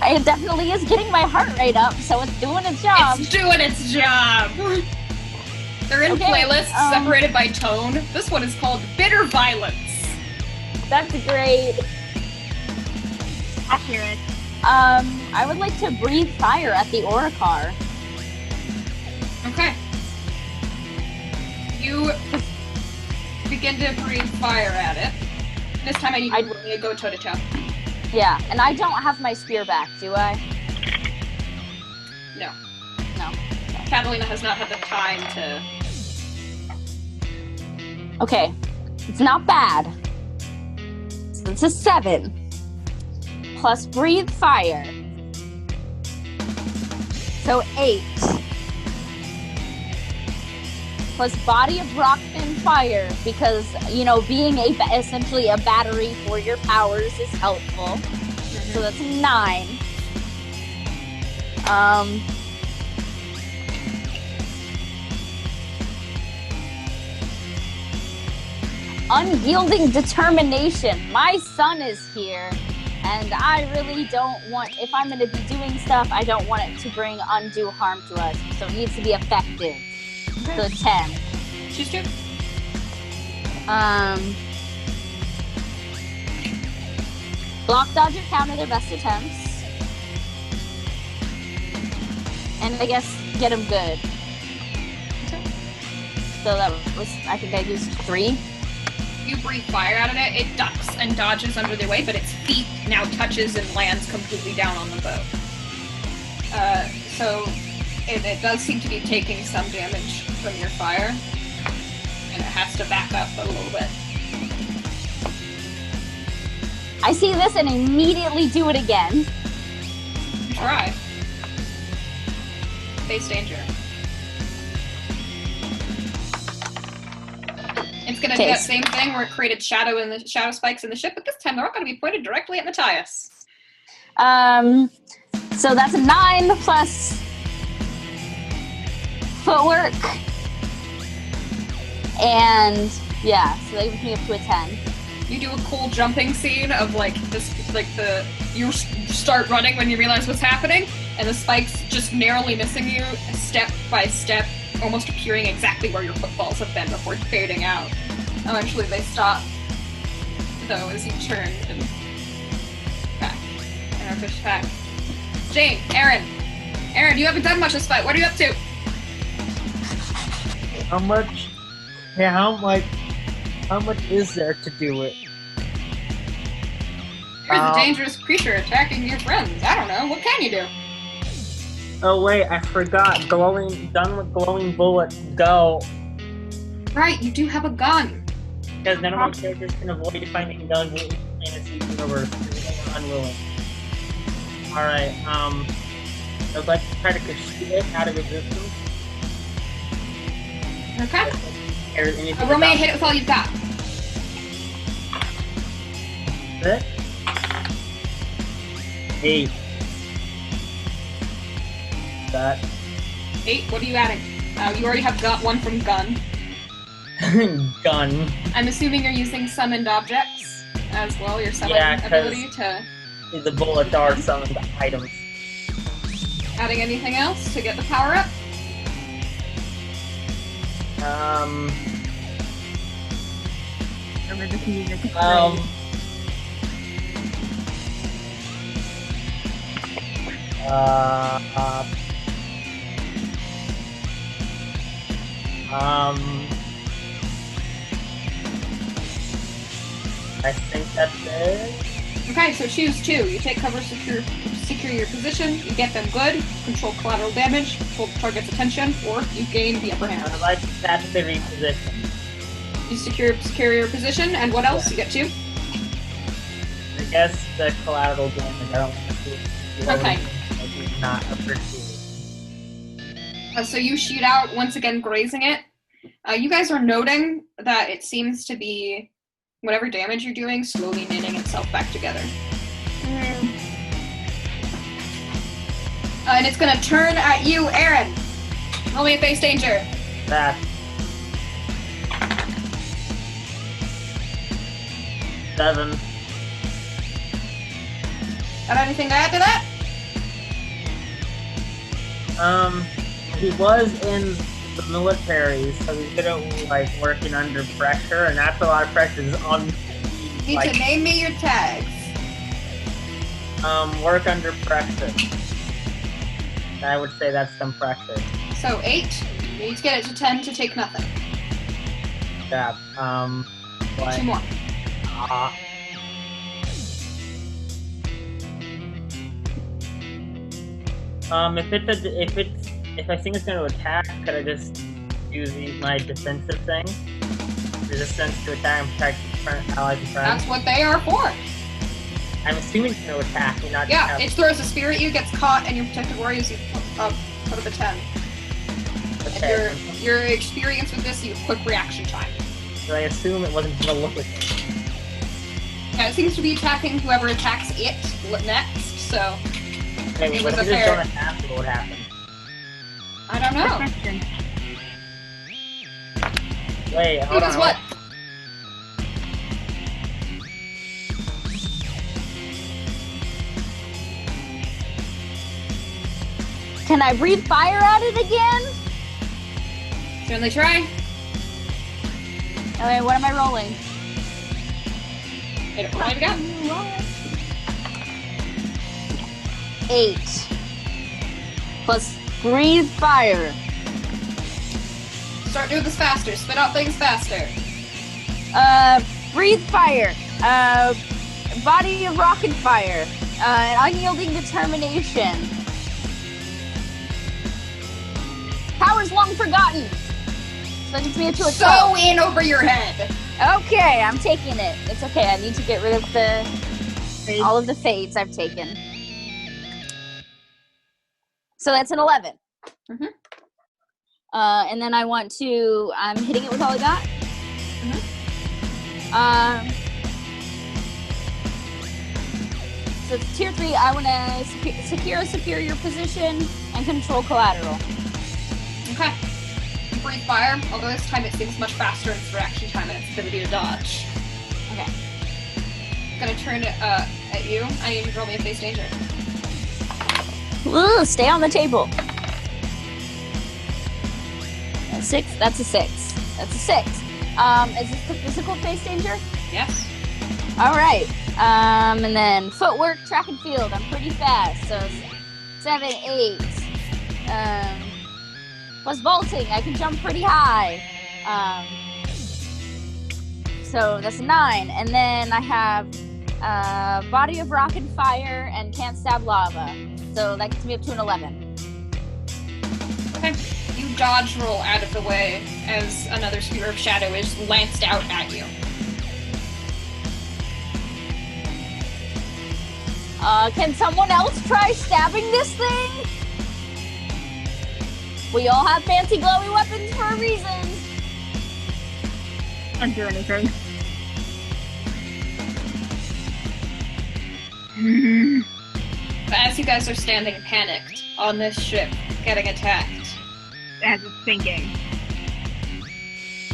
It definitely is getting my heart rate up, so it's doing its job. It's doing its job. They're in playlists separated by tone. This one is called Bitter Violence. That's great. Accurate. I would like to breathe fire at the Oracar. Okay. You begin to breathe fire at it. This time I need to really go toe to toe. Yeah, and I don't have my spear back, do I? No. No. Catalina has not had the time to. Okay, it's not bad. So it's a 7. Plus breathe fire. So 8. Plus body of rock and fire, because, you know, being essentially a battery for your powers is helpful. Mm-hmm. So that's 9. Unyielding determination. My son is here, and I really don't want, if I'm going to be doing stuff, I don't want it to bring undue harm to us. So it needs to be effective. So 10. Choose 2. Block, dodge, or counter their best attempts. And I guess get them good. So that was, I think I used 3. You breathe fire out of it, it ducks and dodges under the way, but its feet now touches and lands completely down on the boat. So it does seem to be taking some damage from your fire, and it has to back up a little bit. I see this and immediately do it again. Try. Face danger. It's gonna do that same thing where it created shadow spikes in the ship, but this time they're all gonna be pointed directly at Matthias. So that's a 9 plus footwork. And yeah, so that brings me up to a 10. You do a cool jumping scene of like this, like you start running when you realize what's happening, and the spikes just narrowly missing you step by step, almost appearing exactly where your footfalls have been before fading out. Eventually they stop, though, as you turn and back and are pushed back. Jane, Aron, you haven't done much this fight. What are you up to? How much is there to do it? There's a dangerous creature attacking your friends. I don't know. What can you do? Oh wait, I forgot. Done with glowing bullet. Go. Right, you do have a gun. Because none of my characters can avoid finding guns in fantasy universe. They're unwilling. Alright, I'd like to try to shoot it out of existence. Okay. Roll me a hit it with all you've got. That? 8. That. 8? What are you adding? You already have got one from gun. Gun. I'm assuming you're using summoned objects as well, your summon ability to... The bullets are summoned items. Adding anything else to get the power up? This music is I think that's it. Okay, so choose 2. You take cover secure your position, you get them good, control collateral damage, hold the target's attention, or you gain the upper hand. I'd like to tactically reposition. You secure your position, and what else? You get 2? I guess the collateral damage. I don't want to Okay. Not appreciated. So you shoot out, once again grazing it. You guys are noting that it seems to be, whatever damage you're doing, slowly knitting itself back together. And it's gonna turn at you, Aron. Roll me a face danger. That. 7. Got anything to add to that? He was in the military, so he's good at like working under pressure, and that's a lot of pressure. Is on. You need to name me your tags. Work under pressure. I would say that's some pressure. So 8. You need to get it to 10 to take nothing. Yeah. What? 2 more. If I think it's going to attack, could I just use my defensive thing? Resistance to attack and protect allies and friends? That's what they are for. I'm assuming it's going to attack me, not Yeah, it throws a spear at you, gets caught, and your protected warriors you put up a 10. Okay. And your experience with this, you have quick reaction time. So I assume it wasn't going to look at me. Yeah, it seems to be attacking whoever attacks it next, so Okay, it what was if a it fair. don't attack? What would happen? I don't know. Question. Wait, Who hold does on. what? Can I breathe fire at it again? Certainly try. Okay, what am I rolling? Hit it. What have you got? 8. Plus breathe fire. Start doing this faster. Spit out things faster. Breathe fire. Body of rocket fire. Unyielding determination. Powers long forgotten. So it gets me up to a 12. So in over your head. Okay, I'm taking it. It's okay. I need to get rid of all of the fades I've taken. So that's an 11. Mhm. And then I'm hitting it with all I got. So it's tier 3. I want to secure a superior position and control collateral. Okay. You breathe fire, although this time it seems much faster in its reaction time and its ability to dodge. Okay. Gonna turn it at you. I need you to roll me a face danger. Ooh, stay on the table. 6. That's a 6. That's a 6. Is this the physical face danger? Yes. All right. And then footwork, track and field. I'm pretty fast. So 7, 8. Plus vaulting. I can jump pretty high. So that's a 9. And then I have body of rock and fire and can't stab lava. So that gets me up to an 11. Okay. You dodge roll out of the way as another spear of shadow is lanced out at you. Can someone else try stabbing this thing? We all have fancy glowy weapons for a reason. Can't do anything. As you guys are standing panicked on this ship, getting attacked, As it's thinking.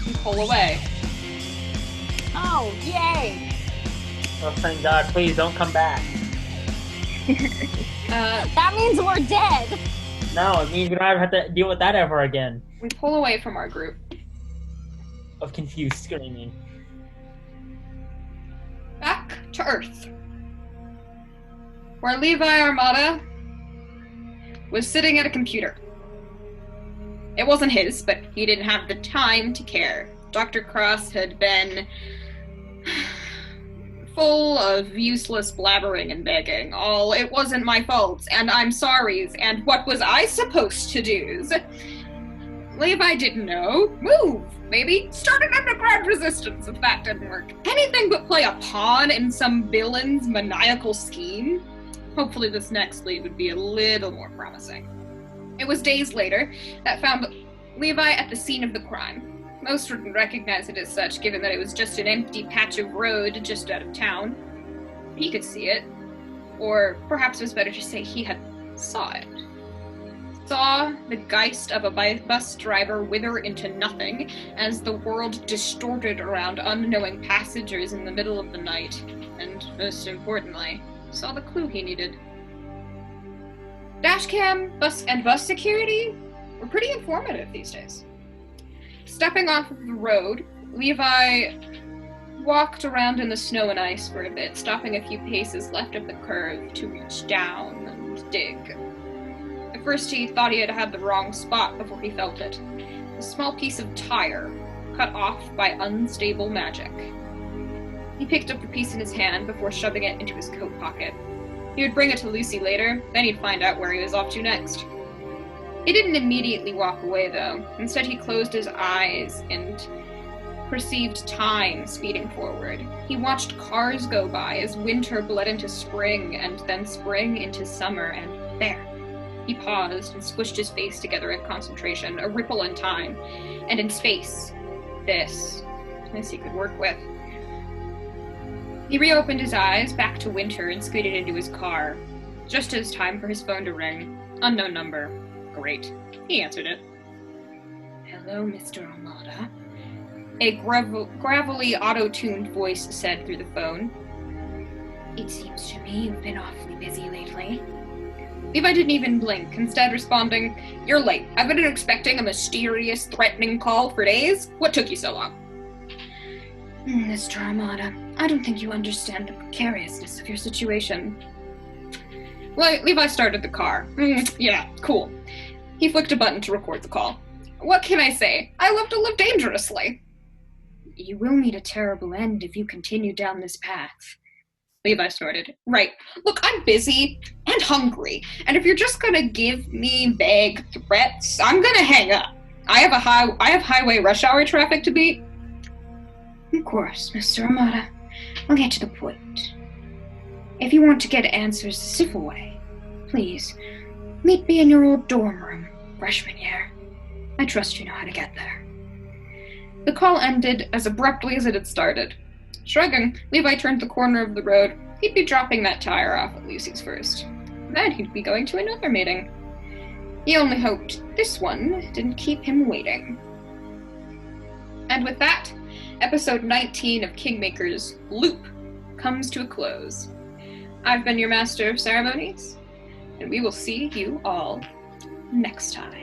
you pull away. Oh, yay! Oh, thank God, please don't come back. That means we're dead. No, it means we don't ever have to deal with that ever again. We pull away from our group. Of confused screaming. Back to Earth, where Levi Armada was sitting at a computer. It wasn't his, but he didn't have the time to care. Dr. Cross had been full of useless blabbering and begging. All, it wasn't my fault, and I'm sorries, and what was I supposed to do? Levi didn't know. Move, maybe. Start an underground resistance if that didn't work. Anything but play a pawn in some villain's maniacal scheme. Hopefully this next lead would be a little more promising. It was days later that found Levi at the scene of the crime. Most wouldn't recognize it as such, given that it was just an empty patch of road just out of town. He could see it. Or perhaps it was better to say he had saw it. Saw the geist of a bus driver wither into nothing as the world distorted around unknowing passengers in the middle of the night. And most importantly, saw the clue he needed. Dashcam, bus security were pretty informative these days. Stepping off of the road, Levi walked around in the snow and ice for a bit, stopping a few paces left of the curve to reach down and dig. At first he thought he had the wrong spot before he felt it. A small piece of tire, cut off by unstable magic. He picked up the piece in his hand before shoving it into his coat pocket. He would bring it to Lucy later, then he'd find out where he was off to next. He didn't immediately walk away, though. Instead, he closed his eyes and perceived time speeding forward. He watched cars go by as winter bled into spring, and then spring into summer, and there. He paused and squished his face together in concentration, a ripple in time, and in space. This he could work with. He reopened his eyes back to winter and scooted into his car. Just as time for his phone to ring. Unknown number. Great. He answered it. Hello, Mr. Armada. A gravelly, auto-tuned voice said through the phone. It seems to me you've been awfully busy lately. Levi didn't even blink, instead responding, You're late. I've been expecting a mysterious, threatening call for days. What took you so long? Mr. Armada, I don't think you understand the precariousness of your situation. Levi started the car. Yeah, cool. He flicked a button to record the call. What can I say? I love to live dangerously. You will meet a terrible end if you continue down this path. Levi snorted. Right. Look, I'm busy and hungry, and if you're just gonna give me vague threats, I'm gonna hang up. I have highway rush hour traffic to beat. Of course, Mr. Armada. I'll get to the point. If you want to get answers the civil way, please, meet me in your old dorm room, freshman year. I trust you know how to get there. The call ended as abruptly as it had started. Shrugging, Levi turned the corner of the road. He'd be dropping that tire off at Lucy's first. Then he'd be going to another meeting. He only hoped this one didn't keep him waiting. And with that, episode 19 of Kingmakers Loop comes to a close. I've been your Master of Ceremonies, and we will see you all next time.